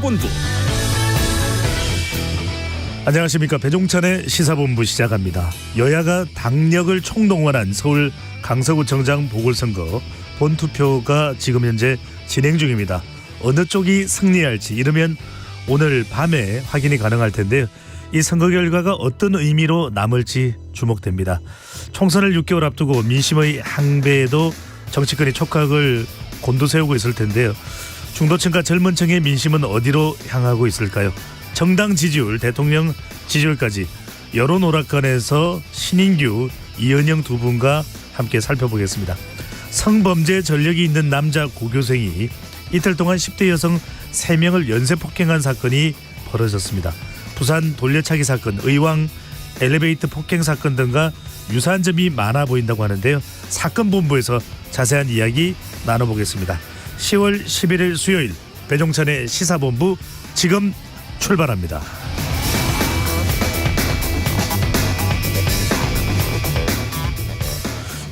시사본부. 안녕하십니까. 배종찬의 시사본부 시작합니다. 여야가 당력을 총동원한 서울 강서구청장 보궐선거 본투표가 지금 현재 진행 중입니다. 어느 쪽이 승리할지 이르면 오늘 밤에 확인이 가능할 텐데요. 이 선거 결과가 어떤 의미로 남을지 주목됩니다. 총선을 6개월 앞두고 민심의 항배에도 정치권이 촉각을 곤두세우고 있을 텐데요. 중도층과 젊은 층의 민심은 어디로 향하고 있을까요? 정당 지지율, 대통령 지지율까지 여론 오락관에서 신인규, 이은영 두 분과 함께 살펴보겠습니다. 성범죄 전력이 있는 남자 고교생이 이틀 동안 10대 여성 3명을 연쇄 폭행한 사건이 벌어졌습니다. 부산 돌려차기 사건, 의왕 엘리베이터 폭행 사건 등과 유사한 점이 많아 보인다고 하는데요. 사건 본부에서 자세한 이야기 나눠보겠습니다. 10월 11일 수요일 배종찬의 시사본부 지금 출발합니다.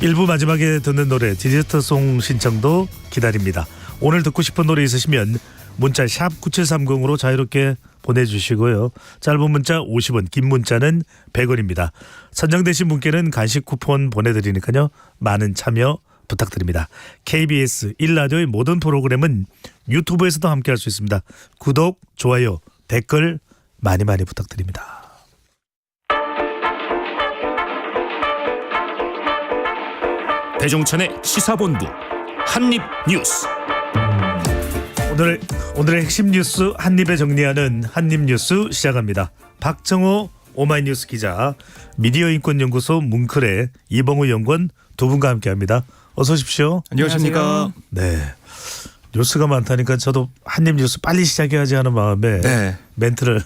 1부 마지막에 듣는 노래 디저트송 신청도 기다립니다. 오늘 듣고 싶은 노래 있으시면 문자 샵 9730으로 자유롭게 보내주시고요. 짧은 문자 50원, 긴 문자는 100원입니다. 선정되신 분께는 간식 쿠폰 보내드리니까요. 많은 참여 부탁드립니다. KBS 1라디오의 모든 프로그램은 유튜브에서도 함께할 수 있습니다. 구독, 좋아요, 댓글 많이 부탁드립니다. 배종찬의 시사본부 한입뉴스. 오늘의 핵심 뉴스 한입에 정리하는 한입뉴스 시작합니다. 박정호 오마이뉴스 기자, 미디어인권연구소 뭉클의 이봉우 연구원 두 분과 함께합니다. 어서 오십시오. 안녕하십니까. 네, 뉴스가 많다니까 저도 한입뉴스 빨리 시작해야지 하는 마음에 멘트를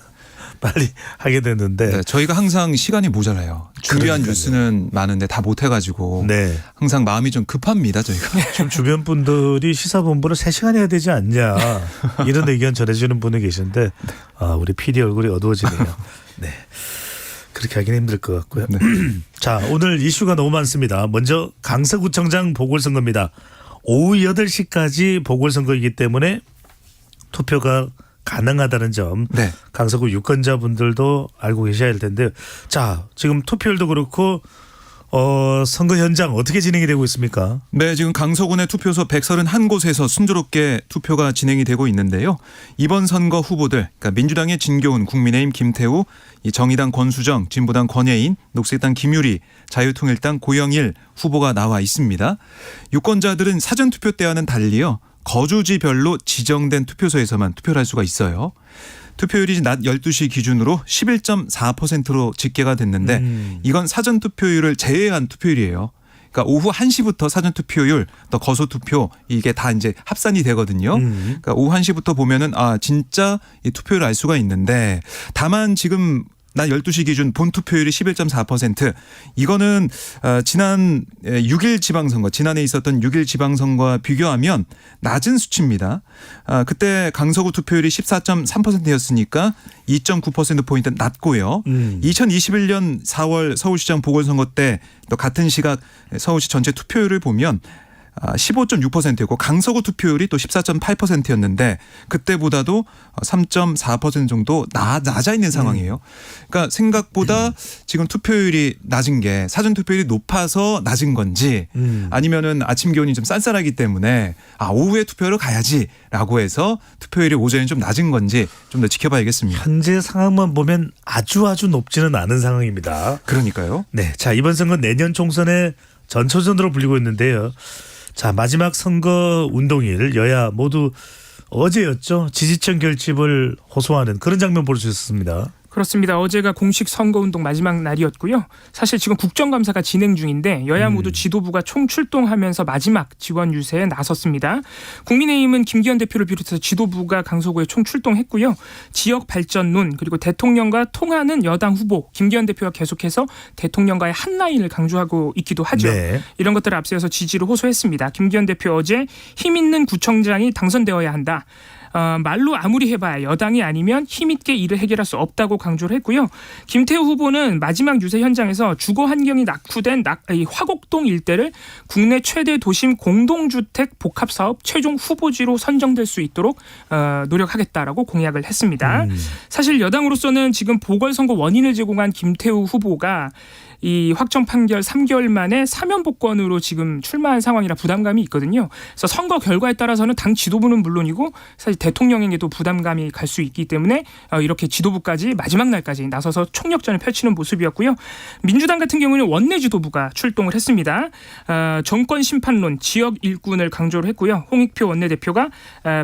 빨리 하게 됐는데 저희가 항상 시간이 모자라요. 중요한 그러니까요. 뉴스는 많은데 다 못해가지고 항상 마음이 좀 급합니다. 저희가. 지금 주변 분들이 시사본부를 3시간 해야 되지 않냐 이런 의견 전해주는 분이 계신데 우리 PD 얼굴이 어두워지네요. 네, 그렇게 하긴 힘들 것 같고요. 자, 오늘 이슈가 너무 많습니다. 먼저 강서구청장 보궐선거입니다. 오후 8시까지 보궐선거이기 때문에 투표가 가능하다는 점 강서구 유권자분들도 알고 계셔야 할 텐데요. 자, 지금 투표율도 그렇고 선거 현장 어떻게 진행이 되고 있습니까? 네, 지금 강서군의 투표소 131곳에서 순조롭게 투표가 진행이 되고 있는데요. 이번 선거 후보들, 그러니까 민주당의 진교훈, 국민의힘 김태우, 이 정의당 권수정, 진보당 권예인, 녹색당 김유리, 자유통일당 고영일 후보가 나와 있습니다. 유권자들은 사전투표 때와는 달리요, 거주지별로 지정된 투표소에서만 투표를 할 수가 있어요. 투표율이 낮 12시 기준으로 11.4%로 집계가 됐는데 이건 사전투표율을 제외한 투표율이에요. 그러니까 오후 1시부터 사전투표율 또 거소투표 이게 다 이제 합산이 되거든요. 그러니까 오후 1시부터 보면은 진짜 이 투표율을 알 수가 있는데, 다만 지금 낮 12시 기준 본투표율이 11.4%. 이거는 지난 6일 지방선거, 지난해 있었던 6일 지방선거와 비교하면 낮은 수치입니다. 그때 강서구 투표율이 14.3%였으니까 2.9%포인트 낮고요. 2021년 4월 서울시장 보궐선거 때 또 같은 시각 서울시 전체 투표율을 보면 15.6%였고 강서구 투표율이 또 14.8%였는데 그때보다도 3.4% 정도 낮아 있는 상황이에요. 그러니까 생각보다 지금 투표율이 낮은 게 사전 투표율이 높아서 낮은 건지 아니면은 아침 기온이 좀 쌀쌀하기 때문에 오후에 투표를 가야지라고 해서 투표율이 오전에 좀 낮은 건지 좀 더 지켜봐야겠습니다. 현재 상황만 보면 아주 높지는 않은 상황입니다. 그러니까요. 네, 자, 이번 선거 내년 총선의 전초전으로 불리고 있는데요. 자, 마지막 선거 운동일 여야 모두 어제였죠. 지지층 결집을 호소하는 그런 장면 볼 수 있었습니다. 그렇습니다. 어제가 공식 선거운동 마지막 날이었고요. 사실 지금 국정감사가 진행 중인데 여야 모두 지도부가 총출동하면서 마지막 지원 유세에 나섰습니다. 국민의힘은 김기현 대표를 비롯해서 지도부가 강서구에 총출동했고요. 지역 발전론 그리고 대통령과 통하는 여당 후보 김기현 대표가 계속해서 대통령과의 한 라인을 강조하고 있기도 하죠. 이런 것들을 앞세워서 지지를 호소했습니다. 김기현 대표 어제 힘 있는 구청장이 당선되어야 한다. 말로 아무리 해봐야 여당이 아니면 힘있게 이를 해결할 수 없다고 강조를 했고요. 김태우 후보는 마지막 유세 현장에서 주거 환경이 낙후된 이 화곡동 일대를 국내 최대 도심 공동주택 복합사업 최종 후보지로 선정될 수 있도록 노력하겠다라고 공약을 했습니다. 사실 여당으로서는 지금 보궐선거 원인을 제공한 김태우 후보가 이 확정 판결 3개월 만에 사면 복권으로 지금 출마한 상황이라 부담감이 있거든요. 그래서 선거 결과에 따라서는 당 지도부는 물론이고 사실 대통령에게도 부담감이 갈 수 있기 때문에 이렇게 지도부까지 마지막 날까지 나서서 총력전을 펼치는 모습이었고요. 민주당 같은 경우는 원내 지도부가 출동을 했습니다. 정권 심판론, 지역 일꾼을 강조를 했고요. 홍익표 원내대표가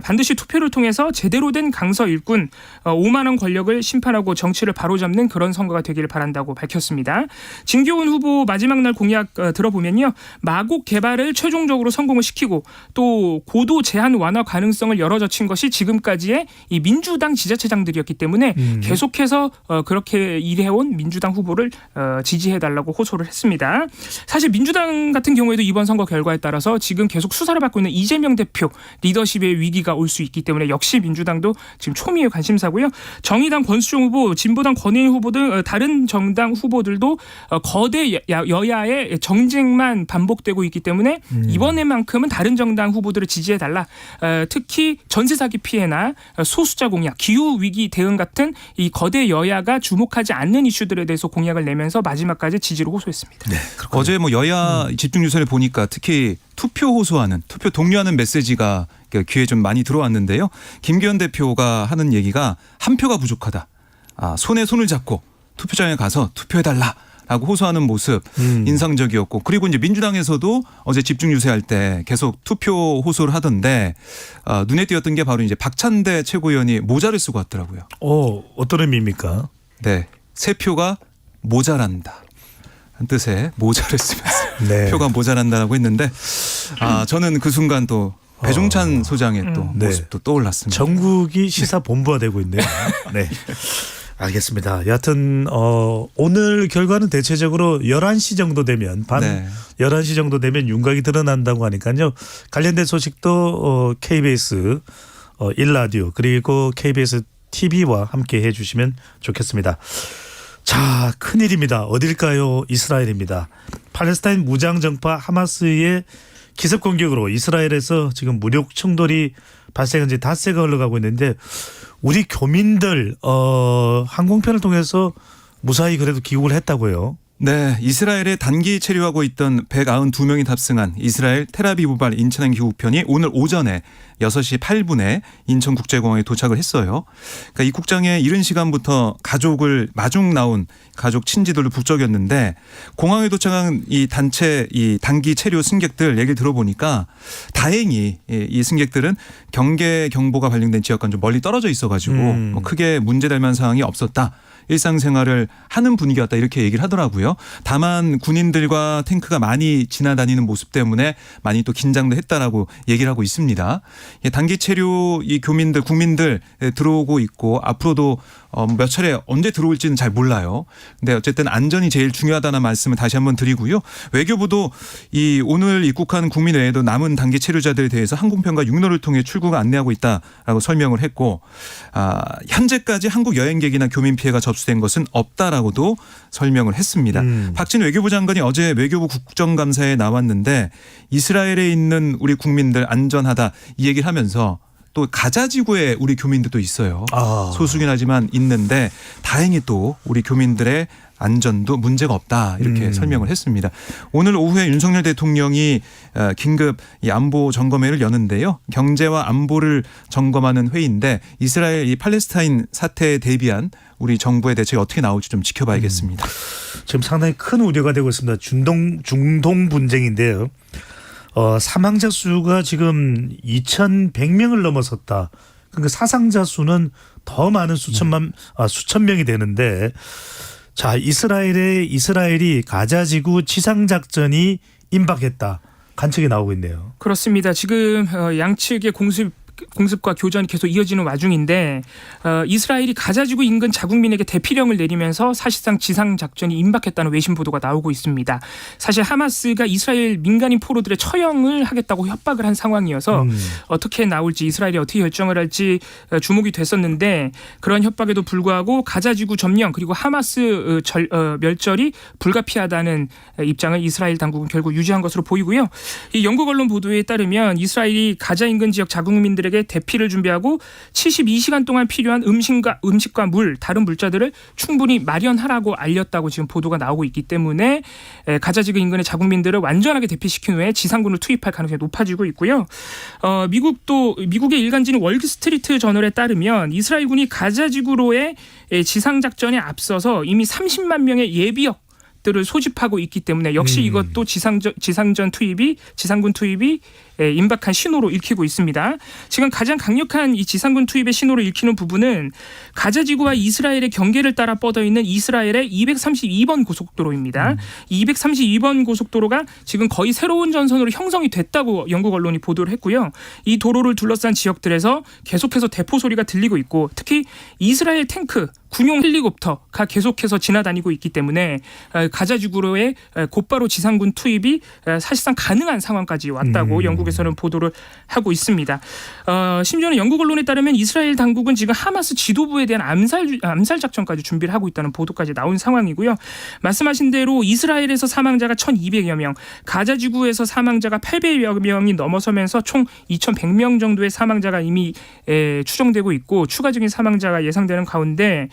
반드시 투표를 통해서 제대로 된 강서 일꾼 5만 원 권력을 심판하고 정치를 바로잡는 그런 선거가 되기를 바란다고 밝혔습니다. 진교훈 후보 마지막 날 공약 들어보면요. 마곡 개발을 최종적으로 성공을 시키고 또 고도 제한 완화 가능성을 열어젖힌 것이 지금까지의 이 민주당 지자체장들이었기 때문에 계속해서 그렇게 일해온 민주당 후보를 지지해달라고 호소를 했습니다. 사실 민주당 같은 경우에도 이번 선거 결과에 따라서 지금 계속 수사를 받고 있는 이재명 대표 리더십의 위기가 올 수 있기 때문에 역시 민주당도 지금 초미의 관심사고요. 정의당 권수정 후보, 진보당 권혜인 후보 등 다른 정당 후보들도 거대 여야의 정쟁만 반복되고 있기 때문에 이번에만큼은 다른 정당 후보들을 지지해달라. 특히 전세 사기 피해나 소수자 공약, 기후 위기 대응 같은 이 거대 여야가 주목하지 않는 이슈들에 대해서 공약을 내면서 마지막까지 지지를 호소했습니다. 네, 어제 뭐 여야 집중 유세를 보니까 특히 투표 호소하는, 투표 독려하는 메시지가 귀에 좀 많이 들어왔는데요. 김기현 대표가 하는 얘기가 한 표가 부족하다. 손에 손을 잡고 투표장에 가서 투표해달라. 라고 호소하는 모습 인상적이었고, 그리고 이제 민주당에서도 어제 집중 유세할 때 계속 투표 호소를 하던데 눈에 띄었던 게 바로 이제 박찬대 최고위원이 모자를 쓰고 왔더라고요. 어떤 의미입니까? 네, 새 표가 모자란다. 한 뜻의 모자를 쓰면서 네. 표가 모자란다라고 했는데 저는 그 순간 또 배종찬 소장의 또 네. 모습도 떠올랐습니다. 전국이 시사 본부화되고 있네요. 네. 알겠습니다. 여하튼 오늘 결과는 대체적으로 11시 정도 되면 11시 정도 되면 윤곽이 드러난다고 하니까요. 관련된 소식도 KBS 1라디오 그리고 KBS TV와 함께 해 주시면 좋겠습니다. 자, 큰일입니다. 어딜까요? 이스라엘입니다. 팔레스타인 무장정파 하마스의 기습 공격으로 이스라엘에서 지금 무력 충돌이 발생한 지 닷새가 흘러가고 있는데 우리 교민들 항공편을 통해서 무사히 그래도 귀국을 했다고요. 네, 이스라엘에 단기 체류하고 있던 192명이 탑승한 이스라엘 텔아비브발 인천행 귀국편이 오늘 오전에 6시 8분에 인천국제공항에 도착을 했어요. 그러니까 입국장에 이른 시간부터 가족을 마중 나온 가족 친지들로 북적였는데 공항에 도착한 이 단체 이 단기 체류 승객들 얘기를 들어보니까 다행히 이 승객들은 경계 경보가 발령된 지역과는 좀 멀리 떨어져 있어가지고 뭐 크게 문제될 만한 상황이 없었다. 일상생활을 하는 분위기였다 이렇게 얘기를 하더라고요. 다만 군인들과 탱크가 많이 지나다니는 모습 때문에 많이 또 긴장도 했다라고 얘기를 하고 있습니다. 단기 체류 이 교민들 국민들 들어오고 있고 앞으로도 몇 차례 언제 들어올지는 잘 몰라요. 근데 어쨌든 안전이 제일 중요하다는 말씀을 다시 한번 드리고요. 외교부도 이 오늘 입국한 국민 외에도 남은 단기 체류자들에 대해서 항공편과 육로를 통해 출국을 안내하고 있다라고 설명을 했고 현재까지 한국 여행객이나 교민 피해가 접수된 것은 없다라고도 설명을 했습니다. 박진 외교부 장관이 어제 외교부 국정감사에 나왔는데 이스라엘에 있는 우리 국민들 안전하다 이 얘기를 하면서 또 가자 지구에 우리 교민들도 있어요. 소수긴 하지만 있는데 다행히 또 우리 교민들의 안전도 문제가 없다 이렇게 설명을 했습니다. 오늘 오후에 윤석열 대통령이 긴급 이 안보 점검회를 여는데요. 경제와 안보를 점검하는 회의인데 이스라엘 이 팔레스타인 사태에 대비한 우리 정부의 대책이 어떻게 나올지 좀 지켜봐야겠습니다. 지금 상당히 큰 우려가 되고 있습니다. 중동 분쟁인데요. 사망자 수가 지금 2,100명을 넘어섰다. 그러니까 사상자 수는 더 많은 수천 명이 되는데 자, 이스라엘이 가자지구 지상작전이 임박했다. 관측이 나오고 있네요. 그렇습니다. 지금 양측의 공습 공습과 교전이 계속 이어지는 와중인데 이스라엘이 가자지구 인근 자국민에게 대피령을 내리면서 사실상 지상 작전이 임박했다는 외신 보도가 나오고 있습니다. 사실 하마스가 이스라엘 민간인 포로들의 처형을 하겠다고 협박을 한 상황이어서 어떻게 나올지 이스라엘이 어떻게 결정을 할지 주목이 됐었는데 그런 협박에도 불구하고 가자지구 점령 그리고 하마스 멸절이 불가피하다는 입장을 이스라엘 당국은 결국 유지한 것으로 보이고요. 이 영국 언론 보도에 따르면 이스라엘이 가자 인근 지역 자국민들에게 대피를 준비하고 72시간 동안 필요한 음식과 물, 다른 물자들을 충분히 마련하라고 알렸다고 지금 보도가 나오고 있기 때문에 가자지구 인근의 자국민들을 완전하게 대피시킨 후에 지상군을 투입할 가능성이 높아지고 있고요. 미국의 일간지인 월스트리트 저널에 따르면 이스라엘군이 가자지구로의 지상 작전에 앞서서 이미 30만 명의 예비역 들을 소집하고 있기 때문에 역시 이것도 지상군 투입이 임박한 신호로 읽히고 있습니다. 지금 가장 강력한 이 지상군 투입의 신호로 읽히는 부분은 가자지구와 이스라엘의 경계를 따라 뻗어 있는 이스라엘의 232번 고속도로입니다. 232번 고속도로가 지금 거의 새로운 전선으로 형성이 됐다고 영국 언론이 보도를 했고요. 이 도로를 둘러싼 지역들에서 계속해서 대포 소리가 들리고 있고 특히 이스라엘 탱크 군용 헬리콥터가 계속해서 지나다니고 있기 때문에 가자지구로의 곧바로 지상군 투입이 사실상 가능한 상황까지 왔다고 영국에서는 보도를 하고 있습니다. 심지어는 영국 언론에 따르면 이스라엘 당국은 지금 하마스 지도부에 대한 암살 작전까지 준비를 하고 있다는 보도까지 나온 상황이고요. 말씀하신 대로 이스라엘에서 사망자가 1,200여 명, 가자지구에서 사망자가 800여 명이 넘어서면서 총 2,100명 정도의 사망자가 이미 추정되고 있고 추가적인 사망자가 예상되는 가운데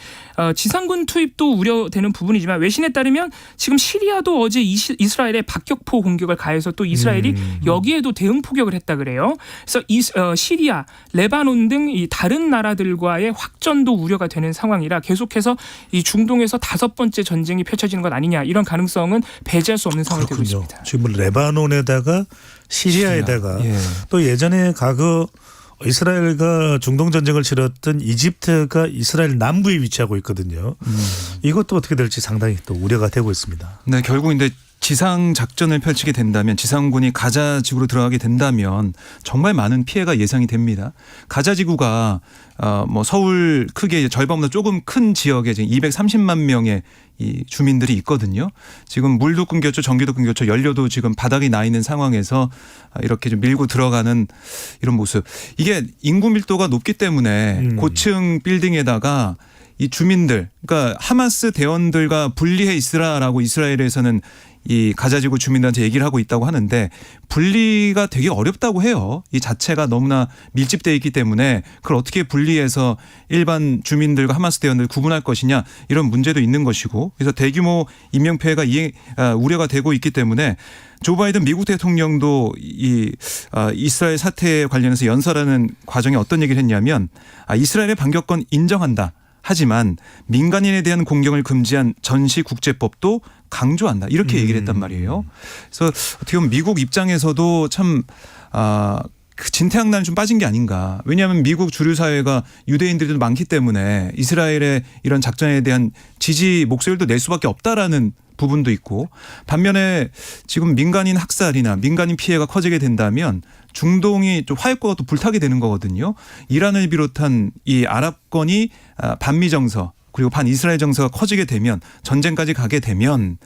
지상군 투입도 우려되는 부분이지만 외신에 따르면 지금 시리아도 어제 이스라엘에 박격포 공격을 가해서 또 이스라엘이 여기에도 대응 포격을 했다 그래요. 그래서 시리아, 레바논 등 이 다른 나라들과의 확전도 우려가 되는 상황이라 계속해서 이 중동에서 5번째 전쟁이 펼쳐지는 것 아니냐 이런 가능성은 배제할 수 없는 상황이 되고 있습니다. 지금 레바논에다가 시리아에다가 예. 또 예전에 과거 이스라엘과 중동 전쟁을 치렀던 이집트가 이스라엘 남부에 위치하고 있거든요. 이것도 어떻게 될지 상당히 또 우려가 되고 있습니다. 네, 결국 근데 지상 작전을 펼치게 된다면 지상군이 가자지구로 들어가게 된다면 정말 많은 피해가 예상이 됩니다. 가자지구가 서울 크게 절반보다 조금 큰 지역에 지금 230만 명의 이 주민들이 있거든요. 지금 물도 끊겼죠, 전기도 끊겼죠, 연료도 지금 바닥이 나 있는 상황에서 이렇게 좀 밀고 들어가는 이런 모습. 이게 인구 밀도가 높기 때문에 고층 빌딩에다가 이 주민들, 그러니까 하마스 대원들과 분리해 있으라라고 이스라엘에서는 이 가자지구 주민들한테 얘기를 하고 있다고 하는데 분리가 되게 어렵다고 해요. 이 자체가 너무나 밀집되어 있기 때문에 그걸 어떻게 분리해서 일반 주민들과 하마스 대원들을 구분할 것이냐 이런 문제도 있는 것이고 그래서 대규모 인명피해가 우려가 되고 있기 때문에 조 바이든 미국 대통령도 이 이스라엘 사태에 관련해서 연설하는 과정에 어떤 얘기를 했냐면 이스라엘의 반격권 인정한다. 하지만 민간인에 대한 공격을 금지한 전시국제법도 강조한다. 이렇게 얘기를 했단 말이에요. 그래서 어떻게 보면 미국 입장에서도 참 그 진퇴양난이 좀 빠진 게 아닌가. 왜냐하면 미국 주류 사회가 유대인들도 많기 때문에 이스라엘의 이런 작전에 대한 지지 목소리도 낼 수밖에 없다라는 부분도 있고 반면에 지금 민간인 학살이나 민간인 피해가 커지게 된다면 중동이 좀 화약고가 또 불타게 되는 거거든요. 이란을 비롯한 이 아랍권이 반미 정서 그리고 반이스라엘 정서가 커지게 되면 전쟁까지 가게 되면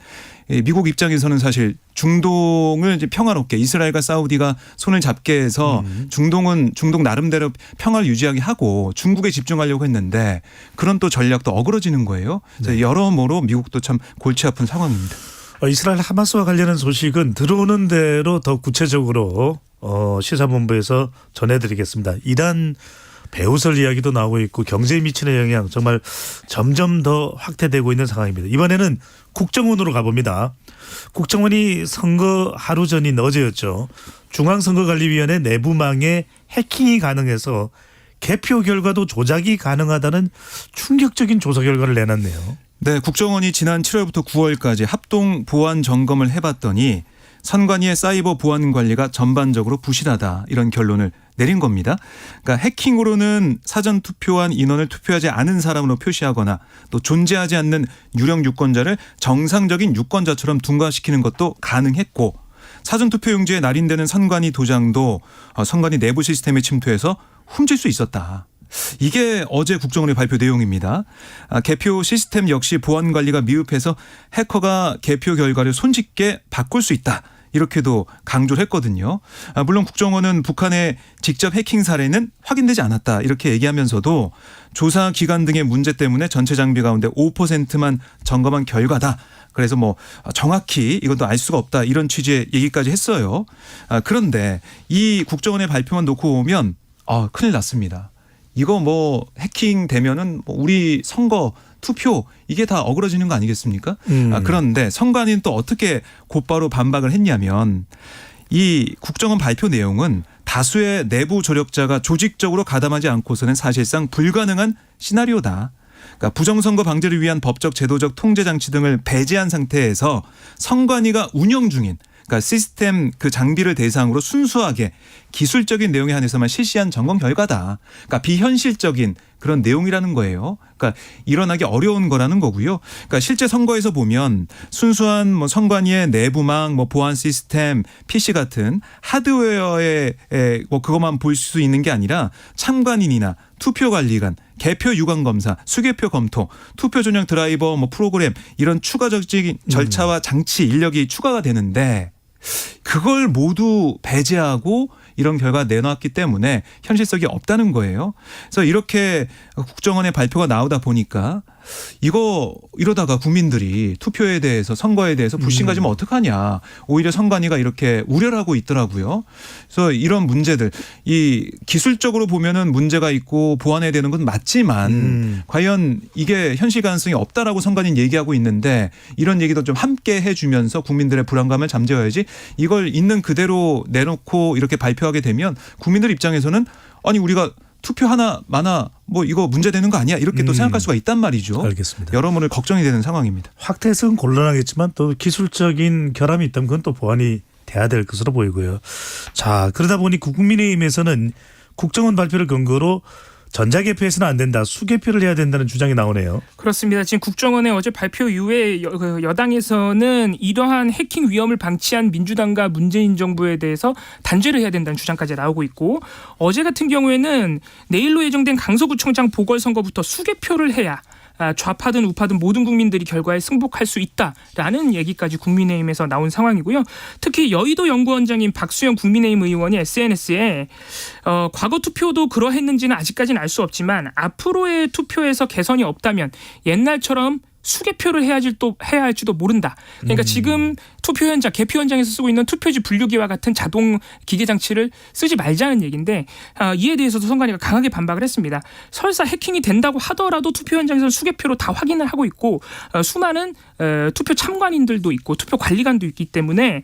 미국 입장에서는 사실 중동을 이제 평화롭게 이스라엘과 사우디가 손을 잡게 해서 중동 나름대로 평화를 유지하게 하고 중국에 집중하려고 했는데 그런 또 전략도 어그러지는 거예요. 그래서 여러모로 미국도 참 골치 아픈 상황입니다. 이스라엘 하마스와 관련한 소식은 들어오는 대로 더 구체적으로 시사본부에서 전해드리겠습니다. 이란 배후설 이야기도 나오고 있고 경제에 미치는 영향 정말 점점 더 확대되고 있는 상황입니다. 이번에는 국정원으로 가봅니다. 국정원이 선거 하루 전인 어제였죠. 중앙선거관리위원회 내부망에 해킹이 가능해서 개표 결과도 조작이 가능하다는 충격적인 조사 결과를 내놨네요. 네, 국정원이 지난 7월부터 9월까지 합동 보안 점검을 해봤더니 선관위의 사이버 보안 관리가 전반적으로 부실하다 이런 결론을 내린 겁니다. 그러니까 해킹으로는 사전 투표한 인원을 투표하지 않은 사람으로 표시하거나 또 존재하지 않는 유령 유권자를 정상적인 유권자처럼 둔갑시키는 것도 가능했고 사전 투표 용지에 날인되는 선관위 도장도 선관위 내부 시스템에 침투해서 훔칠 수 있었다. 이게 어제 국정원의 발표 내용입니다. 개표 시스템 역시 보안 관리가 미흡해서 해커가 개표 결과를 손쉽게 바꿀 수 있다. 이렇게도 강조를 했거든요. 물론 국정원은 북한의 직접 해킹 사례는 확인되지 않았다. 이렇게 얘기하면서도 조사 기간 등의 문제 때문에 전체 장비 가운데 5%만 점검한 결과다. 그래서 뭐 정확히 이것도 알 수가 없다. 이런 취지의 얘기까지 했어요. 그런데 이 국정원의 발표만 놓고 보면 큰일 났습니다. 이거 뭐 해킹 되면은 우리 선거 투표 이게 다 어그러지는 거 아니겠습니까? 그런데 선관위는 또 어떻게 곧바로 반박을 했냐면 이 국정원 발표 내용은 다수의 내부 조력자가 조직적으로 가담하지 않고서는 사실상 불가능한 시나리오다. 그러니까 부정선거 방지를 위한 법적 제도적 통제 장치 등을 배제한 상태에서 선관위가 운영 중인 그러니까 시스템 그 장비를 대상으로 순수하게 기술적인 내용에 한해서만 실시한 점검 결과다. 그러니까 비현실적인 그런 내용이라는 거예요. 그러니까 일어나기 어려운 거라는 거고요. 그러니까 실제 선거에서 보면 순수한 뭐 선관위의 내부망, 뭐 보안 시스템, PC 같은 하드웨어에 뭐 그것만 볼 수 있는 게 아니라 참관인이나 투표관리관, 개표 유관 검사, 수개표 검토, 투표 전용 드라이버, 뭐 프로그램 이런 추가적인 절차와 장치 인력이 추가가 되는데 그걸 모두 배제하고 이런 결과 내놨기 때문에 현실성이 없다는 거예요. 그래서 이렇게 국정원의 발표가 나오다 보니까 이러다가 국민들이 투표에 대해서 선거에 대해서 불신 가지면 어떡하냐. 오히려 선관위가 이렇게 우려를 하고 있더라고요. 그래서 이런 문제들 이 기술적으로 보면은 문제가 있고 보완해야 되는 건 맞지만 과연 이게 현실 가능성이 없다라고 선관위는 얘기하고 있는데 이런 얘기도 좀 함께 해주면서 국민들의 불안감을 잠재워야지 이걸 있는 그대로 내놓고 이렇게 발표하게 되면 국민들 입장에서는 아니 우리가 투표 하나 많아 뭐 이거 문제되는 거 아니야 이렇게 또 생각할 수가 있단 말이죠. 알겠습니다. 여러모로 걱정이 되는 상황입니다. 확대해서는 곤란하겠지만 또 기술적인 결함이 있다면 그건 또 보완이 돼야 될 것으로 보이고요. 자, 그러다 보니 국민의힘에서는 국정원 발표를 근거로 전자개표해서는 안 된다. 수개표를 해야 된다는 주장이 나오네요. 그렇습니다. 지금 국정원의 어제 발표 이후에 여당에서는 이러한 해킹 위험을 방치한 민주당과 문재인 정부에 대해서 단죄를 해야 된다는 주장까지 나오고 있고 어제 같은 경우에는 내일로 예정된 강서구청장 보궐선거부터 수개표를 해야 좌파든 우파든 모든 국민들이 결과에 승복할 수 있다라는 얘기까지 국민의힘에서 나온 상황이고요. 특히 여의도 연구원장인 박수영 국민의힘 의원이 SNS에 과거 투표도 그러했는지는 아직까지는 알 수 없지만 앞으로의 투표에서 개선이 없다면 옛날처럼 수개표를 해야 할지도 모른다. 그러니까 지금 투표 현장, 개표 현장에서 쓰고 있는 투표지 분류기와 같은 자동 기계 장치를 쓰지 말자는 얘기인데 이에 대해서도 선관위가 강하게 반박을 했습니다. 설사 해킹이 된다고 하더라도 투표 현장에서는 수개표로 다 확인을 하고 있고 수많은 투표 참관인들도 있고 투표 관리관도 있기 때문에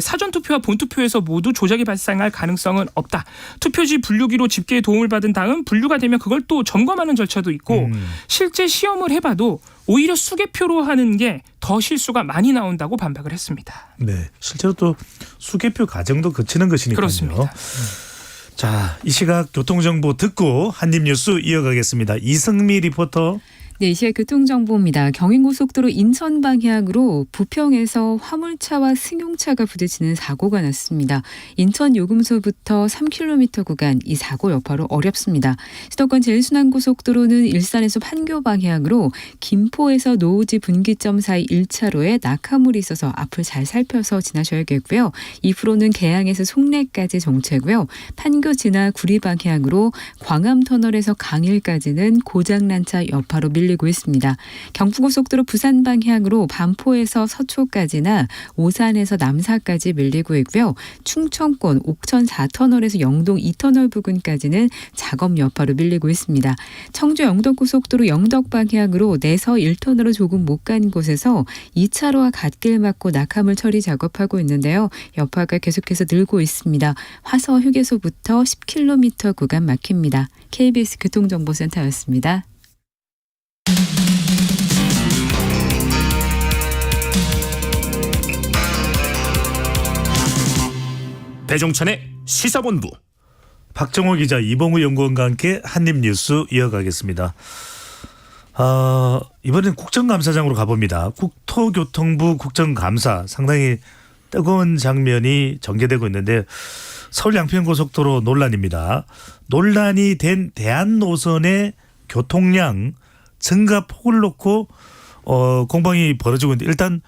사전 투표와 본 투표에서 모두 조작이 발생할 가능성은 없다. 투표지 분류기로 집계에 도움을 받은 다음 분류가 되면 그걸 또 점검하는 절차도 있고 실제 시험을 해봐도 오히려 수개표로 하는 게 더 실수가 많이 나온다고 반박을 했습니다. 네, 실제로 또 수개표 과정도 거치는 것이니까요. 그렇습니다. 자, 이 시각 교통정보 듣고 한입뉴스 이어가겠습니다. 이승미 리포터. 네, 이 시각 교통정보입니다. 경인고속도로 인천 방향으로 부평에서 화물차와 승용차가 부딪히는 사고가 났습니다. 인천 요금소부터 3km 구간 이 사고 여파로 어렵습니다. 수도권 제일순환고속도로는 일산에서 판교 방향으로 김포에서 노오지 분기점 사이 1차로에 낙하물이 있어서 앞을 잘 살펴서 지나셔야겠고요. 2프로는 개항에서 송내까지 정체고요. 판교 지나 구리 방향으로 광암터널에서 강일까지는 고장난 차 여파로 밀리고 있습니다. 경부고속도로 부산 방향으로 반포에서 서초까지나 오산에서 남사까지 밀리고 있고요. 충청권 옥천 4터널에서 영동 2터널 부근까지는 작업 여파로 밀리고 있습니다. 청주 영덕고속도로 영덕 방향으로 내서 1터널로 조금 못 간 곳에서 2차로와 갓길 막고 낙하물 처리 작업하고 있는데요. 여파가 계속해서 늘고 있습니다. 화서 휴게소부터 10km 구간 막힙니다. KBS 교통정보센터였습니다. 배종찬의 시사본부. 박정호 기자, 이봉우 연구원과 함께 한입뉴스 이어가겠습니다. 이번엔 국정감사장으로 가봅니다. 국토교통부 국정감사 상당히 뜨거운 장면이 전개되고 있는데 서울 양평고속도로 논란입니다. 논란이 된 대한노선의 교통량 증가 폭을 놓고 공방이 벌어지고 있는데 일단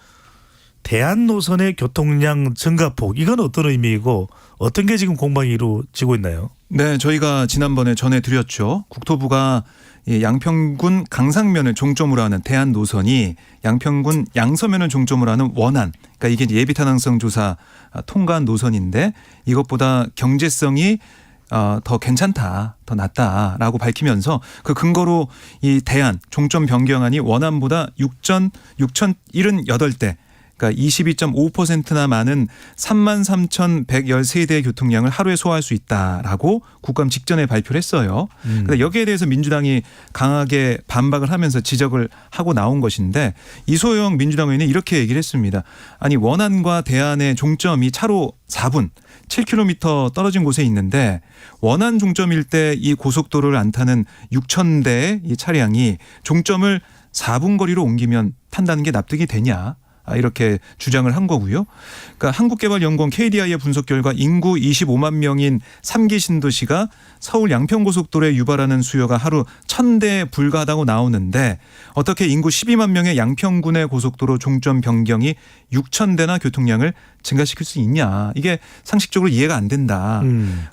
대한노선의 교통량 증가폭 이건 어떤 의미이고 어떤 게 지금 공방이 이루어지고 있나요? 네, 저희가 지난번에 전해드렸죠. 국토부가 이 양평군 강상면을 종점으로 하는 대한노선이 양평군 양서면을 종점으로 하는 원안, 그러니까 이게 이제 예비타당성 조사 통과한 노선인데 이것보다 경제성이 더 괜찮다, 더 낫다라고 밝히면서 그 근거로 이 대안 종점 변경안이 원안보다 6,078대 그러니까 22.5%나 많은 33,113대의 교통량을 하루에 소화할 수 있다라고 국감 직전에 발표를 했어요. 그런데 여기에 대해서 민주당이 강하게 반박을 하면서 지적을 하고 나온 것인데 이소영 민주당 의원이 이렇게 얘기를 했습니다. 아니 원안과 대안의 종점이 차로 4분 7km 떨어진 곳에 있는데 원안 종점일 때 이 고속도로를 안 타는 6,000대의 이 차량이 종점을 4분 거리로 옮기면 탄다는 게 납득이 되냐. 이렇게 주장을 한 거고요. 그러니까 한국개발연구원 KDI의 분석 결과 인구 25만 명인 3기 신도시가 서울 양평고속도로에 유발하는 수요가 하루 1,000대에 불과하다고 나오는데 어떻게 인구 12만 명의 양평군의 고속도로 종점 변경이 6,000대나 교통량을 증가시킬 수 있냐. 이게 상식적으로 이해가 안 된다.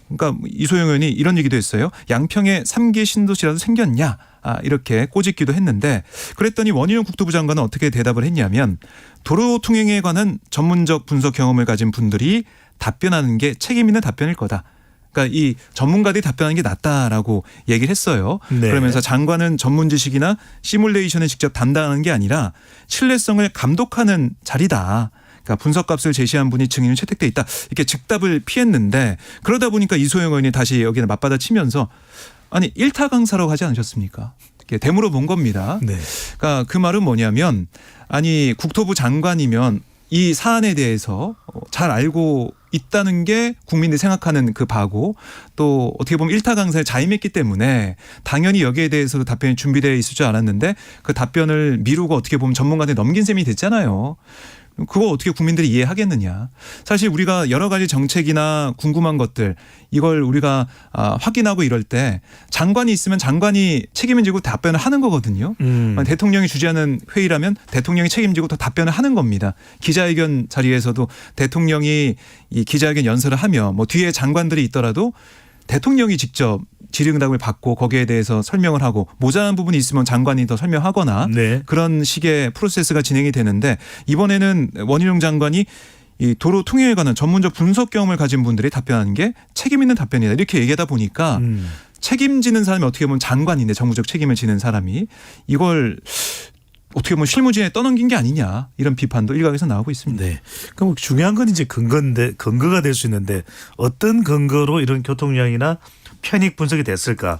그러니까 이소영 의원이 이런 얘기도 했어요. 양평에 3기 신도시라도 생겼냐. 이렇게 꼬집기도 했는데 그랬더니 원희룡 국토부 장관은 어떻게 대답을 했냐면 도로 통행에 관한 전문적 분석 경험을 가진 분들이 답변하는 게 책임 있는 답변일 거다. 그러니까 이 전문가들이 답변하는 게 낫다라고 얘기를 했어요. 네. 그러면서 장관은 전문 지식이나 시뮬레이션을 직접 담당하는 게 아니라 신뢰성을 감독하는 자리다. 그러니까 분석값을 제시한 분이 증인을 채택돼 있다. 이렇게 즉답을 피했는데 그러다 보니까 이소영 의원이 다시 여기는 맞받아치면서 아니 일타 강사라고 하지 않으셨습니까? 이렇게 되물어 본 겁니다. 네. 그러니까 그 말은 뭐냐면 아니 국토부 장관이면 이 사안에 대해서 잘 알고 있다는 게 국민들이 생각하는 그 바고 또 어떻게 보면 일타 강사에 자임했기 때문에 당연히 여기에 대해서도 답변이 준비되어 있을 줄 알았는데 그 답변을 미루고 어떻게 보면 전문가한테 넘긴 셈이 됐잖아요. 그거 어떻게 국민들이 이해하겠느냐. 사실 우리가 여러 가지 정책이나 궁금한 것들 이걸 우리가 확인하고 이럴 때 장관이 있으면 장관이 책임을 지고 답변을 하는 거거든요. 대통령이 주재하는 회의라면 대통령이 책임지고 더 답변을 하는 겁니다. 기자회견 자리에서도 대통령이 이 기자회견 연설을 하며 뭐 뒤에 장관들이 있더라도 대통령이 직접 질의응답을 받고 거기에 대해서 설명을 하고 모자란 부분이 있으면 장관이 더 설명하거나 네. 그런 식의 프로세스가 진행이 되는데 이번에는 원희룡 장관이 이 도로 통행에 관한 전문적 분석 경험을 가진 분들이 답변하는 게 책임 있는 답변이다. 이렇게 얘기하다 보니까 책임지는 사람이 어떻게 보면 장관인데 정부적 책임을 지는 사람이 이걸 어떻게 보면 실무진에 떠넘긴 게 아니냐 이런 비판도 일각에서 나오고 있습니다. 네. 그럼 중요한 건 이제 근거가 될 수 있는데 어떤 근거로 이런 교통량이나 편익 분석이 됐을까?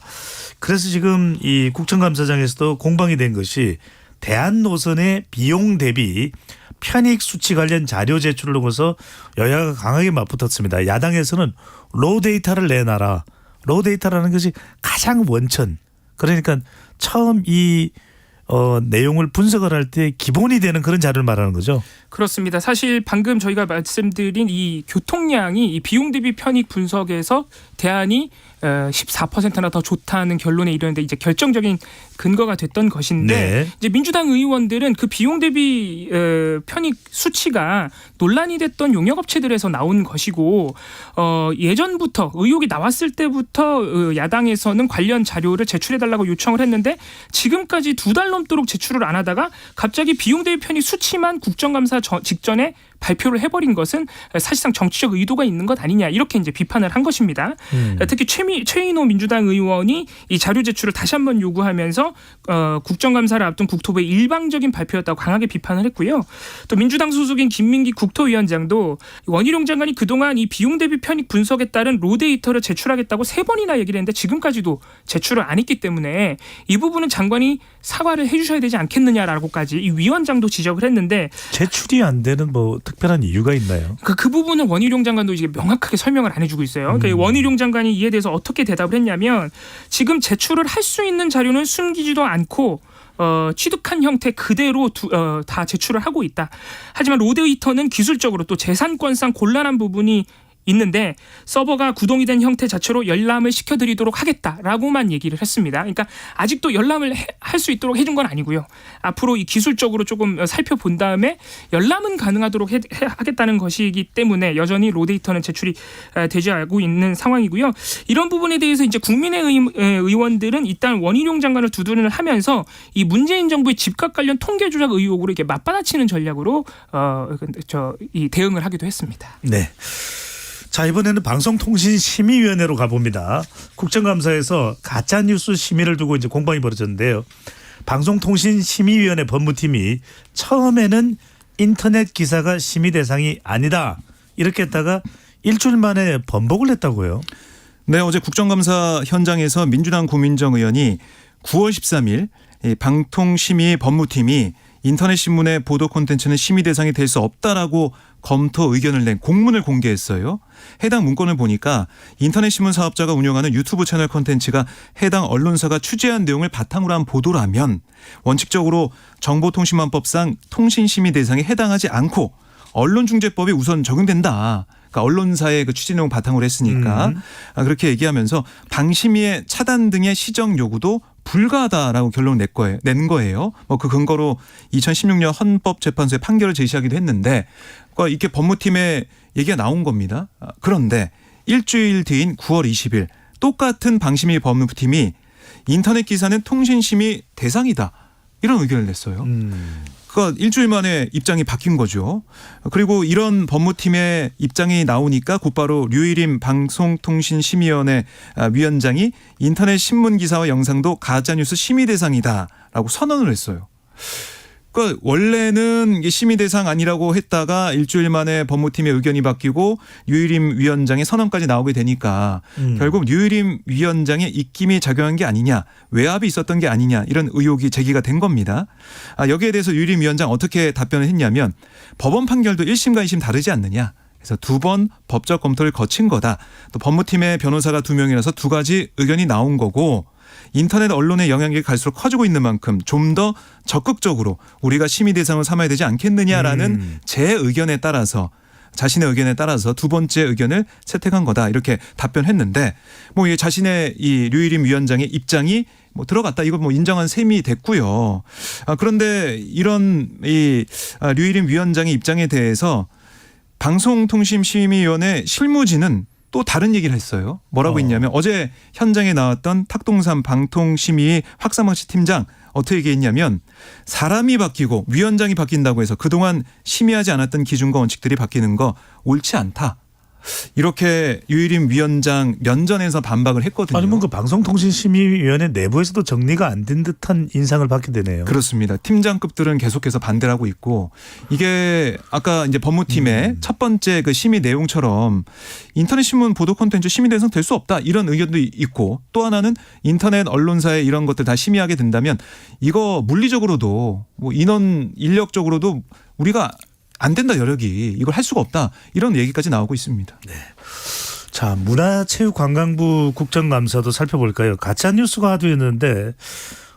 그래서 지금 이 국정감사장에서도 공방이 된 것이 대한노선의 비용 대비 편익 수치 관련 자료 제출을 놓고서 여야가 강하게 맞붙었습니다. 야당에서는 로 데이터를 내놔라. 로 데이터라는 것이 가장 원천. 그러니까 처음 이 내용을 분석을 할 때 기본이 되는 그런 자료를 말하는 거죠. 그렇습니다. 사실 방금 저희가 말씀드린 이 교통량이 이 비용 대비 편익 분석에서 대안이 14%나 더 좋다는 결론에 이르는데 이제 결정적인 근거가 됐던 것인데 네. 이제 민주당 의원들은 그 비용 대비 편익 수치가 논란이 됐던 용역업체들에서 나온 것이고 예전부터 의혹이 나왔을 때부터 야당에서는 관련 자료를 제출해달라고 요청을 했는데 지금까지 2달 넘도록 제출을 안 하다가 갑자기 비용 대비 편익 수치만 국정감사 직전에 발표를 해버린 것은 사실상 정치적 의도가 있는 것 아니냐 이렇게 이제 비판을 한 것입니다. 특히 최인호 민주당 의원이 이 자료 제출을 다시 한번 요구하면서 국정감사를 앞둔 국토부의 일방적인 발표였다고 강하게 비판을 했고요. 또 민주당 소속인 김민기 국토위원장도 원희룡 장관이 그동안 이 비용 대비 편익 분석에 따른 로 데이터를 제출하겠다고 3번이나 얘기를 했는데 지금까지도 제출을 안 했기 때문에 이 부분은 장관이 사과를 해주셔야 되지 않겠느냐라고까지 이 위원장도 지적을 했는데 제출이 안 되는 뭐 특별한 이유가 있나요? 그 부분은 원희룡 장관도 이제 명확하게 설명을 안 해주고 있어요. 그러니까 원희룡 장관이 이에 대해서 어떻게 대답을 했냐면 지금 제출을 할 수 있는 자료는 숨기지도 않고 취득한 형태 그대로 다 제출을 하고 있다. 하지만 로 데이터는 기술적으로 또 재산권상 곤란한 부분이 있는데 서버가 구동이 된 형태 자체로 열람을 시켜드리도록 하겠다라고만 얘기를 했습니다. 그러니까 아직도 열람을 할 수 있도록 해준 건 아니고요. 앞으로 이 기술적으로 조금 살펴본 다음에 열람은 가능하도록 하겠다는 것이기 때문에 여전히 로데이터는 제출이 되지 않고 있는 상황이고요. 이런 부분에 대해서 이제 국민의원들은 일단 원희룡 장관을 두둔을 하면서 이 문재인 정부의 집값 관련 통계 조작 의혹으로 이렇게 맞받아치는 전략으로 이 대응을 하기도 했습니다. 네. 자, 이번에는 방송통신심의위원회로 가봅니다. 국정감사에서 가짜뉴스 심의를 두고 이제 공방이 벌어졌는데요. 방송통신심의위원회 법무팀이 처음에는 인터넷 기사가 심의 대상이 아니다 이렇게 했다가 일주일 만에 번복을 했다고요. 네, 어제 국정감사 현장에서 민주당 구민정 의원이 9월 13일 방통심의 법무팀이 인터넷 신문의 보도 콘텐츠는 심의 대상이 될 수 없다라고 검토 의견을 낸 공문을 공개했어요. 해당 문건을 보니까 인터넷 신문 사업자가 운영하는 유튜브 채널 콘텐츠가 해당 언론사가 취재한 내용을 바탕으로 한 보도라면 원칙적으로 정보통신망법상 통신심의 대상에 해당하지 않고 언론중재법이 우선 적용된다. 그러니까 언론사의 그 취재 내용 바탕으로 했으니까 그렇게 얘기하면서 방심위의 차단 등의 시정 요구도 불가하다라고 결론을 낸 거예요. 그 근거로 2016년 헌법재판소의 판결을 제시하기도 했는데 이렇게 법무팀의 얘기가 나온 겁니다. 그런데 일주일 뒤인 9월 20일 똑같은 방심위 법무팀이 인터넷 기사는 통신심의 대상이다. 이런 의견을 냈어요. 그러니까 일주일 만에 입장이 바뀐 거죠. 그리고 이런 법무팀의 입장이 나오니까 곧바로 류일임 방송통신심의위원회 위원장이 인터넷 신문 기사와 영상도 가짜뉴스 심의 대상이다라고 선언을 했어요. 그러니까 원래는 이게 심의 대상 아니라고 했다가 일주일 만에 법무팀의 의견이 바뀌고 류일임 위원장의 선언까지 나오게 되니까 결국 류일임 위원장의 입김이 작용한 게 아니냐, 외압이 있었던 게 아니냐 이런 의혹이 제기가 된 겁니다. 여기에 대해서 류일임 위원장 어떻게 답변을 했냐면 법원 판결도 1심과 2심 다르지 않느냐. 그래서 2번 법적 검토를 거친 거다. 또 법무팀의 변호사가 2명이라서 2가지 의견이 나온 거고 인터넷 언론의 영향력이 갈수록 커지고 있는 만큼 좀 더 적극적으로 우리가 심의 대상을 삼아야 되지 않겠느냐라는 제 의견에 따라서 자신의 의견에 따라서 2번째 의견을 채택한 거다 이렇게 답변했는데 이 자신의 이 류일임 위원장의 입장이 들어갔다 이거 인정한 셈이 됐고요. 그런데 이런 이 류일임 위원장의 입장에 대해서 방송통신심의위원회 실무진은 또 다른 얘기를 했어요. 뭐라고 했냐면 어제 현장에 나왔던 탁동산 방통심의 확산방치 팀장 어떻게 얘기했냐면 사람이 바뀌고 위원장이 바뀐다고 해서 그동안 심의하지 않았던 기준과 원칙들이 바뀌는 거 옳지 않다. 이렇게 류일임 위원장 면전에서 반박을 했거든요. 아니면 그 방송통신심의위원회 내부에서도 정리가 안 된 듯한 인상을 받게 되네요. 그렇습니다. 팀장급들은 계속해서 반대를 하고 있고 이게 아까 이제 법무팀의 첫 번째 그 심의 내용처럼 인터넷 신문 보도 콘텐츠 심의 대상 될 수 없다 이런 의견도 있고 또 하나는 인터넷 언론사의 이런 것들 다 심의하게 된다면 이거 물리적으로도 인원 인력적으로도 우리가 안 된다 여력이 이걸 할 수가 없다 이런 얘기까지 나오고 있습니다. 네. 자, 문화체육관광부 국정감사도 살펴볼까요? 가짜뉴스가 화두였는데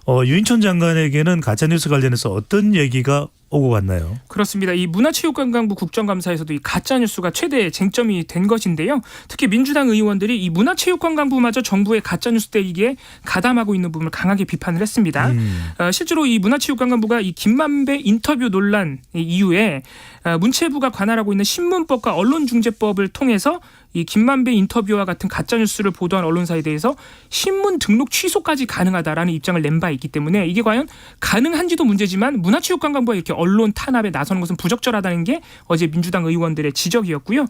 유인천 장관에게는 가짜뉴스 관련해서 어떤 얘기가 오고 갔나요? 그렇습니다. 이 문화체육관광부 국정감사에서도 이 가짜뉴스가 최대 쟁점이 된 것인데요. 특히 민주당 의원들이 이 문화체육관광부마저 정부의 가짜뉴스 때리기에 가담하고 있는 부분을 강하게 비판을 했습니다. 실제로 이 문화체육관광부가 이 김만배 인터뷰 논란 이후에 문체부가 관할하고 있는 신문법과 언론중재법을 통해서 이 김만배 인터뷰와 같은 가짜뉴스를 보도한 언론사에 대해서 신문 등록 취소까지 가능하다라는 입장을 낸 바 있기 때문에 이게 과연 가능한지도 문제지만 문화체육관광부가 이렇게 언론 탄압에 나서는 것은 부적절하다는 게 어제 민주당 의원들의 지적이었고요.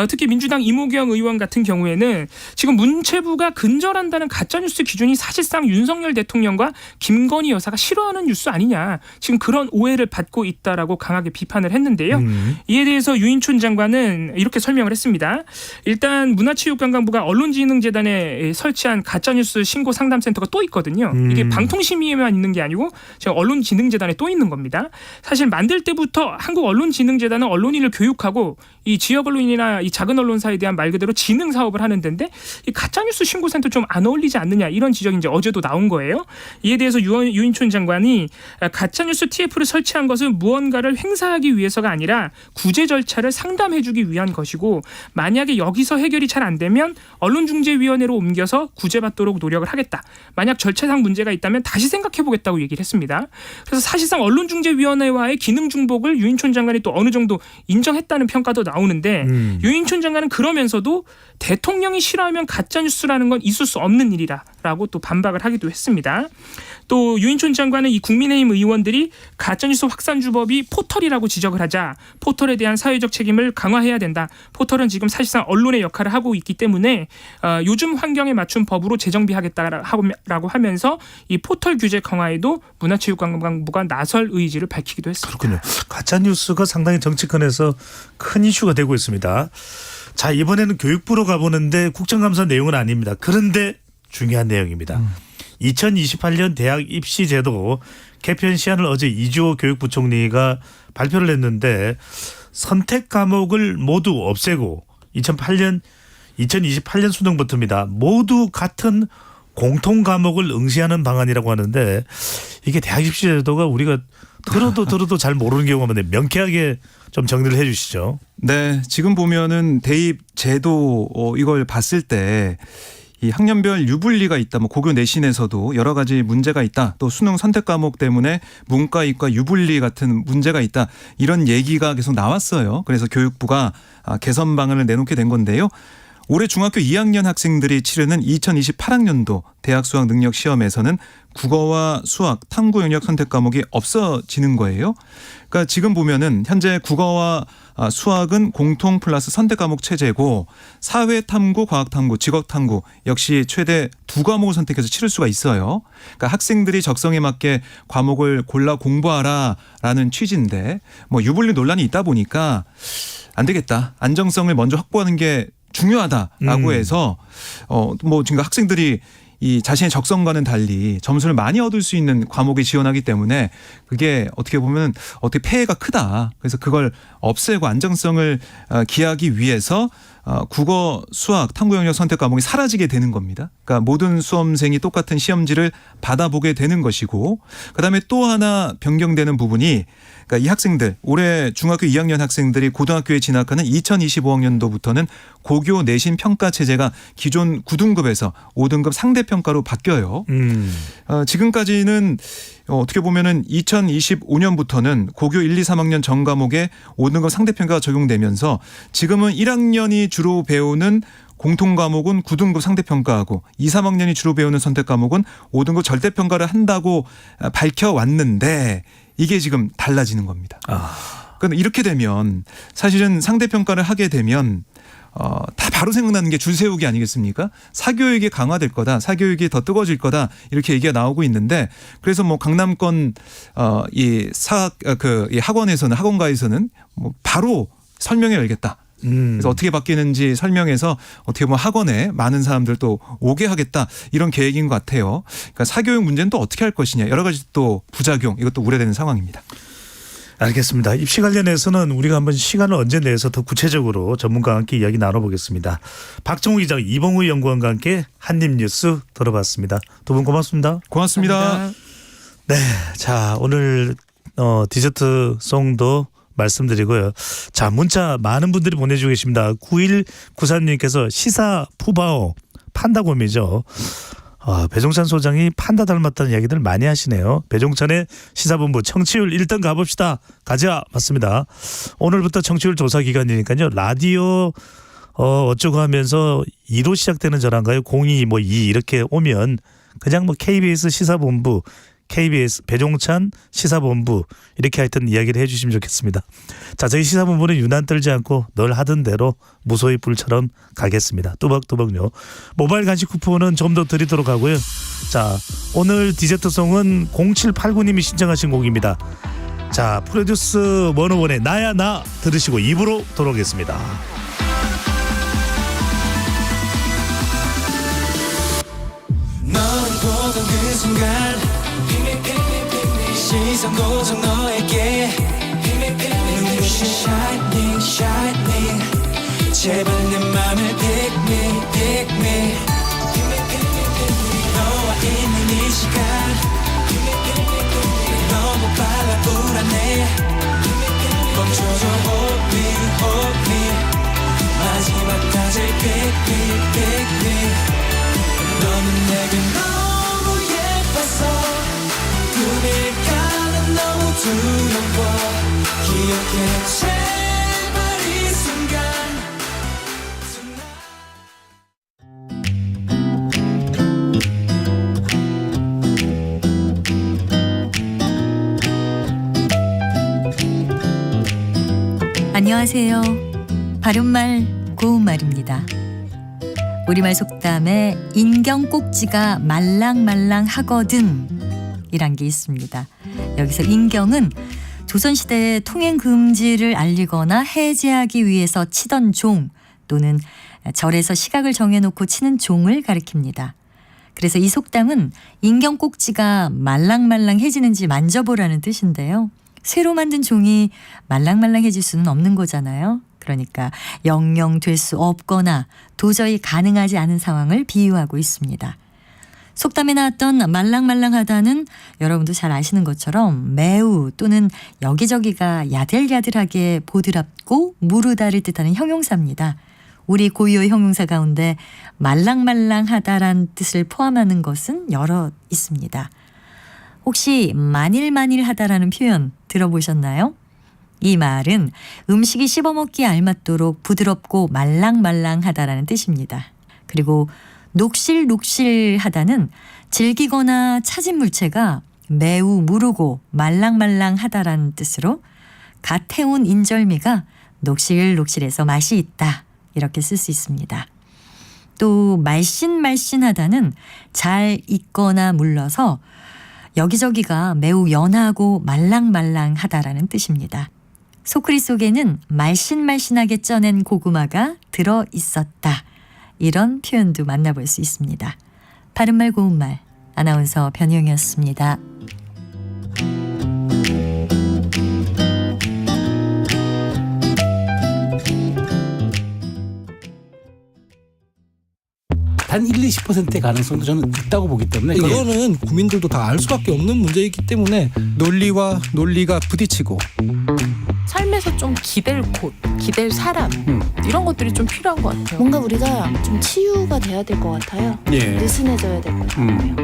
특히 민주당 이모경 의원 같은 경우에는 지금 문체부가 근절한다는 가짜뉴스 기준이 사실상 윤석열 대통령과 김건희 여사가 싫어하는 뉴스 아니냐. 지금 그런 오해를 받고 있다라고 강하게 비판을 했는데요. 이에 대해서 유인촌 장관은 이렇게 설명을 했습니다. 일단 문화체육관광부가 언론진흥재단에 설치한 가짜뉴스 신고 상담센터가 또 있거든요. 이게 방통심의에만 있는 게 아니고 지금 언론진흥재단에 또 있는 겁니다. 사실 사실 만들 때부터 한국언론진흥재단은 언론인을 교육하고 이 지역 언론이나 이 작은 언론사에 대한 말 그대로 지능 사업을 하는 데인데 이 가짜뉴스 신고센터 좀 안 어울리지 않느냐 이런 지적이 이제 어제도 나온 거예요. 이에 대해서 유인촌 장관이 가짜뉴스 TF를 설치한 것은 무언가를 횡사하기 위해서가 아니라 구제 절차를 상담해주기 위한 것이고 만약에 여기서 해결이 잘 안 되면 언론중재위원회로 옮겨서 구제받도록 노력을 하겠다. 만약 절차상 문제가 있다면 다시 생각해보겠다고 얘기를 했습니다. 그래서 사실상 언론중재위원회와의 기능 중복을 유인촌 장관이 또 어느 정도 인정했다는 평가도 나오는데 유인촌 장관은 그러면서도 대통령이 싫어하면 가짜뉴스라는 건 있을 수 없는 일이라고 또 반박을 하기도 했습니다. 또 유인촌 장관은 이 국민의힘 의원들이 가짜뉴스 확산주법이 포털이라고 지적을 하자 포털에 대한 사회적 책임을 강화해야 된다. 포털은 지금 사실상 언론의 역할을 하고 있기 때문에 요즘 환경에 맞춘 법으로 재정비하겠다라고 하면서 이 포털 규제 강화에도 문화체육관광부가 나설 의지를 밝히기도 했습니다. 그렇군요. 가짜 뉴스가 상당히 정치권에서 큰 이슈가 되고 있습니다. 자, 이번에는 교육부로 가보는데 국정감사 내용은 아닙니다. 그런데 중요한 내용입니다. 2028년 대학 입시 제도 개편 시한을 어제 이주호 교육부총리가 발표를 했는데 선택 과목을 모두 없애고 2028년 수능부터입니다. 모두 같은 공통 과목을 응시하는 방안이라고 하는데 이게 대학 입시 제도가 우리가 들어도 잘 모르는 경우가 많은데 명쾌하게 좀 정리를 해 주시죠. 네, 지금 보면은 대입 제도 이걸 봤을 때 이 학년별 유불리가 있다. 뭐 고교 내신에서도 여러 가지 문제가 있다. 또 수능 선택 과목 때문에 문과 이과 유불리 같은 문제가 있다. 이런 얘기가 계속 나왔어요. 그래서 교육부가 개선 방안을 내놓게 된 건데요. 올해 중학교 2학년 학생들이 치르는 2028학년도 대학 수학 능력 시험에서는 국어와 수학, 탐구 영역 선택 과목이 없어지는 거예요. 그러니까 지금 보면은 현재 국어와 수학은 공통 플러스 선택 과목 체제고 사회 탐구, 과학 탐구, 직업 탐구 역시 최대 2과목을 선택해서 치를 수가 있어요. 그러니까 학생들이 적성에 맞게 과목을 골라 공부하라라는 취지인데 뭐 유불리 논란이 있다 보니까 안 되겠다. 안정성을 먼저 확보하는 게 중요하다라고 해서 뭐 지금 학생들이 이 자신의 적성과는 달리 점수를 많이 얻을 수 있는 과목에 지원하기 때문에 그게 어떻게 보면 어떻게 폐해가 크다. 그래서 그걸 없애고 안정성을 기하기 위해서 국어, 수학, 탐구 영역 선택 과목이 사라지게 되는 겁니다. 그러니까 모든 수험생이 똑같은 시험지를 받아보게 되는 것이고 그다음에 또 하나 변경되는 부분이 그러니까 이 학생들 올해 중학교 2학년 학생들이 고등학교에 진학하는 2025학년도부터는 고교 내신 평가 체제가 기존 9등급에서 5등급 상대평가로 바뀌어요. 지금까지는 어떻게 보면은 2025년부터는 고교 1, 2, 3학년 전 과목에 5등급 상대평가가 적용되면서 지금은 1학년이 주로 배우는 공통 과목은 9등급 상대평가하고 2, 3학년이 주로 배우는 선택 과목은 5등급 절대평가를 한다고 밝혀왔는데 이게 지금 달라지는 겁니다. 그런데 이렇게 되면 사실은 상대평가를 하게 되면 다 바로 생각나는 게 줄 세우기 아니겠습니까? 사교육이 강화될 거다. 사교육이 더 뜨거워질 거다. 이렇게 얘기가 나오고 있는데 그래서 뭐 강남권 이 학원에서는 학원가에서는 뭐 바로 설명해 열겠다. 그래서 어떻게 바뀌는지 설명해서 어떻게 보면 학원에 많은 사람들 또 오게 하겠다 이런 계획인 것 같아요. 그러니까 사교육 문제는 또 어떻게 할 것이냐 여러 가지 또 부작용 이것도 우려되는 상황입니다. 알겠습니다. 입시 관련해서는 우리가 한번 시간을 언제 내서 더 구체적으로 전문가와 함께 이야기 나눠보겠습니다. 박정우 기자, 이봉우 연구원과 함께 한입뉴스 들어봤습니다. 두 분 고맙습니다. 고맙습니다. 감사합니다. 네, 자 오늘 디저트 송도 말씀드리고요. 자 문자 많은 분들이 보내주고 계십니다. 9193님께서 시사 푸바오 판다곰이죠. 배종찬 소장이 판다 닮았다는 이야기들 많이 하시네요. 배종찬의 시사본부 청취율 1등 가봅시다. 가자. 맞습니다. 오늘부터 청취율 조사 기간이니까요. 라디오 어쩌고 하면서 2로 시작되는 전화인가요? 02 뭐 2 이렇게 오면 그냥 뭐 KBS 시사본부 KBS 배종찬 시사본부 이렇게 하여튼 이야기를 해 주시면 좋겠습니다. 자, 저희 시사본부는 유난 떨지 않고 늘 하던 대로 무소의 불처럼 가겠습니다. 뚜벅뚜벅요. 모바일 간식 쿠폰은 좀 더 드리도록 하고요. 자, 오늘 디저트송은 0789님이 신청하신 곡입니다. 자, 프로듀스 101의 나야 나 들으시고 2부로 돌아오겠습니다. 널 보던 그 순간 시선 고정 너에게 눈부신 shining shining 제발 내 맘을 pick me pick me 너와 있는 이 시간 너무 빨라 불안해 멈춰줘 hold me hold me 마지막까지 pick me pick me 너는 내게 너무 예뻐서 꿈일까는 너무 두려워 기억해 제발 이 순간 안녕하세요. 바른말 고운말입니다. 우리말 속담에 인경 꼭지가 말랑말랑하거든 이란 게 있습니다. 여기서 인경은 조선시대의 통행 금지를 알리거나 해제하기 위해서 치던 종 또는 절에서 시각을 정해놓고 치는 종을 가리킵니다. 그래서 이 속담은 인경 꼭지가 말랑말랑해지는지 만져보라는 뜻인데요. 새로 만든 종이 말랑말랑해질 수는 없는 거잖아요. 그러니까 영영 될 수 없거나 도저히 가능하지 않은 상황을 비유하고 있습니다. 속담에 나왔던 말랑말랑하다는 여러분도 잘 아시는 것처럼 매우 또는 여기저기가 야들야들하게 보드랍고 무르다를 뜻하는 형용사입니다. 우리 고유어 형용사 가운데 말랑말랑하다란 뜻을 포함하는 것은 여러 있습니다. 혹시 만일만일하다라는 표현 들어보셨나요? 이 말은 음식이 씹어먹기에 알맞도록 부드럽고 말랑말랑하다라는 뜻입니다. 그리고 녹실녹실하다는 질기거나 차진 물체가 매우 무르고 말랑말랑하다라는 뜻으로 갓 해온 인절미가 녹실녹실해서 맛이 있다 이렇게 쓸 수 있습니다. 또 말씬말씬하다는 잘 익거나 물러서 여기저기가 매우 연하고 말랑말랑하다라는 뜻입니다. 소쿠리 속에는 말씬말씬하게 쪄낸 고구마가 들어있었다. 이런 표현도 만나볼 수 있습니다. 바른말 고운말 아나운서 변희영이었습니다. 한 1-20%의 가능성도 저는 있다고 보기 때문에 이거는 국민들도 다 알 수밖에 없는 문제이기 때문에 논리와 논리가 부딪히고 삶에서 좀 기댈 곳, 기댈 사람 이런 것들이 좀 필요한 것 같아요. 뭔가 우리가 좀 치유가 돼야 될 것 같아요. 예. 느슨해져야 될 것 같아요.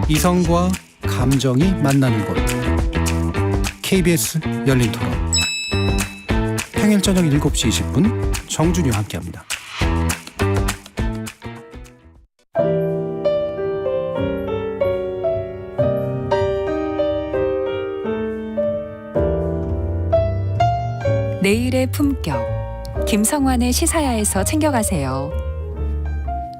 이성과 감정이 만나는 곳 KBS 열린 토론 평일 저녁 7시 20분 정준이와 함께합니다. 내일의 품격 김성환의 시사야에서 챙겨가세요.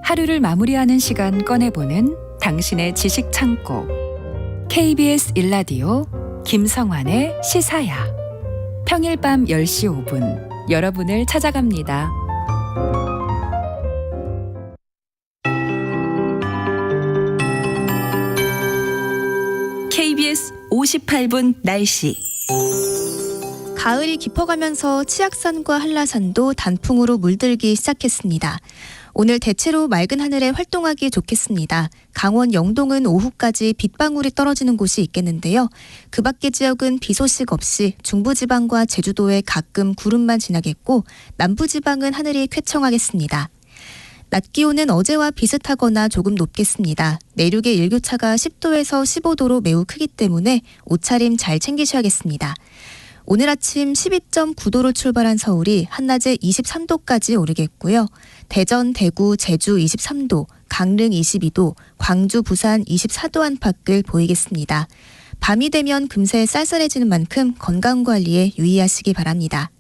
하루를 마무리하는 시간 꺼내보는 당신의 지식 창고 KBS 1라디오 김성환의 시사야 평일 밤 10시 5분 여러분을 찾아갑니다. KBS 58분 날씨. 가을이 깊어가면서 치악산과 한라산도 단풍으로 물들기 시작했습니다. 오늘 대체로 맑은 하늘에 활동하기 좋겠습니다. 강원 영동은 오후까지 빗방울이 떨어지는 곳이 있겠는데요. 그 밖의 지역은 비 소식 없이 중부지방과 제주도에 가끔 구름만 지나겠고 남부지방은 하늘이 쾌청하겠습니다. 낮 기온은 어제와 비슷하거나 조금 높겠습니다. 내륙의 일교차가 10도에서 15도로 매우 크기 때문에 옷차림 잘 챙기셔야겠습니다. 오늘 아침 12.9도로 출발한 서울이 한낮에 23도까지 오르겠고요. 대전, 대구, 제주 23도, 강릉 22도, 광주, 부산 24도 안팎을 보이겠습니다. 밤이 되면 금세 쌀쌀해지는 만큼 건강관리에 유의하시기 바랍니다.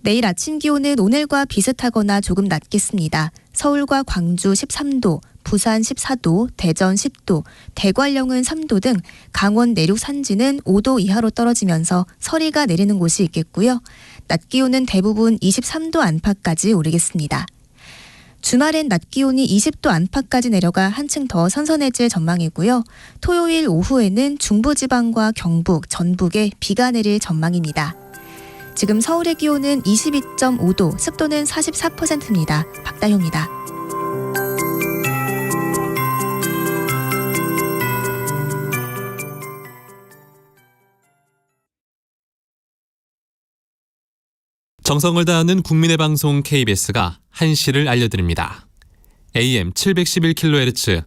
내일 아침 기온은 오늘과 비슷하거나 조금 낮겠습니다. 서울과 광주 13도, 부산 14도, 대전 10도, 대관령은 3도 등 강원 내륙 산지는 5도 이하로 떨어지면서 서리가 내리는 곳이 있겠고요. 낮 기온은 대부분 23도 안팎까지 오르겠습니다. 주말엔 낮 기온이 20도 안팎까지 내려가 한층 더 선선해질 전망이고요. 토요일 오후에는 중부지방과 경북, 전북에 비가 내릴 전망입니다. 지금 서울의 기온은 22.5도, 습도는 44%입니다. 박다효입니다. 정성을 다하는 국민의 방송 KBS가 한시를 알려드립니다. AM 711kHz,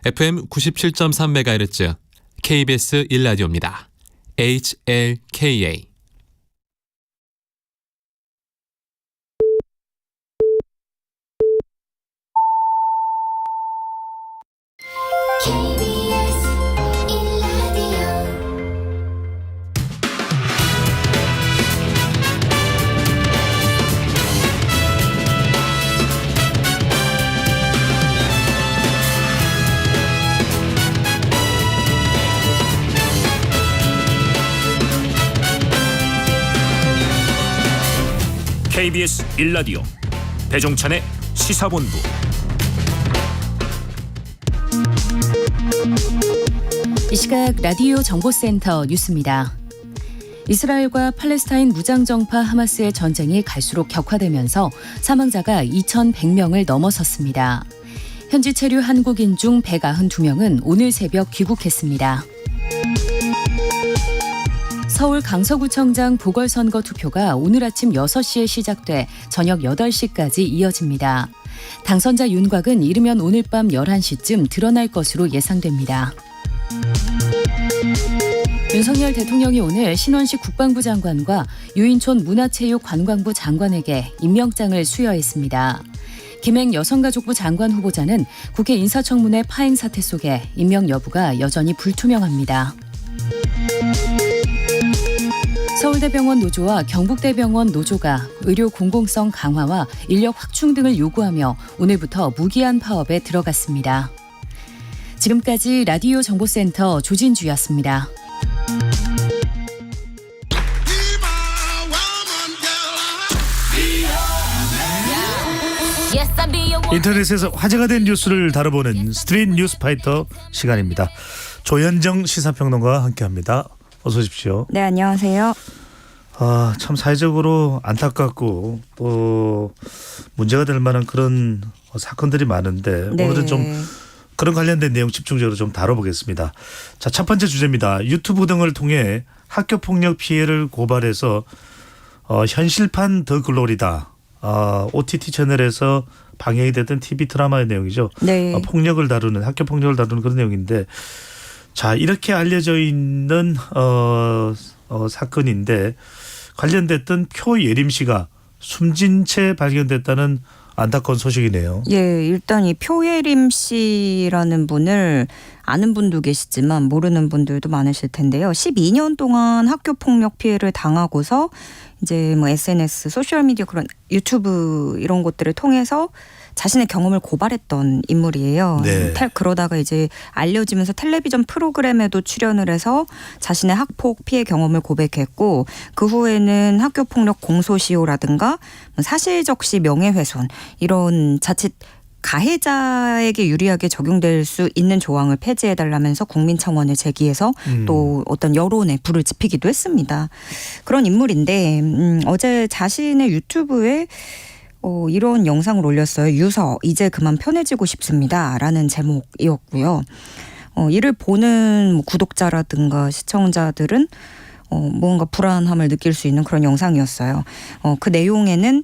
FM 97.3MHz, KBS 1라디오입니다. HLKA. KBS 1라디오 배종찬의 시사본부. 이 시각 라디오 정보센터 뉴스입니다. 이스라엘과 팔레스타인 무장정파 하마스의 전쟁이 갈수록 격화되면서 사망자가 2,100명을 넘어섰습니다. 현지 체류 한국인 중 192명은 오늘 새벽 귀국했습니다. 서울 강서구청장 보궐선거 투표가 오늘 아침 6시에 시작돼 저녁 8시까지 이어집니다. 당선자 윤곽은 이르면 오늘 밤 11시쯤 드러날 것으로 예상됩니다. 윤석열 대통령이 오늘 신원식 국방부 장관과 유인촌 문화체육관광부 장관에게 임명장을 수여했습니다. 김행 여성가족부 장관 후보자는 국회 인사청문회 파행 사태 속에 임명 여부가 여전히 불투명합니다. 서울대병원 노조와 경북대병원 노조가 의료 공공성 강화와 인력 확충 등을 요구하며 오늘부터 무기한 파업에 들어갔습니다. 지금까지 라디오 정보센터 조진주였습니다. 인터넷에서 화제가 된 뉴스를 다뤄보는 스트릿 뉴스파이터 시간입니다. 조현정 시사평론가와 함께합니다. 어서 오십시오. 네, 안녕하세요. 참 사회적으로 안타깝고 또 문제가 될 만한 그런 사건들이 많은데 네. 오늘은 좀 그런 관련된 내용 집중적으로 좀 다뤄보겠습니다. 자, 첫 번째 주제입니다. 유튜브 등을 통해 학교폭력 피해를 고발해서 현실판 더 글로리다. OTT 채널에서 방영이 됐던 TV 드라마의 내용이죠. 네. 폭력을 다루는 학교 폭력을 다루는 그런 내용인데 자 이렇게 알려져 있는 사건인데 관련됐던 표예림 씨가 숨진 채 발견됐다는 안타까운 소식이네요. 예, 일단 이 표예림 씨라는 분을 아는 분도 계시지만 모르는 분들도 많으실 텐데요. 12년 동안 학교 폭력 피해를 당하고서 이제 뭐 SNS, 소셜 미디어 그런 유튜브 이런 것들을 통해서 자신의 경험을 고발했던 인물이에요. 네. 그러다가 이제 알려지면서 텔레비전 프로그램에도 출연을 해서 자신의 학폭 피해 경험을 고백했고 그 후에는 학교폭력 공소시효라든가 사실적시 명예훼손 이런 자칫 가해자에게 유리하게 적용될 수 있는 조항을 폐지해달라면서 국민청원을 제기해서 또 어떤 여론에 불을 지피기도 했습니다. 그런 인물인데 어제 자신의 유튜브에 이런 영상을 올렸어요. 유서 이제 그만 편해지고 싶습니다. 라는 제목이었고요. 이를 보는 구독자라든가 시청자들은 뭔가 불안함을 느낄 수 있는 그런 영상이었어요. 그 내용에는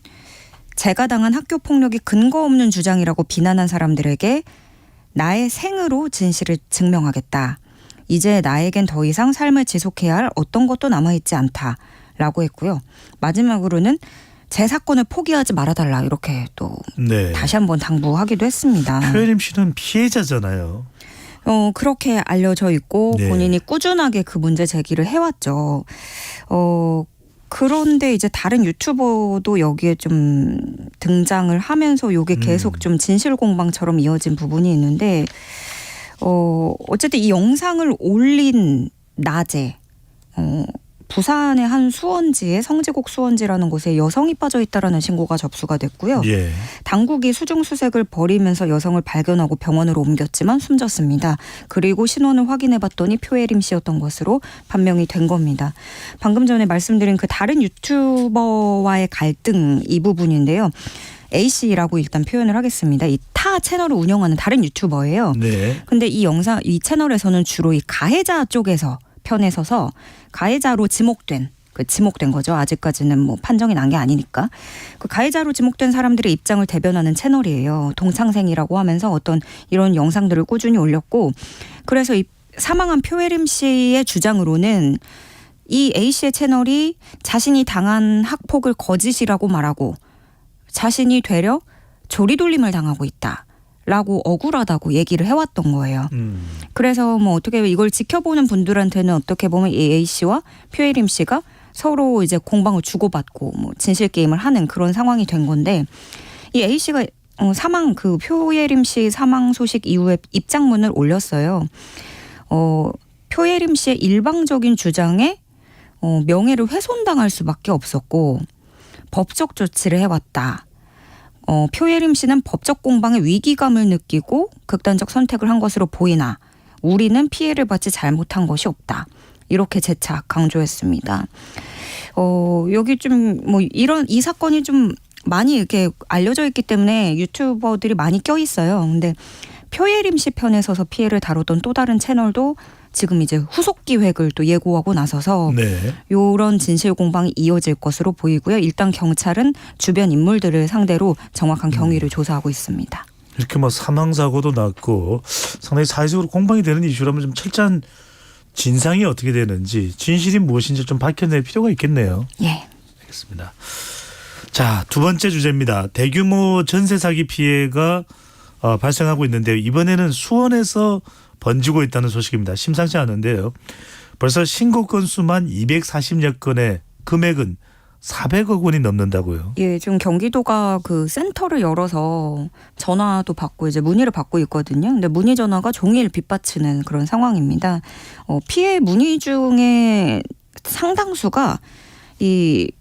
제가 당한 학교 폭력이 근거 없는 주장이라고 비난한 사람들에게 나의 생으로 진실을 증명하겠다. 이제 나에겐 더 이상 삶을 지속해야 할 어떤 것도 남아있지 않다라고 했고요. 마지막으로는 제 사건을 포기하지 말아달라 이렇게 또 네. 다시 한번 당부하기도 했습니다. 표예림 씨는 피해자잖아요. 그렇게 알려져 있고 네. 본인이 꾸준하게 그 문제 제기를 해왔죠. 그런데 이제 다른 유튜버도 여기에 좀 등장을 하면서 이게 계속 좀 진실 공방처럼 이어진 부분이 있는데 어쨌든 이 영상을 올린 낮에 부산의 한 수원지에 성지곡 수원지라는 곳에 여성이 빠져 있다라는 신고가 접수가 됐고요. 예. 당국이 수중수색을 벌이면서 여성을 발견하고 병원으로 옮겼지만 숨졌습니다. 그리고 신원을 확인해봤더니 표예림 씨였던 것으로 판명이 된 겁니다. 방금 전에 말씀드린 그 다른 유튜버와의 갈등 이 부분인데요. A씨라고 일단 표현을 하겠습니다. 이 타 채널을 운영하는 다른 유튜버예요. 네. 근데 이 채널에서는 주로 이 가해자 쪽에서 편에 서서 가해자로 지목된 거죠. 아직까지는 뭐 판정이 난 게 아니니까. 그 가해자로 지목된 사람들의 입장을 대변하는 채널이에요. 동창생이라고 하면서 어떤 이런 영상들을 꾸준히 올렸고, 그래서 이 사망한 표예림 씨의 주장으로는 이 A씨의 채널이 자신이 당한 학폭을 거짓이라고 말하고 자신이 되려 조리돌림을 당하고 있다라고 억울하다고 얘기를 해왔던 거예요. 그래서 뭐 어떻게 이걸 지켜보는 분들한테는 어떻게 보면 이 A씨와 표예림 씨가 서로 이제 공방을 주고받고 뭐 진실 게임을 하는 그런 상황이 된 건데, 이 A씨가 그 표예림 씨 사망 소식 이후에 입장문을 올렸어요. 표예림 씨의 일방적인 주장에 명예를 훼손당할 수밖에 없었고 법적 조치를 해왔다. 표예림 씨는 법적 공방의 위기감을 느끼고 극단적 선택을 한 것으로 보이나 우리는 피해를 받지 잘못한 것이 없다. 이렇게 재차 강조했습니다. 여기 좀 뭐 이 사건이 좀 많이 이렇게 알려져 있기 때문에 유튜버들이 많이 껴 있어요. 근데 표예림 씨 편에 서서 피해를 다루던 또 다른 채널도 지금 이제 후속 기획을 또 예고하고 나서서 이런 진실 공방이 이어질 것으로 보이고요. 일단 경찰은 주변 인물들을 상대로 정확한 경위를 조사하고 있습니다. 이렇게 뭐 사망 사고도 났고 상당히 사회적으로 공방이 되는 이슈라면 좀 철저한 진상이 어떻게 되는지, 진실이 무엇인지 좀 밝혀낼 필요가 있겠네요. 예. 알겠습니다. 자, 두 번째 주제입니다. 대규모 전세 사기 피해가 발생하고 있는데요. 이번에는 수원에서 번지고 있다는 소식입니다. 심상치 않은데요. 벌써 신고 건수만 240여 건에 금액은 400억 원이 넘는다고요. 예, 지금 경기도가 그 센터를 열어서 전화도 받고 이제 문의를 받고 있거든요. 근데 문의 전화가 종일 빗받치는 그런 상황입니다. 피해 문의 중에 상당수가 이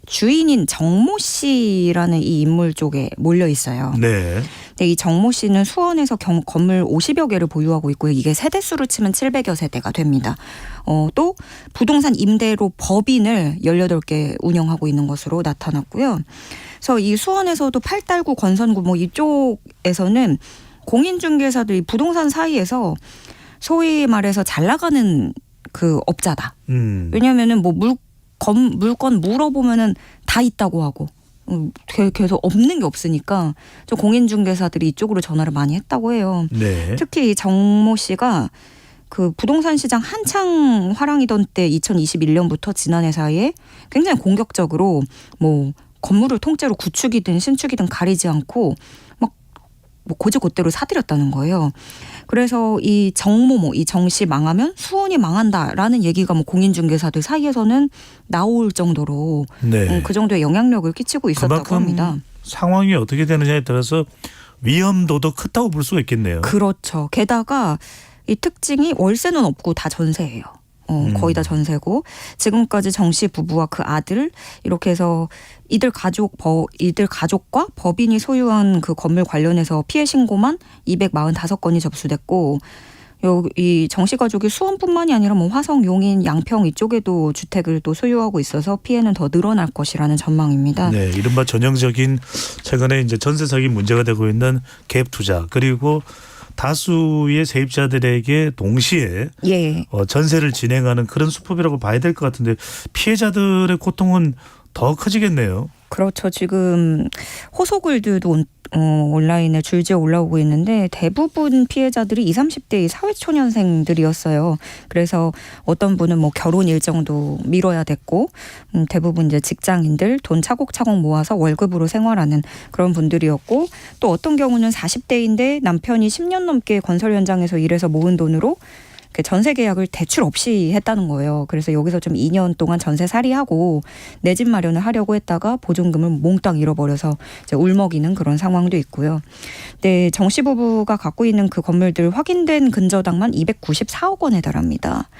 주인인 정모 씨라는 이 인물 쪽에 몰려 있어요. 네. 근데 이 정모 씨는 수원에서 건물 50여 개를 보유하고 있고요. 이게 세대수로 치면 700여 세대가 됩니다. 또 부동산 임대로 법인을 18개 운영하고 있는 것으로 나타났고요. 그래서 이 수원에서도 팔달구, 건선구 뭐 이쪽에서는 공인중개사들이 부동산 사이에서 소위 말해서 잘 나가는 그 업자다. 왜냐하면은 뭐 물건 물어보면은 다 있다고 하고 계속 없는 게 없으니까 좀 공인중개사들이 이쪽으로 전화를 많이 했다고 해요. 네. 특히 정모 씨가 그 부동산 시장 한창 화랑이던 때 2021년부터 지난해 사이에 굉장히 공격적으로 뭐 건물을 통째로 구축이든 신축이든 가리지 않고 막 뭐 고지고대로 사들였다는 거예요. 그래서 이 정모모, 이 정씨 망하면 수원이 망한다라는 얘기가 뭐 공인중개사들 사이에서는 나올 정도로 그 정도의 영향력을 끼치고 있었다고 합니다. 상황이 어떻게 되느냐에 따라서 위험도도 크다고 볼 수가 있겠네요. 그렇죠. 게다가 이 특징이 월세는 없고 다 전세예요. 거의 다 전세고 지금까지 정 씨 부부와 그 아들 이렇게 해서 이들 가족과 법인이 소유한 그 건물 관련해서 피해 신고만 245건이 접수됐고 이 정 씨 가족이 수원뿐만이 아니라 뭐 화성, 용인, 양평 이쪽에도 주택을 또 소유하고 있어서 피해는 더 늘어날 것이라는 전망입니다. 네, 이른바 전형적인 최근에 이제 전세 사기 문제가 되고 있는 갭 투자, 그리고 다수의 세입자들에게 동시에 전세를 진행하는 그런 수법이라고 봐야 될 것 같은데 피해자들의 고통은 더 커지겠네요. 그렇죠. 지금 호소글들도 온라인에 줄지어 올라오고 있는데 대부분 피해자들이 20, 30대의 사회초년생들이었어요. 그래서 어떤 분은 뭐 결혼 일정도 미뤄야 됐고 대부분 이제 직장인들 돈 차곡차곡 모아서 월급으로 생활하는 그런 분들이었고, 또 어떤 경우는 40대인데 남편이 10년 넘게 건설 현장에서 일해서 모은 돈으로 전세 계약을 대출 없이 했다는 거예요. 그래서 여기서 좀 2년 동안 전세 살이하고 내 집 마련을 하려고 했다가 보증금을 몽땅 잃어버려서 이제 울먹이는 그런 상황도 있고요. 네, 정 씨 부부가 갖고 있는 그 건물들 확인된 근저당만 294억 원에 달합니다.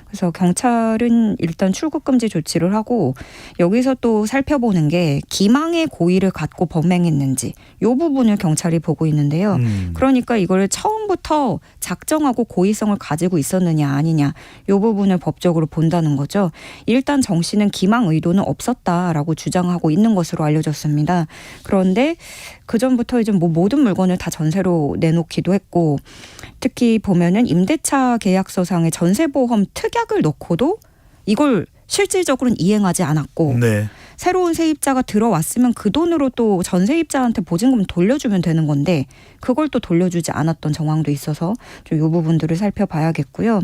그래서 경찰은 일단 출국 금지 조치를 하고 여기서 또 살펴보는 게 기망의 고의를 갖고 범행했는지 이 부분을 경찰이 보고 있는데요. 그러니까 이걸 처음부터 작정하고 고의성을 가지고 있었느냐 아니냐 이 부분을 법적으로 본다는 거죠. 일단 정 씨는 기망 의도는 없었다라고 주장하고 있는 것으로 알려졌습니다. 그런데 그 전부터 이제 뭐 모든 물건을 다 전세로 내놓기도 했고 특히 보면은 임대차 계약서상의 전세보험 특약을 넣고도 이걸 실질적으로는 이행하지 않았고 네. 새로운 세입자가 들어왔으면 그 돈으로 또 전세입자한테 보증금 돌려주면 되는 건데 그걸 또 돌려주지 않았던 정황도 있어서 좀 이 부분들을 살펴봐야겠고요.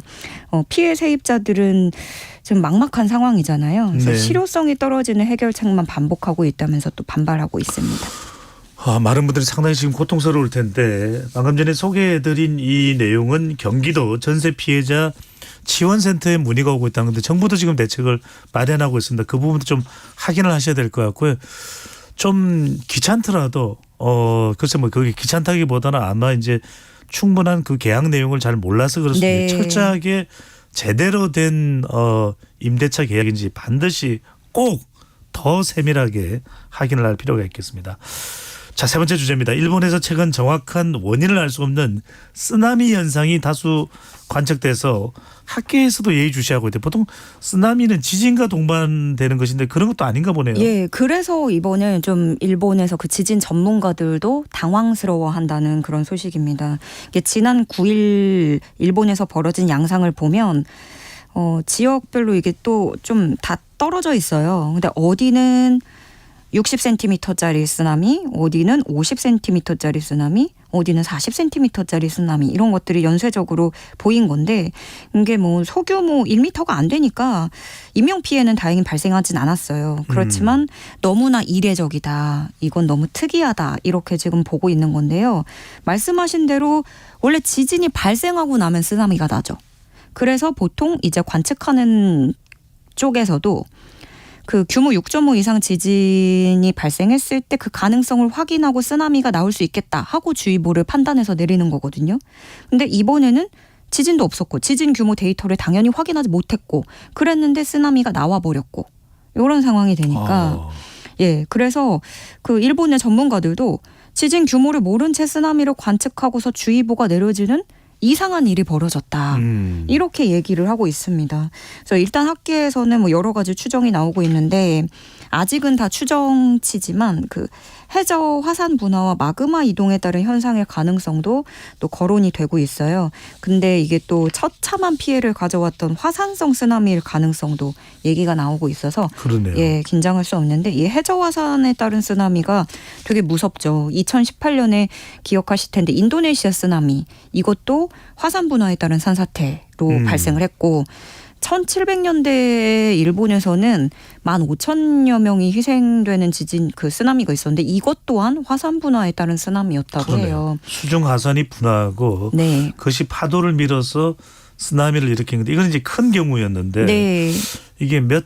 피해 세입자들은 지금 막막한 상황이잖아요. 그래서 네. 실효성이 떨어지는 해결책만 반복하고 있다면서 또 반발하고 있습니다. 많은 분들이 상당히 지금 고통스러울 텐데 방금 전에 소개해드린 이 내용은 경기도 전세 피해자 지원센터에 문의가 오고 있다는 건데 정부도 지금 대책을 마련하고 있습니다. 그 부분도 좀 확인을 하셔야 될 것 같고요. 좀 귀찮더라도 글쎄 뭐 그게 귀찮다기보다는 아마 이제 충분한 그 계약 내용을 잘 몰라서 그렇습니다. 네. 철저하게 제대로 된 임대차 계약인지 반드시 꼭 더 세밀하게 확인을 할 필요가 있겠습니다. 자, 세 번째 주제입니다. 일본에서 최근 정확한 원인을 알 수 없는 쓰나미 현상이 다수 관측돼서 학계에서도 예의주시하고 있대. 보통 쓰나미는 지진과 동반되는 것인데 그런 것도 아닌가 보네요. 예, 그래서 이번에 좀 일본에서 그 지진 전문가들도 당황스러워한다는 그런 소식입니다. 이게 지난 9일 일본에서 벌어진 양상을 보면 지역별로 이게 또 좀 다 떨어져 있어요. 근데 어디는 60cm짜리 쓰나미, 어디는 50cm짜리 쓰나미, 어디는 40cm짜리 쓰나미 이런 것들이 연쇄적으로 보인 건데 이게 뭐 소규모 1m가 안 되니까 인명피해는 다행히 발생하진 않았어요. 그렇지만 너무나 이례적이다. 이건 너무 특이하다. 이렇게 지금 보고 있는 건데요. 말씀하신 대로 원래 지진이 발생하고 나면 쓰나미가 나죠. 그래서 보통 이제 관측하는 쪽에서도 그 규모 6.5 이상 지진이 발생했을 때 그 가능성을 확인하고 쓰나미가 나올 수 있겠다 하고 주의보를 판단해서 내리는 거거든요. 근데 이번에는 지진도 없었고 지진 규모 데이터를 당연히 확인하지 못했고 그랬는데 쓰나미가 나와버렸고 이런 상황이 되니까 예, 그래서 그 일본의 전문가들도 지진 규모를 모른 채 쓰나미를 관측하고서 주의보가 내려지는 이상한 일이 벌어졌다. 이렇게 얘기를 하고 있습니다. 그래서 일단 학계에서는 뭐 여러 가지 추정이 나오고 있는데 아직은 다 추정치지만 그 해저 화산 분화와 마그마 이동에 따른 현상의 가능성도 또 거론이 되고 있어요. 근데 이게 또 처참한 피해를 가져왔던 화산성 쓰나미일 가능성도 얘기가 나오고 있어서 그러네요. 예, 긴장할 수 없는데 이 해저 화산에 따른 쓰나미가 되게 무섭죠. 2018년에 기억하실 텐데 인도네시아 쓰나미 이것도 화산 분화에 따른 산사태로 발생을 했고 1700년대 일본에서는 15,000여 명이 희생되는 지진 그 쓰나미가 있었는데 이것 또한 화산 분화에 따른 쓰나미였다고 그러네요. 해요. 수중 하산이 분화하고 네. 그것이 파도를 밀어서 쓰나미를 일으킨 건데 이건 이제 큰 경우였는데 네. 이게 몇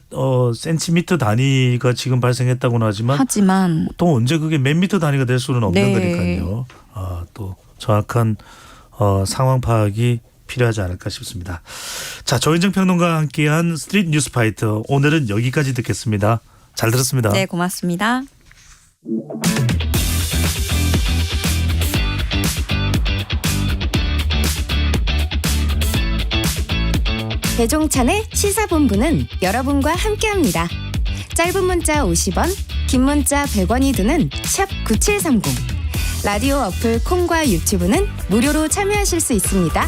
센티미터 단위가 지금 발생했다고는 하지만 또 언제 그게 몇 미터 단위가 될 수는 없는 네. 거니까요. 또 정확한 상황 파악이 필요하지 않을까 싶습니다. 자, 조현정 평론가와 함께한 스트릿 뉴스 파이터 오늘은 여기까지 듣겠습니다. 잘 들었습니다. 네, 고맙습니다. 배종찬의 시사본부는 여러분과 함께합니다. 짧은 문자 50원, 긴 문자 100원이 드는 샵 9730. 라디오 어플 콩과 유튜브는 무료로 참여하실 수 있습니다.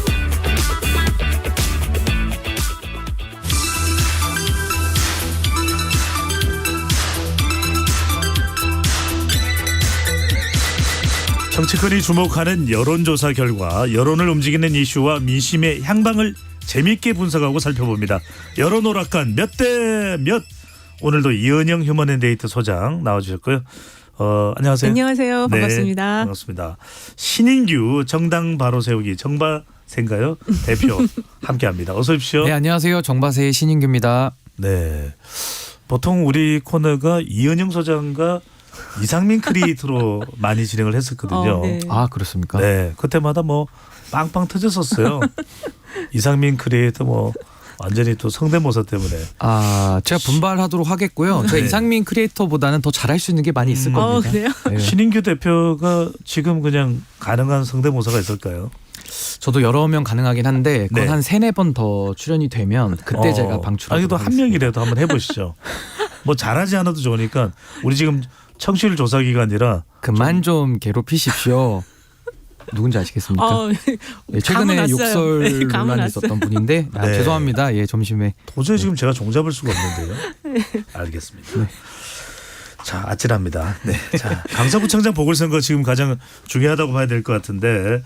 정치권이 주목하는 여론조사 결과 여론을 움직이는 이슈와 민심의 향방을 재미있게 분석하고 살펴봅니다. 여론 오락관 몇 대 몇. 오늘도 이은영 휴먼앤데이터 소장 나와주셨고요. 안녕하세요. 안녕하세요. 반갑습니다. 네, 반갑습니다. 신인규 정당 바로 세우기 정바세인가요? 대표 함께합니다. 어서 오십시오. 네, 안녕하세요. 정바세의 신인규입니다. 네, 보통 우리 코너가 이은영 소장과 이상민 크리에이터로 많이 진행을 했었거든요. 네. 아, 그렇습니까? 네, 그때마다 뭐 빵빵 터졌었어요. 이상민 크리에이터 뭐 완전히 또 성대모사 때문에. 제가 분발하도록 하겠고요. 제가 네. 이상민 크리에이터보다는 더 잘할 수 있는 게 많이 있을 겁니다. 그래요? 네. 신인규 대표가 지금 그냥 가능한 성대모사가 있을까요? 저도 여러 명 가능하긴 한데 그건 네. 한 3-4번 더 출연이 되면 그때 제가 방출하도록 그래도 한 하겠습니다. 명이라도 한번 해보시죠. 뭐 잘하지 않아도 좋으니까 우리 지금 청취율 조사 기간이라 그만 좀 괴롭히십시오. 누군지 아시겠습니까? 예, 최근에 감은 왔어요. 욕설 네, 감은 논란이 왔어요. 있었던 분인데 네. 죄송합니다. 예, 점심에 도저히 지금 제가 종잡을 수가 없는데요. 알겠습니다. 네. 자, 아찔합니다. 네. 자, 강서구청장 보궐선거 지금 가장 중요하다고 봐야 될 것 같은데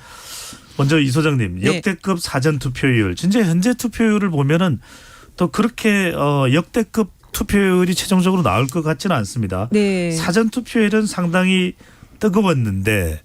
먼저 이 소장님 네. 역대급 사전 투표율 진짜 현재 투표율을 보면은 또 그렇게 역대급 투표율이 최종적으로 나올 것 같지는 않습니다. 네. 사전 투표율은 상당히 뜨거웠는데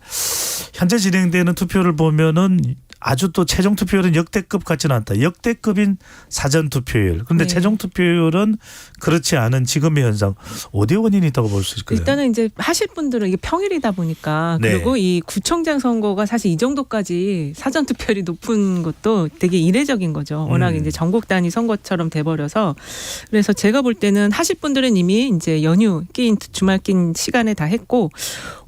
현재 진행되는 투표를 보면은 아주 또 최종 투표율은 역대급 같지는 않다. 역대급인 사전 투표율. 그런데 네. 최종 투표율은 그렇지 않은 지금의 현상. 어디에 원인이 있다고 볼 수 있을까요? 일단은 이제 하실 분들은 이게 평일이다 보니까 네. 그리고 이 구청장 선거가 사실 이 정도까지 사전 투표율이 높은 것도 되게 이례적인 거죠. 워낙 이제 전국 단위 선거처럼 돼버려서 그래서 제가 볼 때는 하실 분들은 이미 이제 연휴 낀 주말 낀 시간에 다 했고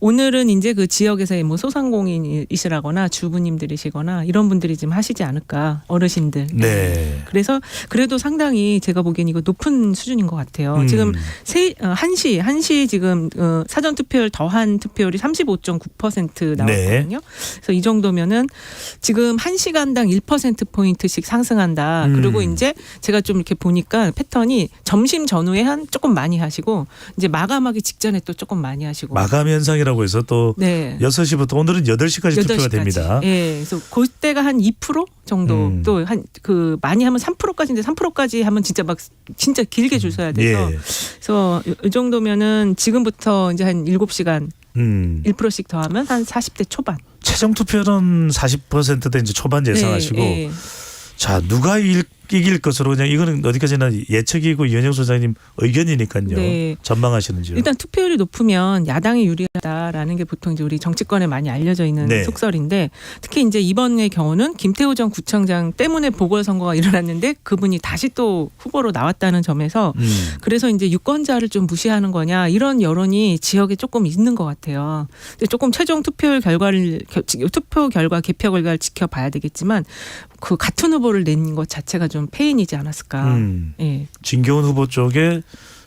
오늘은 이제 그 지역에서의 뭐 소상공인이시라거나 주부님들이시거나 이런 분들이 지금 하시지 않을까 어르신들. 네. 그래서 그래도 상당히 제가 보기엔 이거 높은 수준인 것 같아요. 지금 1시 지금 사전 투표율 더한 투표율이 35.9% 나왔거든요. 그래서 이 정도면은 지금 1시간당 1%포인트씩 상승한다. 그리고 이제 제가 좀 이렇게 보니까 패턴이 점심 전후에 한 조금 많이 하시고 이제 마감하기 직전에 또 조금 많이 하시고. 마감 현상이라고 해서 또 네. 6시부터 오늘은 8시까지 투표가 8시까지. 됩니다. 예. 그래서 그때가 한 2% 정도 또 한 그 많이 하면 3%까지인데 3%까지 하면 진짜 길게 줄 서야 돼서 예. 그래서 이 정도면은 지금부터 이제 한 7시간 1%씩 더하면 한 40대 초반. 최종 투표는 40%대 이제 초반 예상하시고 네, 네. 자 누가 이길 것으로 그냥 이거는 어디까지나 예측이고 이현영 소장님 의견이니까요. 네. 전망하시는지요? 일단 투표율이 높으면 야당이 유리하다라는 게 보통 이제 우리 정치권에 많이 알려져 있는 네. 속설인데 특히 이제 이번의 경우는 김태우 전 구청장 때문에 보궐선거가 일어났는데 그분이 다시 또 후보로 나왔다는 점에서 그래서 이제 유권자를 좀 무시하는 거냐 이런 여론이 지역에 조금 있는 것 같아요. 근데 조금 최종 투표 결과 개표 결과를 지켜봐야 되겠지만 그 같은 후보를 낸 것 자체가 좀 페인이지 않았을까. 예. 진교훈 후보 쪽에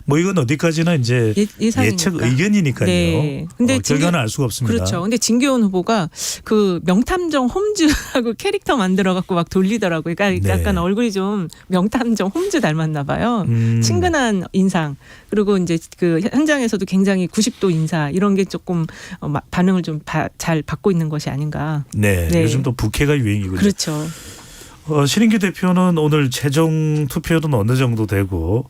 뭐 이건 어디까지나 이제 예상이니까. 예측 의견이니까요. 네. 근데 결과는 알 수가 없습니다. 그렇죠. 근데 진교훈 후보가 그 명탐정 홈즈하고 캐릭터 만들어 갖고 막 돌리더라고요. 그러니까 약간 얼굴이 좀 명탐정 홈즈 닮았나 봐요. 친근한 인상. 그리고 이제 그 현장에서도 굉장히 90도 인사 이런 게 조금 반응을 좀 잘 받고 있는 것이 아닌가. 네. 요즘 또 부캐가 유행이군요. 그렇죠. 신인규 대표는 오늘 최종 투표는 어느 정도 되고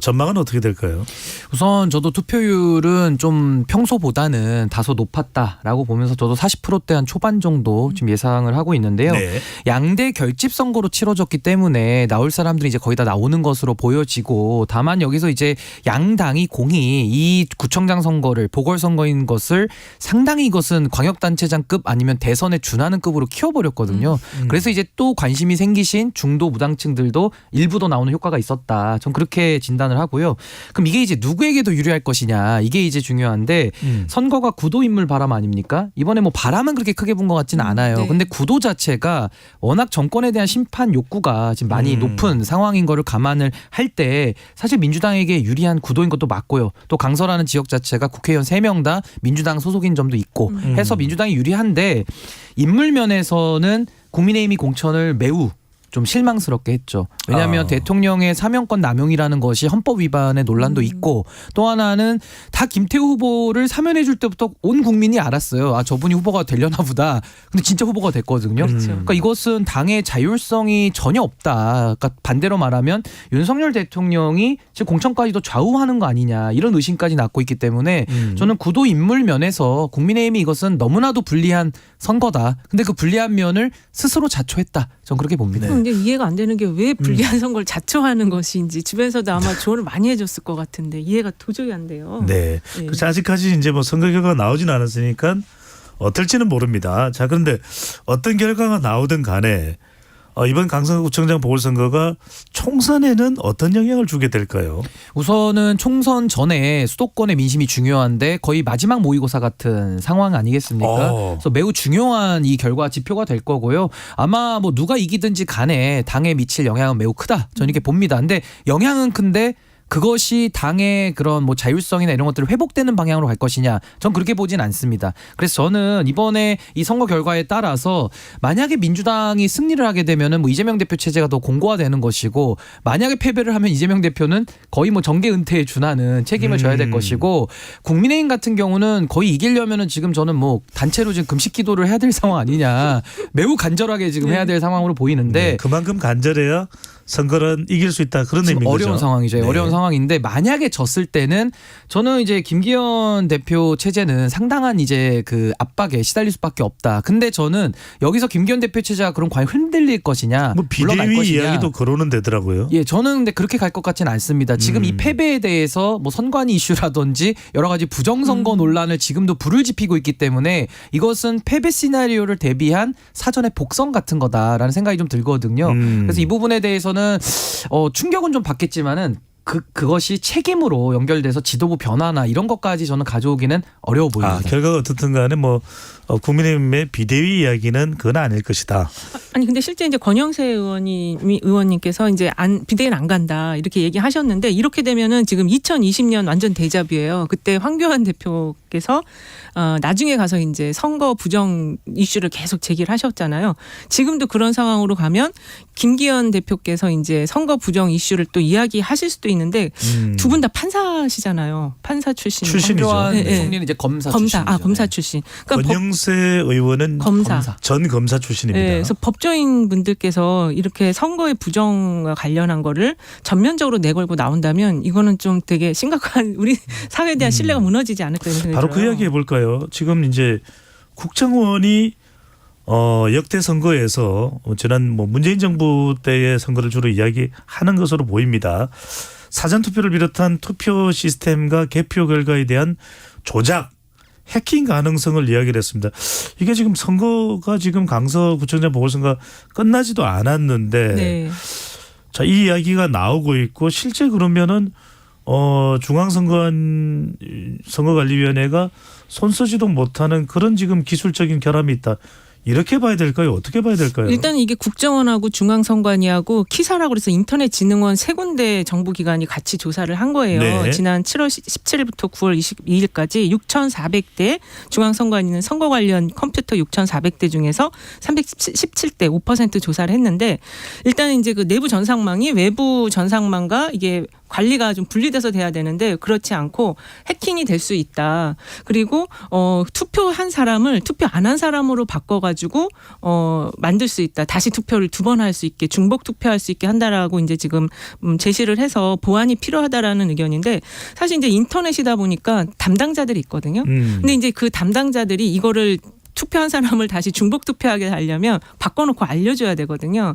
전망은 어떻게 될까요? 우선 저도 투표율은 좀 평소보다는 다소 높았다라고 보면서 저도 40%대 한 초반 정도 지금 예상을 하고 있는데요. 네. 양대 결집 선거로 치러졌기 때문에 나올 사람들이 이제 거의 다 나오는 것으로 보여지고 다만 여기서 이제 양당이 공히 이 구청장 선거를 보궐선거인 것을 상당히 이것은 광역단체장급 아니면 대선에 준하는 급으로 키워버렸거든요. 그래서 이제 또 관심이 생기신 중도 무당층들도 일부도 나오는 효과가 있었다. 전 그렇게 진단을 하고요. 그럼 이게 이제 누구에게 더 유리할 것이냐 이게 이제 중요한데 선거가 구도 인물 바람 아닙니까? 이번에 뭐 바람은 그렇게 크게 분 것 같지는 않아요. 네. 근데 구도 자체가 워낙 정권에 대한 심판 욕구가 지금 많이 높은 상황인 거를 감안을 할 때 사실 민주당에게 유리한 구도인 것도 맞고요. 또 강서라는 지역 자체가 국회의원 3명 다 민주당 소속인 점도 있고 해서 민주당이 유리한데 인물 면에서는 국민의힘이 공천을 매우 좀 실망스럽게 했죠. 왜냐하면 대통령의 사명권 남용이라는 것이 헌법 위반의 논란도 있고 또 하나는 다 김태우 후보를 사면해 줄 때부터 온 국민이 알았어요. 아 저분이 후보가 되려나 보다. 근데 진짜 후보가 됐거든요. 그러니까 이것은 당의 자율성이 전혀 없다. 그러니까 반대로 말하면 윤석열 대통령이 지금 공천까지도 좌우하는 거 아니냐 이런 의심까지 낳고 있기 때문에 저는 구도 인물 면에서 국민의힘이 이것은 너무나도 불리한 선거다. 근데 그 불리한 면을 스스로 자초했다. 전 그렇게 봅니다. 근데 이해가 안 되는 게 왜 불리한 선거를 자초하는 것인지 주변에서도 아마 조언을 많이 해줬을 것 같은데 이해가 도저히 안 돼요. 네. 그래서 아직까지 이제 뭐 선거 결과가 나오진 않았으니까 어떨지는 모릅니다. 자 그런데 어떤 결과가 나오든 간에 이번 강서구청장 보궐선거가 총선에는 어떤 영향을 주게 될까요? 우선은 총선 전에 수도권의 민심이 중요한데 거의 마지막 모의고사 같은 상황 아니겠습니까? 그래서 매우 중요한 이 결과 지표가 될 거고요. 아마 뭐 누가 이기든지 간에 당에 미칠 영향은 매우 크다. 저는 이렇게 봅니다. 근데 영향은 큰데 그것이 당의 그런 뭐 자율성이나 이런 것들을 회복되는 방향으로 갈 것이냐, 전 그렇게 보진 않습니다. 그래서 저는 이번에 이 선거 결과에 따라서 만약에 민주당이 승리를 하게 되면은 뭐 이재명 대표 체제가 더 공고화되는 것이고, 만약에 패배를 하면 이재명 대표는 거의 뭐 정계 은퇴에 준하는 책임을 져야 될 것이고, 국민의힘 같은 경우는 거의 이기려면은 지금 저는 뭐 단체로 지금 금식 기도를 해야 될 상황 아니냐, 매우 간절하게 지금 해야 될 상황으로 보이는데 그만큼 간절해야 선거는 이길 수 있다, 그런 의미죠. 어려운 상황이죠. 네. 어려운 상황인데 만약에 졌을 때는 저는 이제 김기현 대표 체제는 상당한 이제 그 압박에 시달릴 수밖에 없다. 근데 저는 여기서 김기현 대표 체제가 그럼 과연 흔들릴 것이냐, 뭐 물러날 비대위 것이냐. 이야기도 거론은 되더라고요. 예, 저는 근데 그렇게 갈 것 같지는 않습니다. 지금 이 패배에 대해서 뭐 선관위 이슈라든지 여러 가지 부정선거 논란을 지금도 불을 지피고 있기 때문에 이것은 패배 시나리오를 대비한 사전의 복선 같은 거다라는 생각이 좀 들거든요. 그래서 이 부분에 대해서는 충격은 좀 받겠지만은 그것이 책임으로 연결돼서 지도부 변화나 이런 것까지 저는 가져오기는 어려워 보입니다. 결과가 어떻든 간에 뭐 국민의힘의 비대위 이야기는 그건 아닐 것이다. 아니 근데 실제 이제 권영세 의원님께서 이제 비대위는 안 간다 이렇게 얘기하셨는데, 이렇게 되면은 지금 2020년 완전 데자뷰예요. 그때 황교안 대표께서 나중에 가서 이제 선거 부정 이슈를 계속 제기를 하셨잖아요. 지금도 그런 상황으로 가면 김기현 대표께서 이제 선거 부정 이슈를 또 이야기하실 수도 있는데, 두 분 다 판사시잖아요. 판사 출신이죠. 황교안 총리는 이제 검사 출신이죠. 검사 출신. 그러니까 권영세 의원은 검사. 전 검사 출신입니다. 네, 그래서 법조인 분들께서 이렇게 선거의 부정과 관련한 거를 전면적으로 내걸고 나온다면 이거는 좀 되게 심각한 우리 사회에 대한 신뢰가 무너지지 않을까 생각이 들어요. 바로 그 이야기 해볼까요? 지금 이제 국정원이 역대 선거에서 지난 뭐 문재인 정부 때의 선거를 주로 이야기하는 것으로 보입니다. 사전투표를 비롯한 투표 시스템과 개표 결과에 대한 조작, 해킹 가능성을 이야기를 했습니다. 이게 지금 선거가 지금 강서구청장 보궐선거 끝나지도 않았는데, 네. 자, 이 이야기가 나오고 있고, 실제 그러면은 중앙선거관리위원회가 손쓰지도 못하는 그런 지금 기술적인 결함이 있다, 이렇게 봐야 될까요? 어떻게 봐야 될까요? 일단 이게 국정원하고 중앙선관위하고 키사라고 그래서 인터넷진흥원 세 군데 정부기관이 같이 조사를 한 거예요. 네. 지난 7월 17일부터 9월 22일까지 6,400대, 중앙선관위는 선거 관련 컴퓨터 6,400대 중에서 317대 5% 조사를 했는데, 일단 이제 그 내부 전상망이 외부 전상망과 이게 관리가 좀 분리돼서 돼야 되는데 그렇지 않고 해킹이 될 수 있다. 그리고 투표한 사람을 투표 안 한 사람으로 바꿔가지고 만들 수 있다. 다시 투표를 두 번 할 수 있게, 중복 투표할 수 있게 한다라고 이제 지금 제시를 해서 보완이 필요하다라는 의견인데, 사실 이제 인터넷이다 보니까 담당자들이 있거든요. 근데 이제 그 담당자들이 이거를 투표한 사람을 다시 중복 투표하게 하려면 바꿔놓고 알려줘야 되거든요.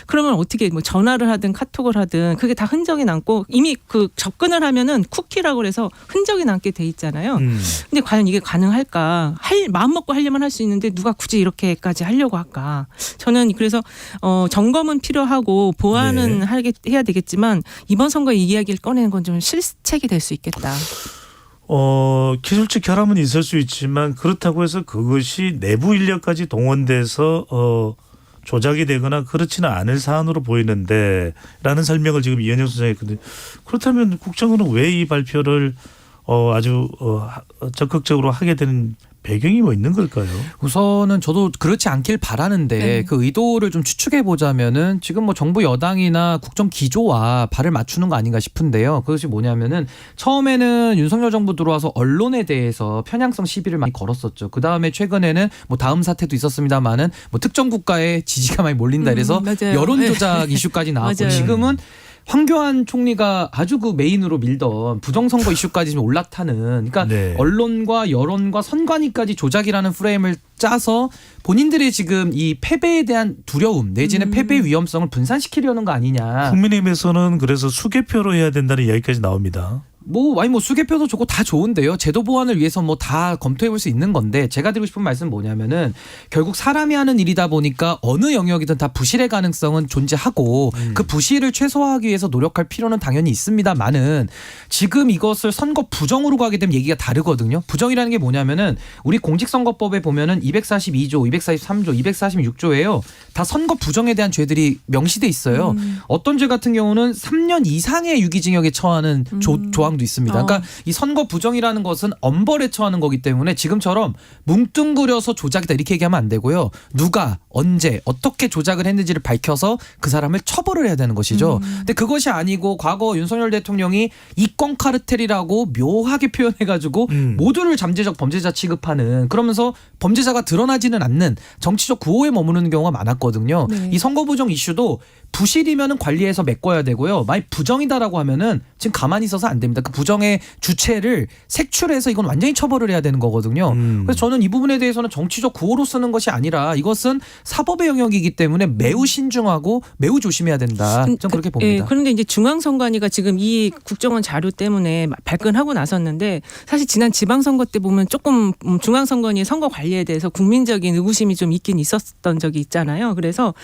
그러면 어떻게 뭐 전화를 하든 카톡을 하든 그게 다 흔적이 남고, 이미 그 접근을 하면은 쿠키라고 해서 흔적이 남게 돼 있잖아요. 근데 과연 이게 가능할까? 마음 먹고 하려면 할 수 있는데 누가 굳이 이렇게까지 하려고 할까? 저는 그래서 점검은 필요하고 보완은 해야 되겠지만, 이번 선거에 이 이야기를 꺼내는 건 좀 실책이 될 수 있겠다. 기술적 결함은 있을 수 있지만, 그렇다고 해서 그것이 내부 인력까지 동원돼서 조작이 되거나 그렇지는 않을 사안으로 보이는데 라는 설명을 지금 이현영 소장이 했거든요. 그렇다면 국정원은 왜 이 발표를 아주 적극적으로 하게 되는 배경이 뭐 있는 걸까요? 우선은 저도 그렇지 않길 바라는데 그 의도를 좀 추측해 보자면은 지금 뭐 정부 여당이나 국정 기조와 발을 맞추는 거 아닌가 싶은데요. 그것이 뭐냐면은 처음에는 윤석열 정부 들어와서 언론에 대해서 편향성 시비를 많이 걸었었죠. 그 다음에 최근에는 뭐 다음 사태도 있었습니다만은 뭐 특정 국가에 지지가 많이 몰린다 이래서 여론 조작 이슈까지 나왔고, 지금은 황교안 총리가 아주 그 메인으로 밀던 부정선거 이슈까지 지금 올라타는, 그러니까 언론과 여론과 선관위까지 조작이라는 프레임을 짜서 본인들의 지금 이 패배에 대한 두려움 내지는 패배 위험성을 분산시키려는 거 아니냐. 국민의힘에서는 그래서 수개표로 해야 된다는 이야기까지 나옵니다. 뭐 수개표도 좋고 다 좋은데요. 제도 보완을 위해서 뭐 다 검토해 볼 수 있는 건데 제가 드리고 싶은 말씀은 뭐냐면은 결국 사람이 하는 일이다 보니까 어느 영역이든 다 부실의 가능성은 존재하고 그 부실을 최소화하기 위해서 노력할 필요는 당연히 있습니다만은 지금 이것을 선거 부정으로 가게 되면 얘기가 다르거든요. 부정이라는 게 뭐냐면은 우리 공직선거법에 보면은 242조, 243조, 246조예요. 다 선거 부정에 대한 죄들이 명시돼 있어요. 어떤 죄 같은 경우는 3년 이상의 유기징역에 처하는 조항도 있습니다. 그러니까 이 선거 부정이라는 것은 엄벌에 처하는 거기 때문에 지금처럼 뭉뚱그려서 조작이다 이렇게 얘기하면 안 되고요. 누가 언제 어떻게 조작을 했는지를 밝혀서 그 사람을 처벌을 해야 되는 것이죠. 근데 그것이 아니고 과거 윤석열 대통령이 이권 카르텔이라고 묘하게 표현해가지고 모두를 잠재적 범죄자 취급하는 그러면서 범죄자가 드러나지는 않는 정치적 구호에 머무르는 경우가 많았거든요. 네. 이 선거 부정 이슈도 부실이면은 관리해서 메꿔야 되고요. 만약 부정이다라고 하면은 지금 가만히 있어서 안 됩니다. 그 부정의 주체를 색출해서 이건 완전히 처벌을 해야 되는 거거든요. 그래서 저는 이 부분에 대해서는 정치적 구호로 쓰는 것이 아니라 이것은 사법의 영역이기 때문에 매우 신중하고 매우 조심해야 된다. 저는 그렇게 봅니다. 그런데 이제 중앙선관위가 지금 이 국정원 자료 때문에 발끈하고 나섰는데 사실 지난 지방선거 때 보면 조금 중앙선관위의 선거 관리에 대해서 국민적인 의구심이 좀 있긴 있었던 적이 있잖아요. 그래서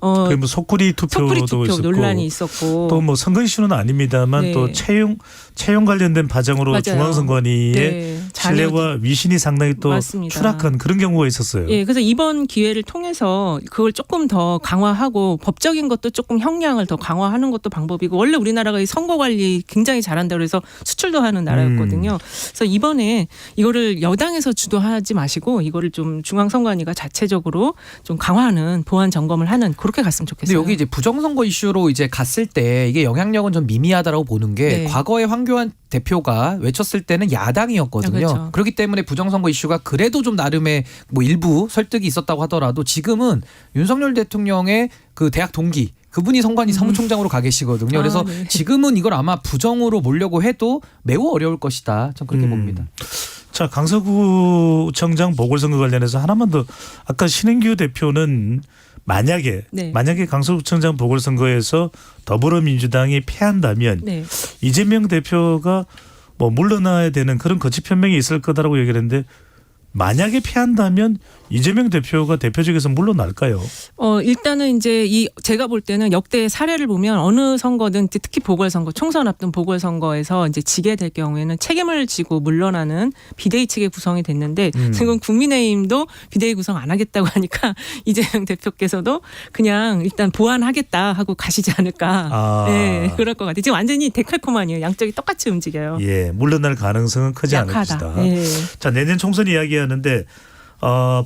뭐 속구리 투표도 있었고 논란이 있었고 또 뭐 선거 이슈는 아닙니다만 네. 또 채용 관련된 바정으로 맞아요. 중앙선관위의 네. 신뢰와 위신이 상당히 또 맞습니다. 추락한 그런 경우가 있었어요. 예, 그래서 이번 기회를 통해서 그걸 조금 더 강화하고 법적인 것도 조금 형량을 더 강화하는 것도 방법이고 원래 우리나라가 이 선거 관리 굉장히 잘한다 그래서 수출도 하는 나라였거든요. 그래서 이번에 이거를 여당에서 주도하지 마시고 이거를 좀 중앙선관위가 자체적으로 좀 강화하는 보안 점검을 하는 그렇게 갔으면 좋겠어요. 근데 여기 이제 부정선거 이슈로 이제 갔을 때 이게 영향력은 좀 미미하다라고 보는 게 네. 과거에 황교안 대표가 외쳤을 때는 야당이었거든요. 그렇죠. 그렇기 때문에 부정선거 이슈가 그래도 좀 나름의 뭐 일부 설득이 있었다고 하더라도 지금은 윤석열 대통령의 그 대학 동기 그분이 선관위 사무총장으로 가 계시거든요. 그래서 네. 지금은 이걸 아마 부정으로 몰려고 해도 매우 어려울 것이다. 전 그렇게 봅니다. 자, 강서구청장 보궐선거 관련해서 하나만 더 아까 신인규 대표는 만약에 강서구청장 보궐선거에서 더불어민주당이 패한다면 네. 이재명 대표가 뭐 물러나야 되는 그런 거취 편명이 있을 거다라고 얘기를 했는데 만약에 패한다면 이재명 대표가 대표직에서 물러날까요? 일단은 이제 제가 볼 때는 역대 사례를 보면 어느 선거든 특히 보궐선거, 총선 앞둔 보궐선거에서 이제 지게 될 경우에는 책임을 지고 물러나는 비대위 측의 구성이 됐는데 지금 국민의힘도 비대위 구성 안 하겠다고 하니까 이재명 대표께서도 그냥 일단 보완하겠다 하고 가시지 않을까. 네, 그럴 것 같아요. 지금 완전히 데칼코마니에요. 양쪽이 똑같이 움직여요. 예, 물러날 가능성은 크지 않을 것이다. 예. 자, 내년 총선 이야기하는데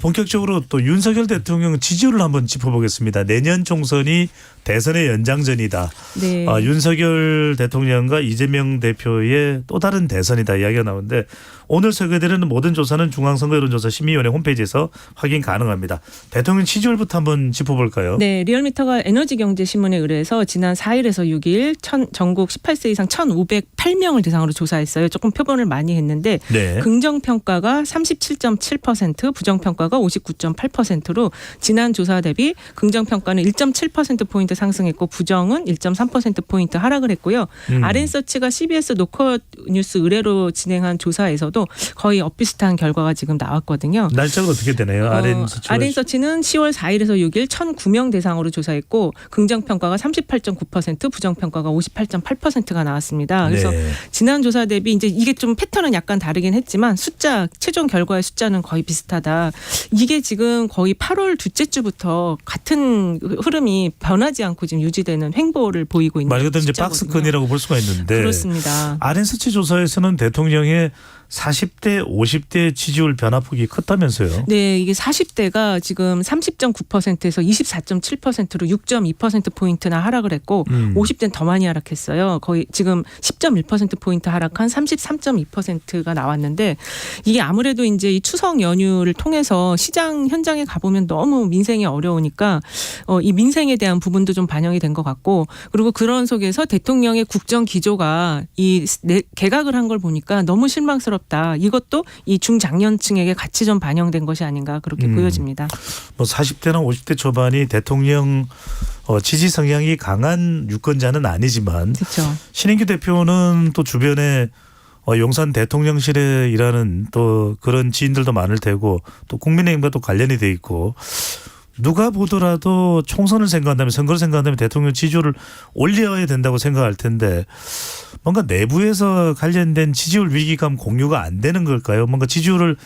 본격적으로 또 윤석열 대통령 지지율을 한번 짚어보겠습니다. 내년 총선이 대선의 연장전이다. 네. 윤석열 대통령과 이재명 대표의 또 다른 대선이다 이야기가 나오는데 오늘 소개되는 모든 조사는 중앙선거여론조사 심의위원회 홈페이지에서 확인 가능합니다. 대통령 지지율부터 한번 짚어볼까요? 네, 리얼미터가 에너지경제신문에 의뢰해서 지난 4일에서 6일 전국 18세 이상 1,508명을 대상으로 조사했어요. 조금 표본을 많이 했는데 네. 긍정평가가 37.7%, 부정평가가 59.8%로 지난 조사 대비 긍정평가는 1.7%포인트 상승했고 부정은 1.3%포인트 하락을 했고요. RN서치가 CBS 노컷뉴스 의뢰로 진행한 조사에서도 거의 엇비슷한 결과가 지금 나왔거든요. 날짜가 어떻게 되나요? RN서치는 10월 4일에서 6일 1,009명 대상으로 조사했고 긍정평가가 38.9%, 부정평가가 58.8%가 나왔습니다. 그래서 네. 지난 조사 대비 이제 이게 좀 패턴은 약간 다르긴 했지만 최종 결과의 숫자는 거의 비슷하다. 이게 지금 거의 8월 둘째 주부터 같은 흐름이 변하지 않고 지금 유지되는 횡보를 보이고 있는 말 그대로 이제 숫자거든요. 박스권이라고 볼 수가 있는데 그렇습니다. RN서치 조사에서는 대통령의 40대, 50대 지지율 변화폭이 컸다면서요? 네, 이게 40대가 지금 30.9%에서 24.7%로 6.2%포인트나 하락을 했고 50대는 더 많이 하락했어요. 거의 지금 10.1%포인트 하락한 33.2%가 나왔는데 이게 아무래도 이제 이 추석 연휴를 통해서 시장 현장에 가보면 너무 민생이 어려우니까 이 민생에 대한 부분도 좀 반영이 된 것 같고 그리고 그런 속에서 대통령의 국정 기조가 개각을 한 걸 보니까 너무 실망스럽다. 부담스럽다. 이것도 이 중장년층에게 같이 좀 반영된 것이 아닌가 그렇게 보여집니다. 뭐 40대나 50대 초반이 대통령 지지 성향이 강한 유권자는 아니지만 그렇죠. 신인규 대표는 또 주변에 용산 대통령실에 일하는 또 그런 지인들도 많을 테고 또 국민의힘과 또 관련이 돼 있고 누가 보더라도 총선을 생각한다면 선거를 생각한다면 대통령 지지율을 올려야 된다고 생각할 텐데 뭔가 내부에서 관련된 지지율 위기감 공유가 안 되는 걸까요? 뭔가 지지율을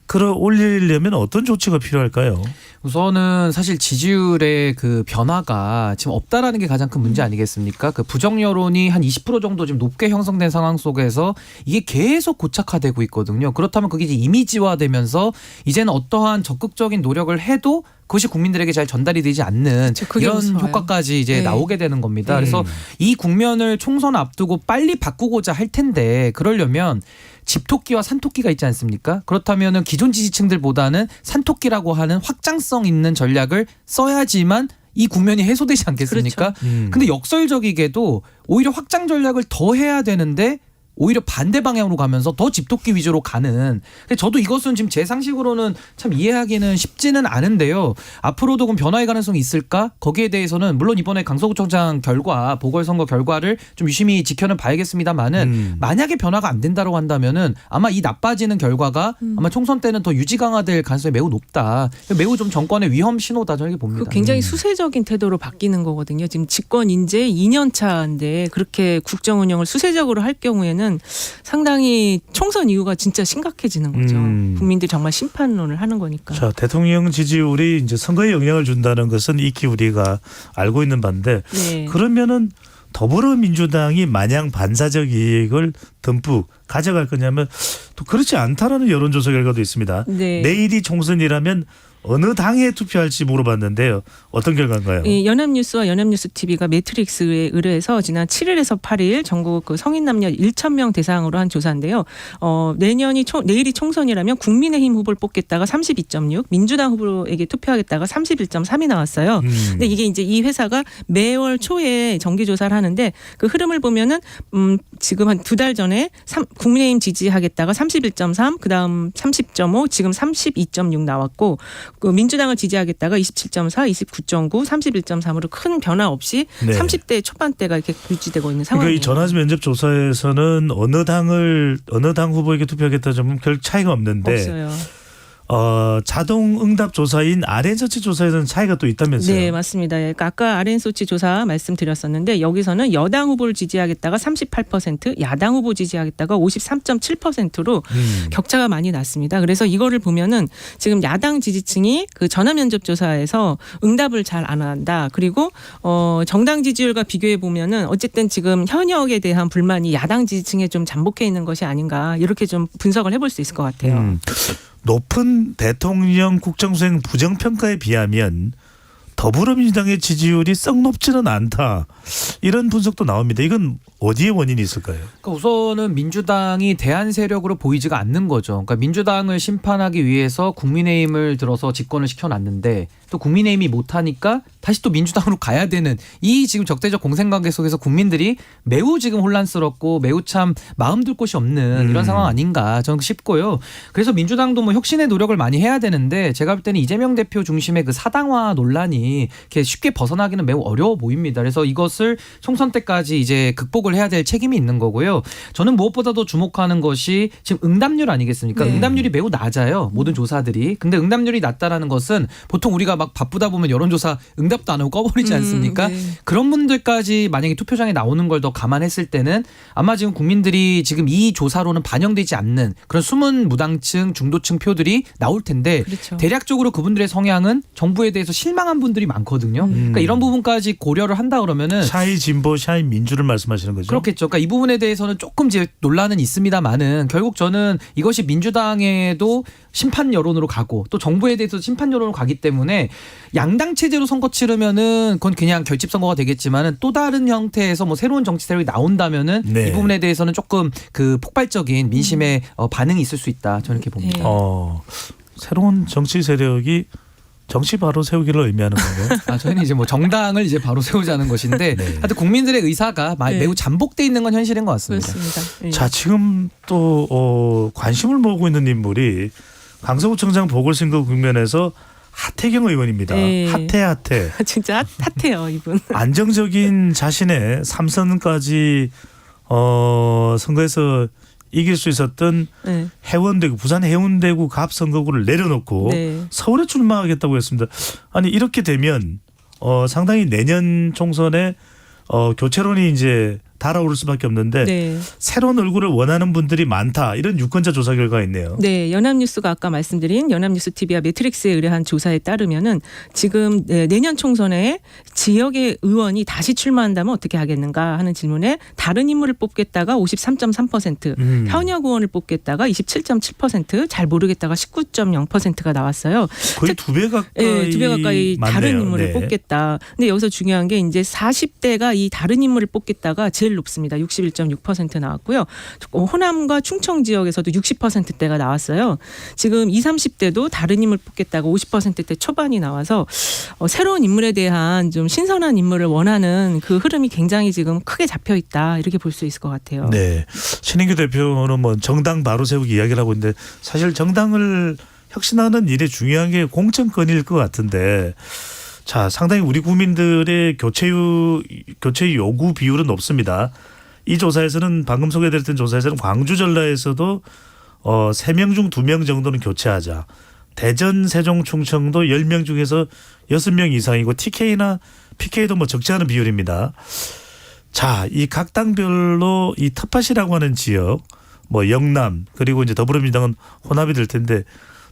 끌어올리려면 어떤 조치가 필요할까요? 우선은 사실 지지율의 그 변화가 지금 없다라는 게 가장 큰 문제 아니겠습니까? 그 부정 여론이 한 20% 정도 지금 높게 형성된 상황 속에서 이게 계속 고착화되고 있거든요. 그렇다면 그게 이제 이미지화되면서 이제는 어떠한 적극적인 노력을 해도 그것이 국민들에게 잘 전달이 되지 않는 이런 무서워요. 효과까지 이제 네. 나오게 되는 겁니다. 네. 그래서 이 국면을 총선 앞두고 빨리 바꾸고자 할 텐데 그러려면 집토끼와 산토끼가 있지 않습니까? 그렇다면은 기존 지지층들보다는 산토끼라고 하는 확장성 있는 전략을 써야지만 이 국면이 해소되지 않겠습니까? 그렇죠. 근데 역설적이게도 오히려 확장 전략을 더 해야 되는데 오히려 반대 방향으로 가면서 더 집토끼 위주로 가는. 저도 이것은 지금 제 상식으로는 참 이해하기는 쉽지는 않은데요. 앞으로도 그럼 변화의 가능성이 있을까? 거기에 대해서는 물론 이번에 강서구청장 결과 보궐선거 결과를 좀 유심히 지켜는 봐야겠습니다만은 만약에 변화가 안 된다고 한다면은 아마 이 나빠지는 결과가 아마 총선 때는 더 유지 강화될 가능성이 매우 높다. 매우 좀 정권의 위험 신호다 저는 봅니다. 굉장히 수세적인 태도로 바뀌는 거거든요. 지금 집권 인제 2년 차인데 그렇게 국정 운영을 수세적으로 할 경우에는 상당히 총선 이후가 진짜 심각해지는 거죠. 국민들이 정말 심판론을 하는 거니까. 자, 대통령 지지율이 이제 선거에 영향을 준다는 것은 익히 우리가 알고 있는 바인데 네. 그러면은 더불어민주당이 마냥 반사적 이익을 듬뿍 가져갈 거냐면 또 그렇지 않다라는 여론조사 결과도 있습니다. 네. 내일이 총선이라면 어느 당에 투표할지 물어봤는데요. 어떤 결과인가요? 이 연합뉴스와 연합뉴스TV가 매트릭스에 의뢰해서 지난 7일에서 8일 전국 그 성인 남녀 1,000명 대상으로 한 조사인데요. 내일이 총선이라면 국민의힘 후보를 뽑겠다가 32.6, 민주당 후보에게 투표하겠다가 31.3이 나왔어요. 근데 이게 이제 이 회사가 매월 초에 정기 조사를 하는데 그 흐름을 보면은 지금 한 2달 전에 국민의힘 지지하겠다가 31.3, 그다음 30.5, 지금 32.6 나왔고 그 민주당을 지지하겠다가 27.4, 29.9, 31.3으로 큰 변화 없이 네. 30대 초반대가 이렇게 유지되고 있는 상황이에요. 그러니까 이 전화 면접 조사에서는 어느 당 후보에게 투표하겠다 좀 별 차이가 없는데 없어요. 자동 응답 조사인 RN서치 조사에서는 차이가 또 있다면서요? 네, 맞습니다. 그러니까 아까 RN서치 조사 말씀드렸었는데 여기서는 여당 후보를 지지하겠다가 38%, 야당 후보 지지하겠다가 53.7%로 격차가 많이 났습니다. 그래서 이거를 보면은 지금 야당 지지층이 그 전화 면접 조사에서 응답을 잘 안 한다. 그리고 정당 지지율과 비교해 보면은 어쨌든 지금 현역에 대한 불만이 야당 지지층에 좀 잠복해 있는 것이 아닌가 이렇게 좀 분석을 해볼 수 있을 것 같아요. 높은 대통령 국정수행 부정평가에 비하면 더불어민주당의 지지율이 썩 높지는 않다. 이런 분석도 나옵니다. 이건 어디에 원인이 있을까요? 그러니까 우선은 민주당이 대안 세력으로 보이지가 않는 거죠. 그러니까 민주당을 심판하기 위해서 국민의힘을 들어서 집권을 시켜놨는데 또 국민의힘이 못하니까 다시 또 민주당으로 가야 되는 이 지금 적대적 공생관계 속에서 국민들이 매우 지금 혼란스럽고 매우 참 마음 둘 곳이 없는 이런 상황 아닌가 저는 싶고요. 그래서 민주당도 뭐 혁신의 노력을 많이 해야 되는데 제가 볼 때는 이재명 대표 중심의 그 사당화 논란이 이렇게 쉽게 벗어나기는 매우 어려워 보입니다. 그래서 이것을 총선 때까지 이제 극복을 해야 될 책임이 있는 거고요. 저는 무엇보다도 주목하는 것이 지금 응답률 아니겠습니까? 네. 응답률이 매우 낮아요. 모든 조사들이. 근데 응답률이 낮다라는 것은 보통 우리가 막 바쁘다 보면 여론조사 응답도 안 하고 꺼버리지 않습니까? 네. 그런 분들까지 만약에 투표장에 나오는 걸 더 감안했을 때는 아마 지금 국민들이 지금 이 조사로는 반영되지 않는 그런 숨은 무당층, 중도층 표들이 나올 텐데 그렇죠. 대략적으로 그분들의 성향은 정부에 대해서 실망한 분들이 많거든요. 그러니까 이런 부분까지 고려를 한다 그러면은 샤이 진보, 샤이 민주를 말씀하시는 거죠? 그렇겠죠. 그러니까 이 부분에 대해서는 조금 이제 논란은 있습니다만은 결국 저는 이것이 민주당에도 심판 여론으로 가고 또 정부에 대해서 심판 여론으로 가기 때문에 양당 체제로 선거 치르면은 그건 그냥 결집 선거가 되겠지만은 또 다른 형태에서 뭐 새로운 정치 세력이 나온다면은 네. 이 부분에 대해서는 조금 그 폭발적인 민심의 반응이 있을 수 있다. 저는 이렇게 봅니다. 새로운 정치 세력이 정치 바로 세우기를 의미하는 건가요? 저희는 이제 뭐 정당을 이제 바로 세우자는 것인데 네. 하여튼 국민들의 의사가 매우 잠복돼 있는 건 현실인 것 같습니다. 그렇습니다. 자, 지금 또 관심을 모으고 있는 인물이 강서구청장 보궐선거 국면에서 하태경 의원입니다. 네. 핫해. 진짜 핫해요, 이분. 안정적인 자신의 3선까지 선거에서 이길 수 있었던 네. 해운대구, 부산 해운대구 갑 선거구를 내려놓고 네. 서울에 출마하겠다고 했습니다. 아니 이렇게 되면 상당히 내년 총선에 교체론이 이제 달아오를 수밖에 없는데 네. 새로운 얼굴을 원하는 분들이 많다. 이런 유권자 조사 결과가 있네요. 네, 연합뉴스가 아까 말씀드린 연합뉴스 TV와 매트릭스에 의뢰한 조사에 따르면은 지금 내년 총선에 지역의 의원이 다시 출마한다면 어떻게 하겠는가 하는 질문에 다른 인물을 뽑겠다가 53.3%, 현역 의원을 뽑겠다가 27.7%, 잘 모르겠다가 19.0%가 나왔어요. 거의 2배 가까이. 네, 2배 가까이 많네요. 다른 인물을 네. 뽑겠다. 근데 여기서 중요한 게 이제 40대가 이 다른 인물을 뽑겠다가 제일 높습니다. 61.6% 나왔고요. 호남과 충청 지역에서도 60%대가 나왔어요. 지금 20, 30대도 다른 인물 뽑겠다가 50%대 초반이 나와서 새로운 인물에 대한 좀 신선한 인물을 원하는 그 흐름이 굉장히 지금 크게 잡혀 있다. 이렇게 볼 수 있을 것 같아요. 네. 신인규 대표는 뭐 정당 바로 세우기 이야기를 하고 있는데 사실 정당을 혁신하는 일에 중요한 게 공천권일 것 같은데 자, 상당히 우리 국민들의 교체 요구 비율은 높습니다. 이 조사에서는 방금 소개드렸던 조사에서는 광주 전라에서도 3명 중 2명 정도는 교체하자. 대전, 세종, 충청도 10명 중에서 6명 이상이고 TK나 PK도 뭐 적지 않은 비율입니다. 자, 이 각 당별로 이 텃밭이라고 하는 지역, 뭐 영남 그리고 이제 더불어민주당은 혼합이 될 텐데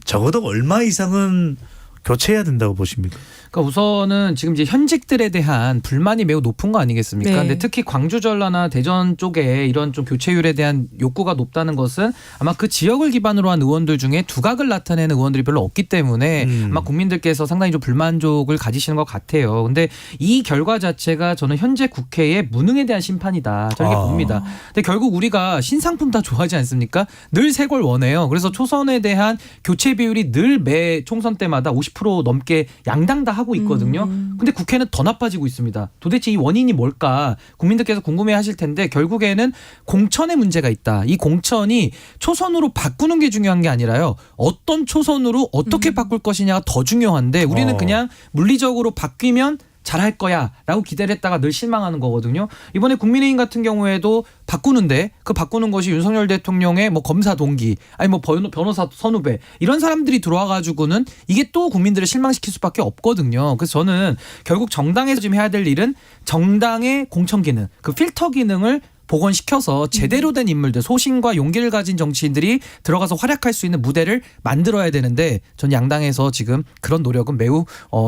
적어도 얼마 이상은 교체해야 된다고 보십니까? 그러니까 우선은 지금 이제 현직들에 대한 불만이 매우 높은 거 아니겠습니까? 네. 근데 특히 광주 전라나 대전 쪽에 이런 좀 교체율에 대한 욕구가 높다는 것은 아마 그 지역을 기반으로 한 의원들 중에 두각을 나타내는 의원들이 별로 없기 때문에 아마 국민들께서 상당히 좀 불만족을 가지시는 것 같아요. 근데 이 결과 자체가 저는 현재 국회의 무능에 대한 심판이다. 저렇게 봅니다. 근데 결국 우리가 신상품 다 좋아하지 않습니까? 늘 새 걸 원해요. 그래서 초선에 대한 교체 비율이 늘 매 총선 때마다 50% 넘게 양당 다 하고 있거든요. 근데 국회는 더 나빠지고 있습니다. 도대체 이 원인이 뭘까? 국민들께서 궁금해하실 텐데 결국에는 공천에 문제가 있다. 이 공천이 초선으로 바꾸는 게 중요한 게 아니라요. 어떤 초선으로 어떻게 바꿀 것이냐가 더 중요한데 우리는 그냥 물리적으로 바뀌면 잘할 거야 라고 기대를 했다가 늘 실망하는 거거든요. 이번에 국민의힘 같은 경우에도 바꾸는데 그 바꾸는 것이 윤석열 대통령의 뭐 검사 동기 아니 뭐 변호사 선후배 이런 사람들이 들어와 가지고는 이게 또 국민들을 실망시킬 수밖에 없거든요. 그래서 저는 결국 정당에서 지금 해야 될 일은 정당의 공천 기능 그 필터 기능을 복원시켜서 제대로 된 인물들 소신과 용기를 가진 정치인들이 들어가서 활약할 수 있는 무대를 만들어야 되는데 전 양당에서 지금 그런 노력은 매우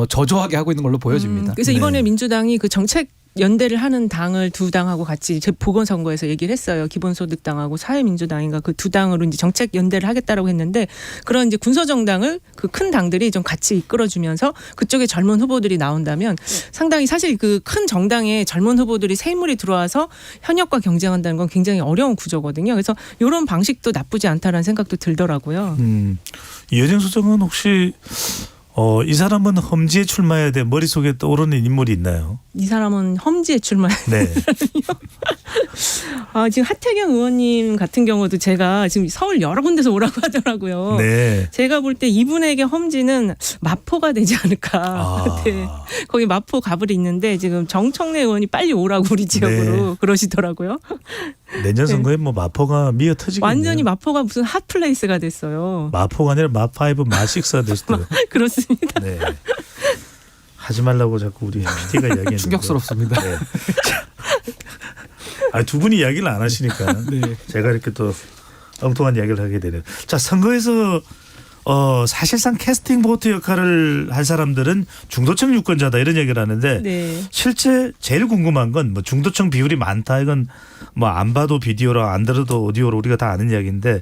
저조하게 하고 있는 걸로 보여집니다. 그래서 이번에 민주당이 그 정책 연대를 하는 당을 두 당하고 같이 보건선거에서 얘기를 했어요. 기본소득당하고 사회민주당인가 그 두 당으로 이제 정책 연대를 하겠다라고 했는데 그런 이제 군소정당을 그 큰 당들이 좀 같이 이끌어주면서 그쪽에 젊은 후보들이 나온다면 상당히 사실 그 큰 정당에 젊은 후보들이 새 인물이 들어와서 현역과 경쟁한다는 건 굉장히 어려운 구조거든요. 그래서 이런 방식도 나쁘지 않다라는 생각도 들더라고요. 이혜정 소장은 혹시 이 사람은 험지에 출마해야 돼 머릿속에 떠오르는 인물이 있나요? 이 사람은 험지에 출마해야 네. 지금 하태경 의원님 같은 경우도 제가 지금 서울 여러 군데서 오라고 하더라고요. 네. 제가 볼 때 이분에게 험지는 마포가 되지 않을까. 네. 거기 마포 가불이 있는데 지금 정청래 의원이 빨리 오라고 우리 지역으로 네. 그러시더라고요. 내년 선거에 뭐 마포가 미어 터지겠네요. 완전히 마포가 무슨 핫플레이스가 됐어요. 마포가 아니라 마5, 마6가 됐어요. 그렇습니다. 네. 하지 말라고 자꾸 우리 PD가 이야기했는데. 충격스럽습니다. 네. 두 분이 이야기를 안 하시니까 제가 이렇게 또 엉뚱한 이야기를 하게 되네요. 자, 선거에서 사실상 캐스팅 보트 역할을 할 사람들은 중도층 유권자다 이런 얘기를 하는데 네. 실제 제일 궁금한 건 뭐 중도층 비율이 많다 이건 뭐 안 봐도 비디오로 안 들어도 오디오로 우리가 다 아는 이야기인데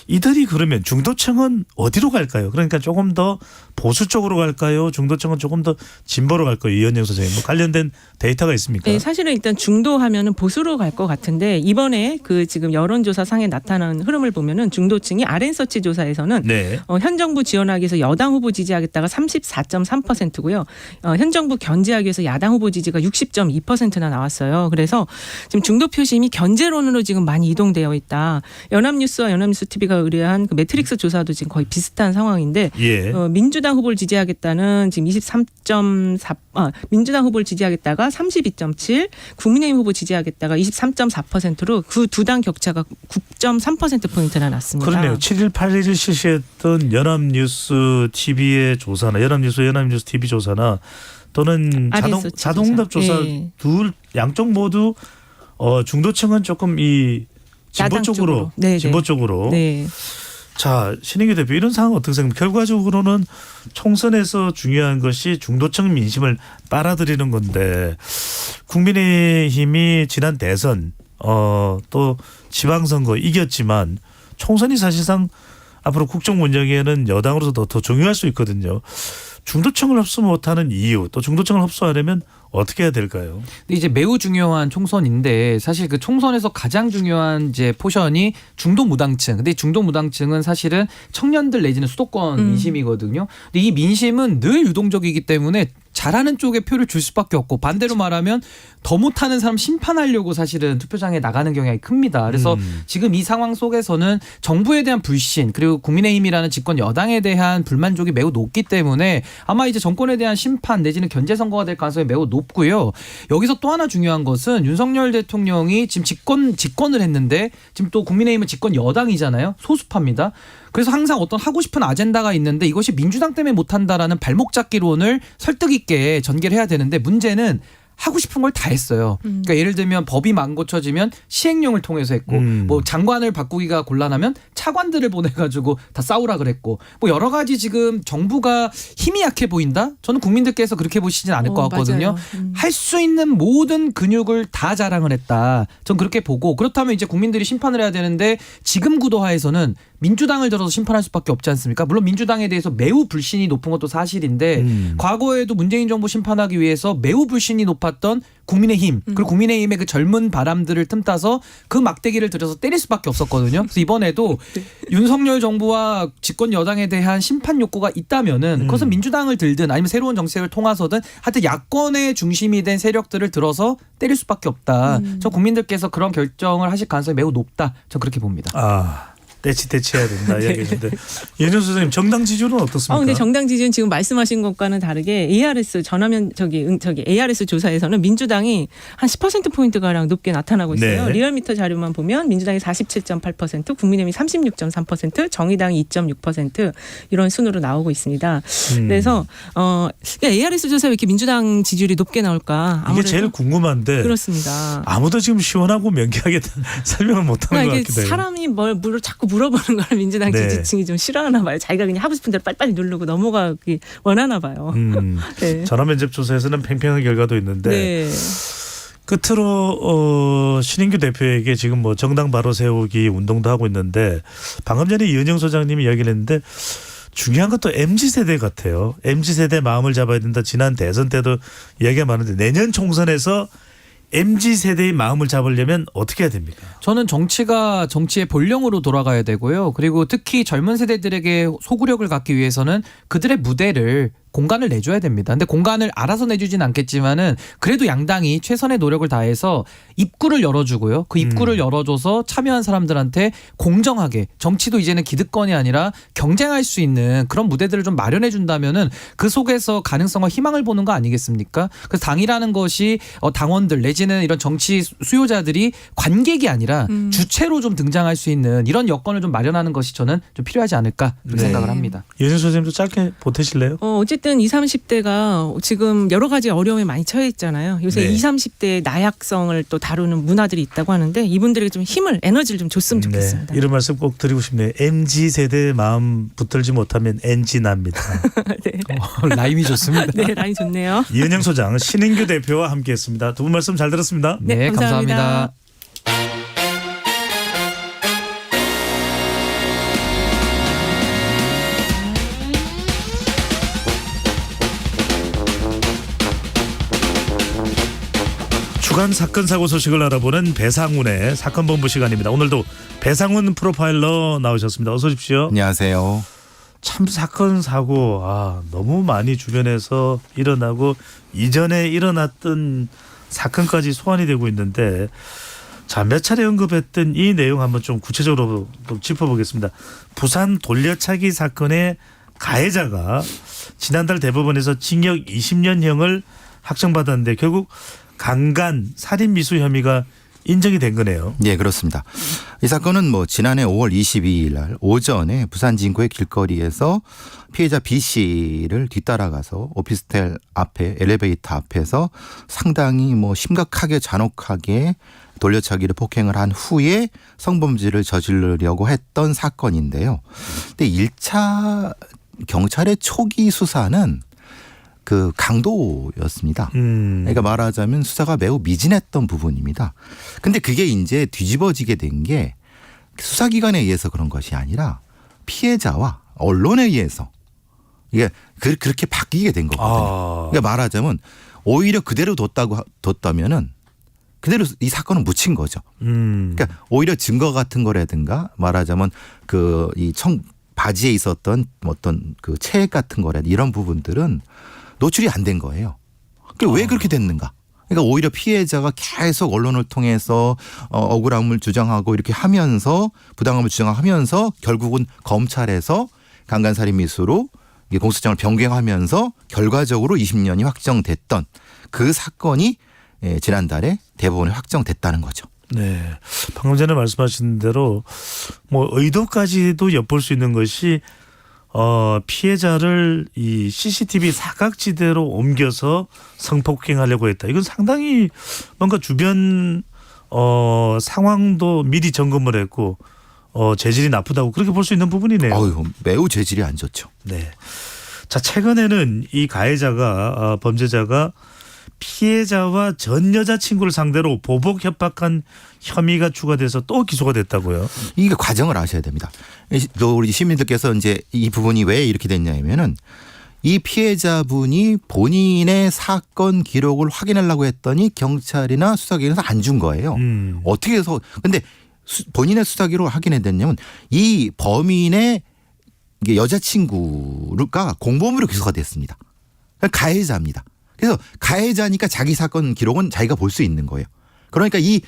이들이 그러면 중도층은 어디로 갈까요? 그러니까 조금 더 보수 쪽으로 갈까요? 중도층은 조금 더 진보로 갈까요? 이현영 선생님, 뭐 관련된 데이터가 있습니까? 네, 사실은 일단 중도하면은 보수로 갈 것 같은데 이번에 그 지금 여론조사 상에 나타난 흐름을 보면은 중도층이 RN서치 조사에서는 네. 현 정부 지원하기 위해서 여당 후보 지지하겠다가 34.3%고요. 현 정부 견제하기 위해서 야당 후보 지지가 60.2%나 나왔어요. 그래서 지금 중도 표심이 견제론으로 지금 많이 이동되어 있다. 연합뉴스와 연합뉴스 TV가 의뢰한 그 매트릭스 조사도 지금 거의 비슷한 상황인데 예. 민주당 후보를 지지하겠다는 지금 23.4, 민주당 후보를 지지하겠다가 32.7, 국민의힘 후보 지지하겠다가 23.4%로 그 두 당 격차가 9.3%포인트나 났습니다. 그러네요. 7일 8일 실시했던 연합뉴스 TV의 조사나 연합뉴스 TV 조사나 또는 자동응답 조사 네. 둘 양쪽 모두 중도층은 조금 이 진보 쪽으로 진보 쪽으로. 네. 자, 신인규 대표 이런 상황 어떻게 생각합니까? 결과적으로는 총선에서 중요한 것이 중도층 민심을 빨아들이는 건데 국민의힘이 지난 대선 또 지방선거 이겼지만 총선이 사실상 앞으로 국정 운영에는 여당으로서 더 중요할 수 있거든요. 중도층을 흡수 못하는 이유 또 중도층을 흡수하려면 어떻게 해야 될까요? 근데 이제 매우 중요한 총선인데 사실 그 총선에서 가장 중요한 이제 포션이 중도 무당층. 근데 중도 무당층은 사실은 청년들 내지는 수도권 민심이거든요. 근데 이 민심은 늘 유동적이기 때문에 잘하는 쪽에 표를 줄 수밖에 없고 반대로 말하면 더 못하는 사람 심판하려고 사실은 투표장에 나가는 경향이 큽니다. 그래서 지금 이 상황 속에서는 정부에 대한 불신 그리고 국민의힘이라는 집권 여당에 대한 불만족이 매우 높기 때문에 아마 이제 정권에 대한 심판 내지는 견제 선거가 될 가능성이 매우 높고요. 여기서 또 하나 중요한 것은 윤석열 대통령이 지금 집권을 했는데 지금 또 국민의힘은 집권 여당이잖아요. 소수파입니다. 그래서 항상 어떤 하고 싶은 아젠다가 있는데 이것이 민주당 때문에 못한다라는 발목 잡기론을 설득 있게 전개를 해야 되는데 문제는 하고 싶은 걸 다 했어요. 그러니까 예를 들면 법이 안 고쳐지면 시행령을 통해서 했고 뭐 장관을 바꾸기가 곤란하면 차관들을 보내가지고 다 싸우라 그랬고 뭐 여러 가지 지금 정부가 힘이 약해 보인다? 저는 국민들께서 그렇게 보시진 않을 것 같거든요. 할 수 있는 모든 근육을 다 자랑을 했다. 전 그렇게 보고 그렇다면 이제 국민들이 심판을 해야 되는데 지금 구도하에서는 민주당을 들어서 심판할 수밖에 없지 않습니까? 물론 민주당에 대해서 매우 불신이 높은 것도 사실인데 과거에도 문재인 정부 심판하기 위해서 매우 불신이 높았던 국민의힘 그리고 국민의힘의 그 젊은 바람들을 틈타서 그 막대기를 들여서 때릴 수밖에 없었거든요. 그래서 이번에도 윤석열 정부와 집권 여당에 대한 심판 욕구가 있다면은 그것은 민주당을 들든 아니면 새로운 정책을 통해서든 하여튼 야권의 중심이 된 세력들을 들어서 때릴 수밖에 없다. 저 국민들께서 그런 결정을 하실 가능성이 매우 높다. 저 그렇게 봅니다. 아. 떼치해야 된다 이야기했는데 이현영 선생님 정당 지지율은 어떻습니까? 근데 정당 지지율은 지금 말씀하신 것과는 다르게 ARS 전화면 ARS 조사에서는 민주당이 한 10% 포인트 가량 높게 나타나고 있어요. 네. 리얼미터 자료만 보면 민주당이 47.8%, 국민의힘이 36.3%, 정의당이 2.6% 이런 순으로 나오고 있습니다. 그래서 ARS 조사에 왜 이렇게 민주당 지지율이 높게 나올까? 이게 제일 궁금한데 그렇습니다. 아무도 지금 시원하고 명쾌하게 설명을 못하는 것 같기도 해요. 사람이 자꾸 물어보는 걸 민주당 지지층이 좀 싫어하나 봐요. 자기가 그냥 하고 싶은 대로 빨리빨리 누르고 넘어가기 원하나 봐요. 네. 전화면접 조사에서는 팽팽한 결과도 있는데 네. 끝으로 신인규 대표에게 지금 뭐 정당 바로 세우기 운동도 하고 있는데 방금 전에 이은영 소장님이 이야기를 했는데 중요한 것도 MZ세대 같아요. MZ세대 마음을 잡아야 된다. 지난 대선 때도 이야기가 많은데 내년 총선에서 MZ세대의 마음을 잡으려면 어떻게 해야 됩니까? 저는 정치가 정치의 본령으로 돌아가야 되고요. 그리고 특히 젊은 세대들에게 소구력을 갖기 위해서는 그들의 무대를 공간을 내줘야 됩니다. 근데 공간을 알아서 내주진 않겠지만은 그래도 양당이 최선의 노력을 다해서 입구를 열어주고요. 그 입구를 열어줘서 참여한 사람들한테 공정하게 정치도 이제는 기득권이 아니라 경쟁할 수 있는 그런 무대들을 좀 마련해 준다면은 그 속에서 가능성과 희망을 보는 거 아니겠습니까? 그래서 당이라는 것이 당원들 내지는 이런 정치 수요자들이 관객이 아니라 주체로 좀 등장할 수 있는 이런 여건을 좀 마련하는 것이 저는 좀 필요하지 않을까 그렇게 생각을 합니다. 이은영 선생님도 짧게 보태실래요? 어쨌든 20, 30대가 지금 여러 가지 어려움에 많이 처해 있잖아요. 요새 20, 30대의 나약성을 또 다루는 문화들이 있다고 하는데 이분들에게 좀 힘을 에너지를 좀 줬으면 좋겠습니다. 이런 말씀 꼭 드리고 싶네요. MZ세대의 마음 붙들지 못하면 NG납니다. 네. 라임이 좋습니다. 네, 라임 좋네요. 이은영 소장, 신인규 대표와 함께했습니다. 두 분 말씀 잘 들었습니다. 네, 감사합니다. 주간 사건 사고 소식을 알아보는 배상훈의 사건본부 시간입니다. 오늘도 배상훈 프로파일러 나오셨습니다. 어서 오십시오. 안녕하세요. 참 사건 사고 너무 많이 주변에서 일어나고 이전에 일어났던 사건까지 소환이 되고 있는데 자, 몇 차례 언급했던 이 내용 한번 좀 구체적으로 좀 짚어보겠습니다. 부산 돌려차기 사건의 가해자가 지난달 대법원에서 징역 20년형을 확정받았는데 결국 강간 살인 미수 혐의가 인정이 된 거네요. 네, 그렇습니다. 이 사건은 지난해 5월 22일 날 오전에 부산 진구의 길거리에서 피해자 B 씨를 뒤따라가서 오피스텔 앞에 엘리베이터 앞에서 상당히 심각하게 잔혹하게 돌려차기를 폭행을 한 후에 성범죄를 저지르려고 했던 사건인데요. 근데 1차 경찰의 초기 수사는 그 강도였습니다. 그러니까 말하자면 수사가 매우 미진했던 부분입니다. 근데 그게 이제 뒤집어지게 된 게 수사기관에 의해서 그런 것이 아니라 피해자와 언론에 의해서 이게 그렇게 바뀌게 된 거거든요. 그러니까 말하자면 오히려 그대로 뒀다면은 그대로 이 사건은 묻힌 거죠. 그러니까 오히려 증거 같은 거라든가 말하자면 바지에 있었던 어떤 그 체액 같은 거라든가 이런 부분들은 노출이 안 된 거예요. 그러니까 왜 그렇게 됐는가? 그러니까 오히려 피해자가 계속 언론을 통해서 억울함을 주장하고 이렇게 하면서 부당함을 주장하면서 결국은 검찰에서 강간살인 미수로 공소장을 변경하면서 결과적으로 20년이 확정됐던 그 사건이 지난달에 대법원에 확정됐다는 거죠. 네, 방금 전에 말씀하신 대로 의도까지도 엿볼 수 있는 것이 피해자를 이 CCTV 사각지대로 옮겨서 성폭행하려고 했다. 이건 상당히 뭔가 주변 상황도 미리 점검을 했고 재질이 나쁘다고 그렇게 볼 수 있는 부분이네요. 매우 재질이 안 좋죠. 네. 자, 최근에는 이 가해자가 범죄자가 피해자와 전 여자친구를 상대로 보복 협박한 혐의가 추가돼서 또 기소가 됐다고요. 이게 과정을 아셔야 됩니다. 우리 시민들께서 이제 이 부분이 왜 이렇게 됐냐면은 이 피해자분이 본인의 사건 기록을 확인하려고 했더니 경찰이나 수사기관에서 안 준 거예요. 어떻게 해서 근데 본인의 수사 기록을 확인했냐면 이 범인의 여자친구가 공범으로 기소가 됐습니다. 가해자입니다. 그래서 가해자니까 자기 사건 기록은 자기가 볼 수 있는 거예요. 그러니까 이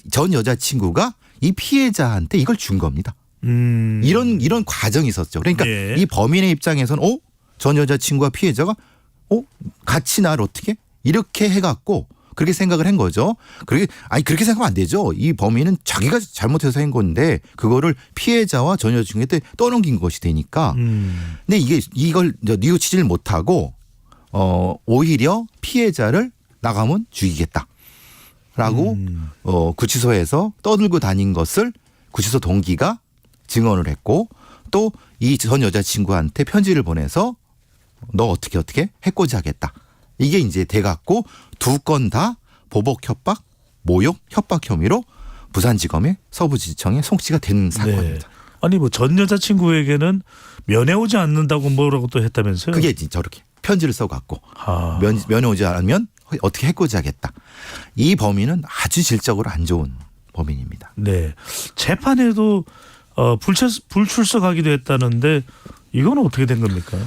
전 여자친구가 이 피해자한테 이걸 준 겁니다. 이런 과정이 있었죠. 그러니까 이 범인의 입장에서는 전 여자친구와 피해자가 같이 나를 어떻게 이렇게 해갖고 그렇게 생각을 한 거죠. 그렇게 생각하면 안 되죠. 이 범인은 자기가 잘못해서 한 건데 그거를 피해자와 전 여자친구한테 떠넘긴 것이 되니까. 근데 이걸 뉘우치질 못하고 오히려 피해자를 나가면 죽이겠다라고 구치소에서 떠들고 다닌 것을 구치소 동기가 증언을 했고 또 이 전 여자친구한테 편지를 보내서 너 어떻게 해코지 하겠다. 이게 이제 돼갖고 두 건 다 보복 협박, 모욕, 협박 혐의로 부산지검의 서부지청에 송치가 된 사건입니다. 네. 아니 전 여자친구에게는 면회 오지 않는다고 뭐라고 또 했다면서요? 그게 저렇게 편지를 써갖고 면회 오지 않으면 어떻게 해코지 하겠다. 이 범인은 아주 질적으로 안 좋은 범인입니다. 네, 재판에도 불출석하기도 했다는데 이거는 어떻게 된 겁니까?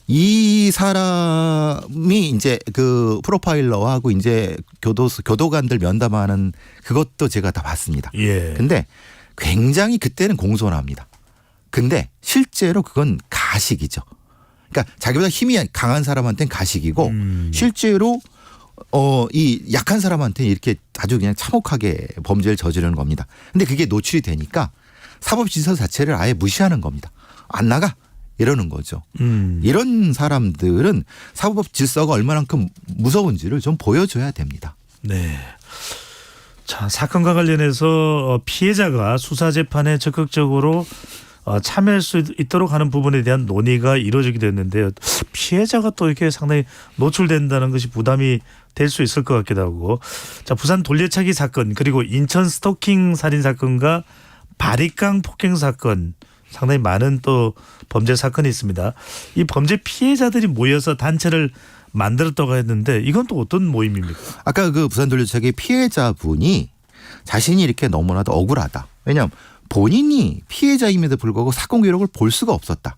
이 사람이 이제 그 프로파일러하고 이제 교도관들 면담하는 그것도 제가 다 봤습니다. 근데 굉장히 그때는 공손합니다. 근데 실제로 그건 가식이죠. 그러니까 자기보다 힘이 강한 사람한테는 가식이고 실제로 이 약한 사람한테 이렇게 아주 그냥 참혹하게 범죄를 저지르는 겁니다. 근데 그게 노출이 되니까 사법질서 자체를 아예 무시하는 겁니다. 안 나가 이러는 거죠. 이런 사람들은 사법질서가 얼마만큼 무서운지를 좀 보여줘야 됩니다. 네. 자, 사건과 관련해서 피해자가 수사재판에 적극적으로 참여할 수 있도록 하는 부분에 대한 논의가 이루어지게 됐는데요. 피해자가 또 이렇게 상당히 노출된다는 것이 부담이 될 수 있을 것 같기도 하고. 자, 부산 돌려차기 사건 그리고 인천 스토킹 살인 사건과 바리깡 폭행 사건 상당히 많은 또 범죄 사건이 있습니다. 이 범죄 피해자들이 모여서 단체를 만들었다고 했는데 이건 또 어떤 모임입니까? 아까 그 부산돌려차기 피해자분이 자신이 이렇게 너무나도 억울하다. 왜냐하면 본인이 피해자임에도 불구하고 사건 기록을 볼 수가 없었다.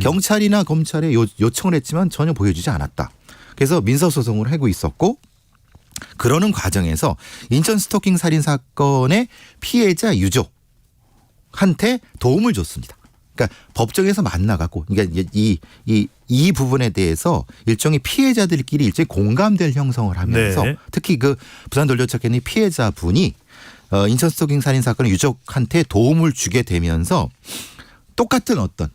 경찰이나 검찰에 요청을 했지만 전혀 보여주지 않았다. 그래서 민사소송을 하고 있었고 그러는 과정에서 인천 스토킹 살인 사건의 피해자 유족한테 도움을 줬습니다. 그러니까 법정에서 만나갖고 그러니까 이 부분에 대해서 일종의 피해자들끼리 일종의 공감대를 형성을 하면서 네. 특히 그 부산 돌려찾기 피해자분이 인천 스토킹 살인 사건의 유족한테 도움을 주게 되면서 똑같은 어떤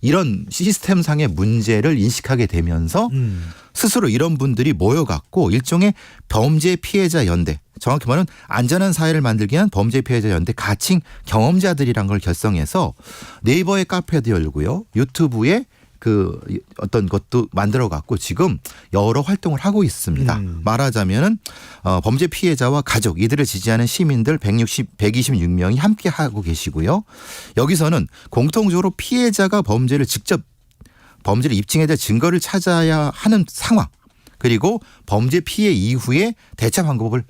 이런 시스템상의 문제를 인식하게 되면서 스스로 이런 분들이 모여갖고 일종의 범죄 피해자 연대, 정확히 말하면 안전한 사회를 만들기 위한 범죄 피해자 연대 가칭 경험자들이란 걸 결성해서 네이버에 카페도 열고요. 유튜브에 그 어떤 것도 만들어갖고 지금 여러 활동을 하고 있습니다. 말하자면은 범죄 피해자와 가족 이들을 지지하는 시민들 126명이 함께 하고 계시고요. 여기서는 공통적으로 피해자가 직접 범죄를 입증해야 될 증거를 찾아야 하는 상황 그리고 범죄 피해 이후에 대처 방법을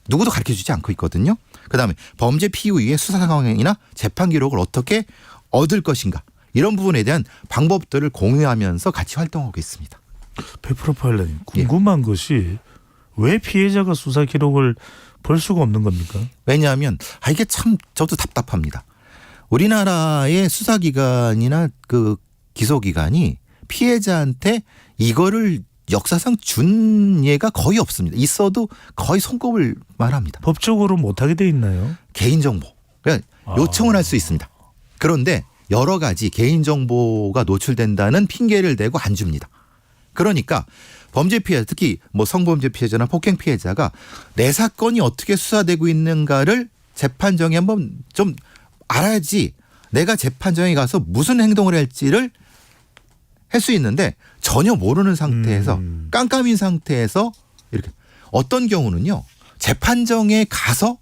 누구도 가르쳐주지 않고 있거든요. 그다음에 범죄 피해 이후의 수사 상황이나 재판 기록을 어떻게 얻을 것인가 이런 부분에 대한 방법들을 공유하면서 같이 활동하고 있습니다. 배 프로파일러님 궁금한 것이 왜 피해자가 수사 기록을 볼 수가 없는 겁니까? 왜냐하면 이게 참 저도 답답합니다. 우리나라의 수사기관이나 그 기소기관이 피해자한테 이거를 역사상 준 예가 거의 없습니다. 있어도 거의 손꼽을 만합니다. 법적으로 못하게 돼 있나요? 개인정보. 그러니까 요청을 할 수 있습니다. 그런데 여러 가지 개인정보가 노출된다는 핑계를 대고 안 줍니다. 그러니까 범죄 피해자 특히 뭐 성범죄 피해자나 폭행 피해자가 내 사건이 어떻게 수사되고 있는가를 재판정에 한번 좀 알아야지 내가 재판정에 가서 무슨 행동을 할지를 할 수 있는데 전혀 모르는 상태에서 깜깜인 상태에서 이렇게 어떤 경우는요. 재판정에 가서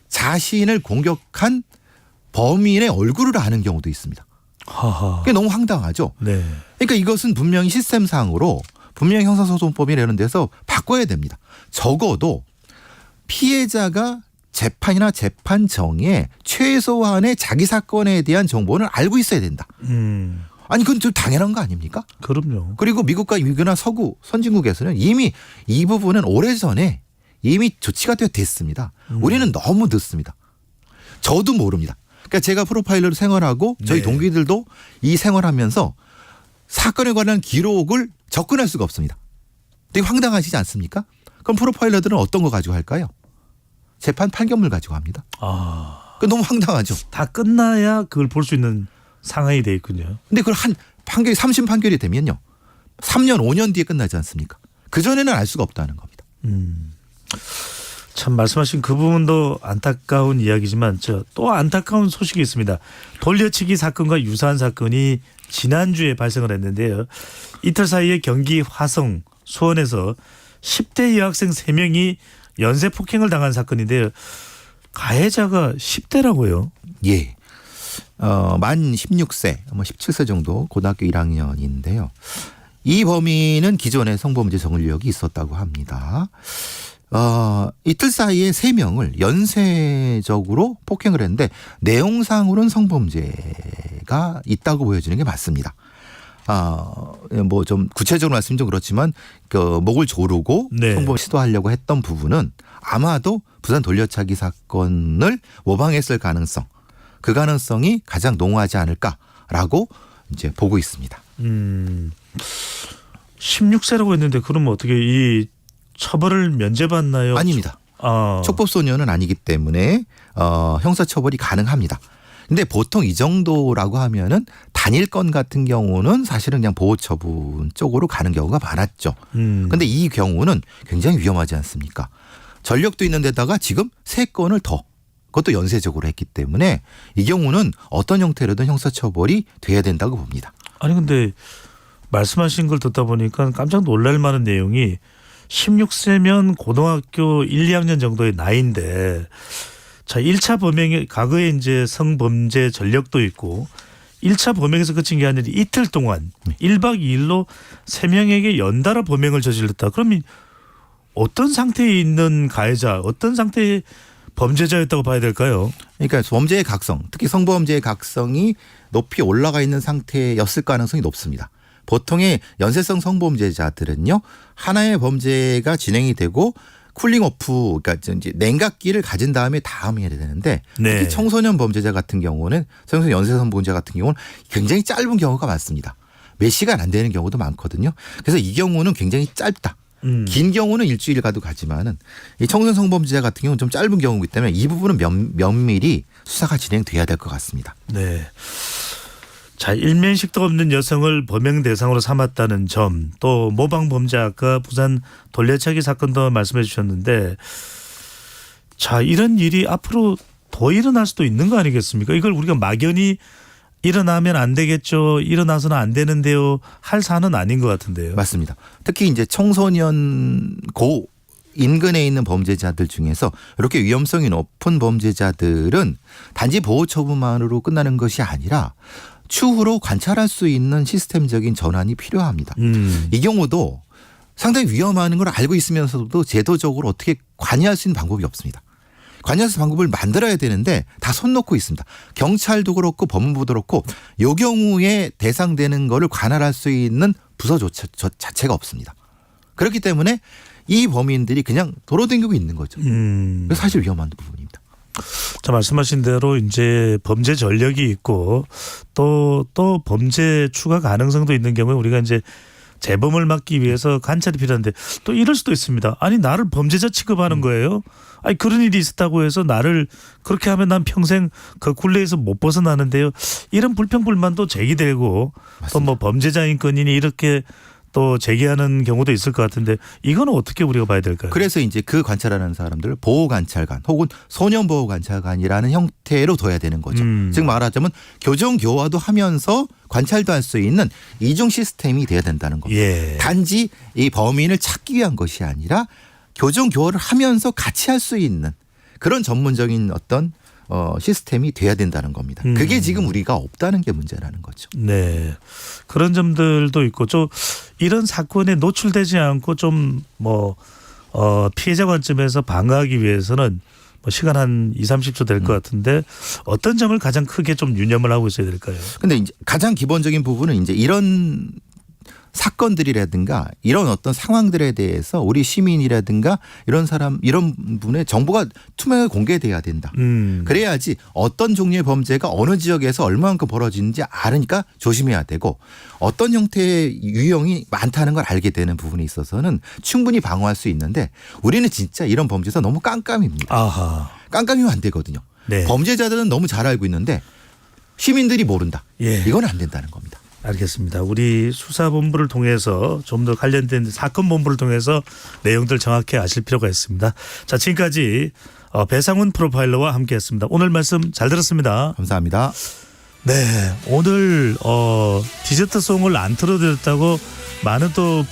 자신을 공격한 범인의 얼굴을 아는 경우도 있습니다. 그게 너무 황당하죠. 네. 그러니까 이것은 분명히 시스템상으로 분명히 형사소송법이나 이런 데서 바꿔야 됩니다. 적어도 피해자가 재판이나 재판정에 최소한의 자기 사건에 대한 정보는 알고 있어야 된다. 아니 그건 좀 당연한 거 아닙니까? 그럼요. 그리고 미국과 미국이나 서구 선진국에서는 이미 이 부분은 오래전에 이미 조치가 됐습니다. 우리는 너무 늦습니다. 저도 모릅니다. 그러니까 제가 프로파일러로 생활하고 저희 동기들도 이 생활하면서 사건에 관한 기록을 접근할 수가 없습니다. 되게 황당하시지 않습니까? 그럼 프로파일러들은 어떤 거 가지고 할까요? 재판 판결문 가지고 합니다. 그 너무 황당하죠. 다 끝나야 그걸 볼 수 있는 상황이 돼 있군요. 근데 그걸 한 판결이 3심 판결이 되면요. 3년 5년 뒤에 끝나지 않습니까? 그전에는 알 수가 없다는 겁니다. 참 말씀하신 그 부분도 안타까운 이야기지만 또 안타까운 소식이 있습니다. 돌려치기 사건과 유사한 사건이 지난주에 발생을 했는데요. 이틀 사이에 경기 화성, 수원에서 10대 여학생 3명이 연쇄 폭행을 당한 사건인데요. 가해자가 10대라고요? 예. 만 16세, 17세 정도 고등학교 1학년인데요. 이 범인은 기존에 성범죄 정을력이 있었다고 합니다. 이틀 사이에 3명을 연쇄적으로 폭행을 했는데 내용상으로는 성범죄가 있다고 보여지는 게 맞습니다. 뭐 좀 구체적으로 말씀 좀 그렇지만 그 목을 조르고 성범 시도하려고 했던 부분은 아마도 부산 돌려차기 사건을 모방했을 가능성, 그 가능성이 가장 농후하지 않을까라고 이제 보고 있습니다. 16세라고 했는데 그러면 어떻게 이 처벌을 면제받나요? 아닙니다. 촉법소년은 아니기 때문에 형사처벌이 가능합니다. 근데 보통 이 정도라고 하면은 단일 건 같은 경우는 사실은 그냥 보호처분 쪽으로 가는 경우가 많았죠. 근데 이 경우는 굉장히 위험하지 않습니까? 전력도 있는 데다가 지금 3건을 더 그것도 연쇄적으로 했기 때문에 이 경우는 어떤 형태로든 형사처벌이 돼야 된다고 봅니다. 아니 근데 말씀하신 걸 듣다 보니까 깜짝 놀랄 만한 내용이 16세면 고등학교 1, 2학년 정도의 나이인데 자 1차 범행에 과거에 이제 성범죄 전력도 있고 1차 범행에서 그친 게 아니라 이틀 동안 1박 2일로 3명에게 연달아 범행을 저질렀다. 그러면 어떤 상태에 있는 가해자, 어떤 상태의 범죄자였다고 봐야 될까요? 그러니까 범죄의 각성, 특히 성범죄의 각성이 높이 올라가 있는 상태였을 가능성이 높습니다. 보통의 연쇄성 성범죄자들은요, 하나의 범죄가 진행이 되고 쿨링 오프, 그러니까 이제 냉각기를 가진 다음에 다음에 해야 되는데 네. 특히 청소년 범죄자 같은 경우는 청소년 연쇄성 범죄자 같은 경우는 굉장히 짧은 경우가 많습니다. 몇 시간 안 되는 경우도 많거든요. 그래서 이 경우는 굉장히 짧다. 긴 경우는 일주일 가도 가지만은 이 청소년 성범죄자 같은 경우는 좀 짧은 경우이기 때문에 이 부분은 면밀히 수사가 진행돼야 될 것 같습니다. 네. 자, 일면식도 없는 여성을 범행 대상으로 삼았다는 점, 또 모방 범죄 아까 부산 돌려차기 사건도 말씀해 주셨는데, 자, 이런 일이 앞으로 더 일어날 수도 있는 거 아니겠습니까? 이걸 우리가 막연히 일어나면 안 되겠죠, 일어나서는 안 되는데요 할 사안은 아닌 것 같은데요. 맞습니다. 특히 이제 청소년 인근에 있는 범죄자들 중에서 이렇게 위험성이 높은 범죄자들은 단지 보호 처분만으로 끝나는 것이 아니라 추후로 관찰할 수 있는 시스템적인 전환이 필요합니다. 이 경우도 상당히 위험한 걸 알고 있으면서도 제도적으로 어떻게 관여할 수 있는 방법이 없습니다. 관여할 수 있는 방법을 만들어야 되는데 다 손 놓고 있습니다. 경찰도 그렇고 법무부도 그렇고 이 경우에 대상되는 거를 관할할 수 있는 부서 자체가 없습니다. 그렇기 때문에 이 범인들이 그냥 돌아다니고 있는 거죠. 그래서 사실 위험한 부분입니다. 자, 말씀하신 대로 이제 범죄 전력이 있고 또 범죄 추가 가능성도 있는 경우에 우리가 이제 재범을 막기 위해서 관찰이 필요한데 또 이럴 수도 있습니다. 아니, 나를 범죄자 취급하는 거예요? 아니, 그런 일이 있었다고 해서 나를 그렇게 하면 난 평생 그 굴레에서 못 벗어나는데요. 이런 불평불만도 제기되고 또 뭐 범죄자 인권이니 이렇게 또 제기하는 경우도 있을 것 같은데 이거는 어떻게 우리가 봐야 될까요? 그래서 이제 그 관찰하는 사람들을 보호관찰관 혹은 소년보호관찰관이라는 형태로 둬야 되는 거죠. 즉 말하자면 교정교화도 하면서 관찰도 할 수 있는 이중 시스템이 돼야 된다는 겁니다. 예. 단지 이 범인을 찾기 위한 것이 아니라 교정교화를 하면서 같이 할 수 있는 그런 전문적인 어떤 시스템이 돼야 된다는 겁니다. 그게 지금 우리가 없다는 게 문제라는 거죠. 네, 그런 점들도 있고 좀 이런 사건에 노출되지 않고 좀 피해자 관점에서 방어하기 위해서는 뭐 시간 한 20-30초 될 것 같은데 어떤 점을 가장 크게 좀 유념을 하고 있어야 될까요? 근데 이제 가장 기본적인 부분은 이제 이런 사건들이라든가 이런 어떤 상황들에 대해서 우리 시민이라든가 이런 분의 정보가 투명하게 공개돼야 된다. 그래야지 어떤 종류의 범죄가 어느 지역에서 얼마만큼 벌어지는지 알으니까 조심해야 되고 어떤 형태의 유형이 많다는 걸 알게 되는 부분에 있어서는 충분히 방어할 수 있는데 우리는 진짜 이런 범죄에서 너무 깜깜입니다. 아하. 깜깜이면 안 되거든요. 네. 범죄자들은 너무 잘 알고 있는데 시민들이 모른다. 예. 이건 안 된다는 겁니다. 알겠습니다. 우리 수사본부를 통해서 좀 더 관련된 사건본부를 통해서 내용들 정확히 아실 필요가 있습니다. 자, 지금까지 배상훈 프로파일러와 함께했습니다. 오늘 말씀 잘 들었습니다. 감사합니다. 네, 오늘 디저트송을 안 틀어드렸다고 많은 또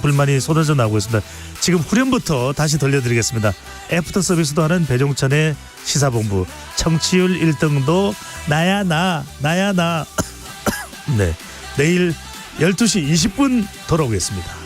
불만이 쏟아져 나오고 있습니다. 지금 후렴부터 다시 들려드리겠습니다. 애프터 서비스도 하는 배종찬의 시사본부, 청취율 1등도 나야 나. 네, 내일 12시 20분 돌아오겠습니다.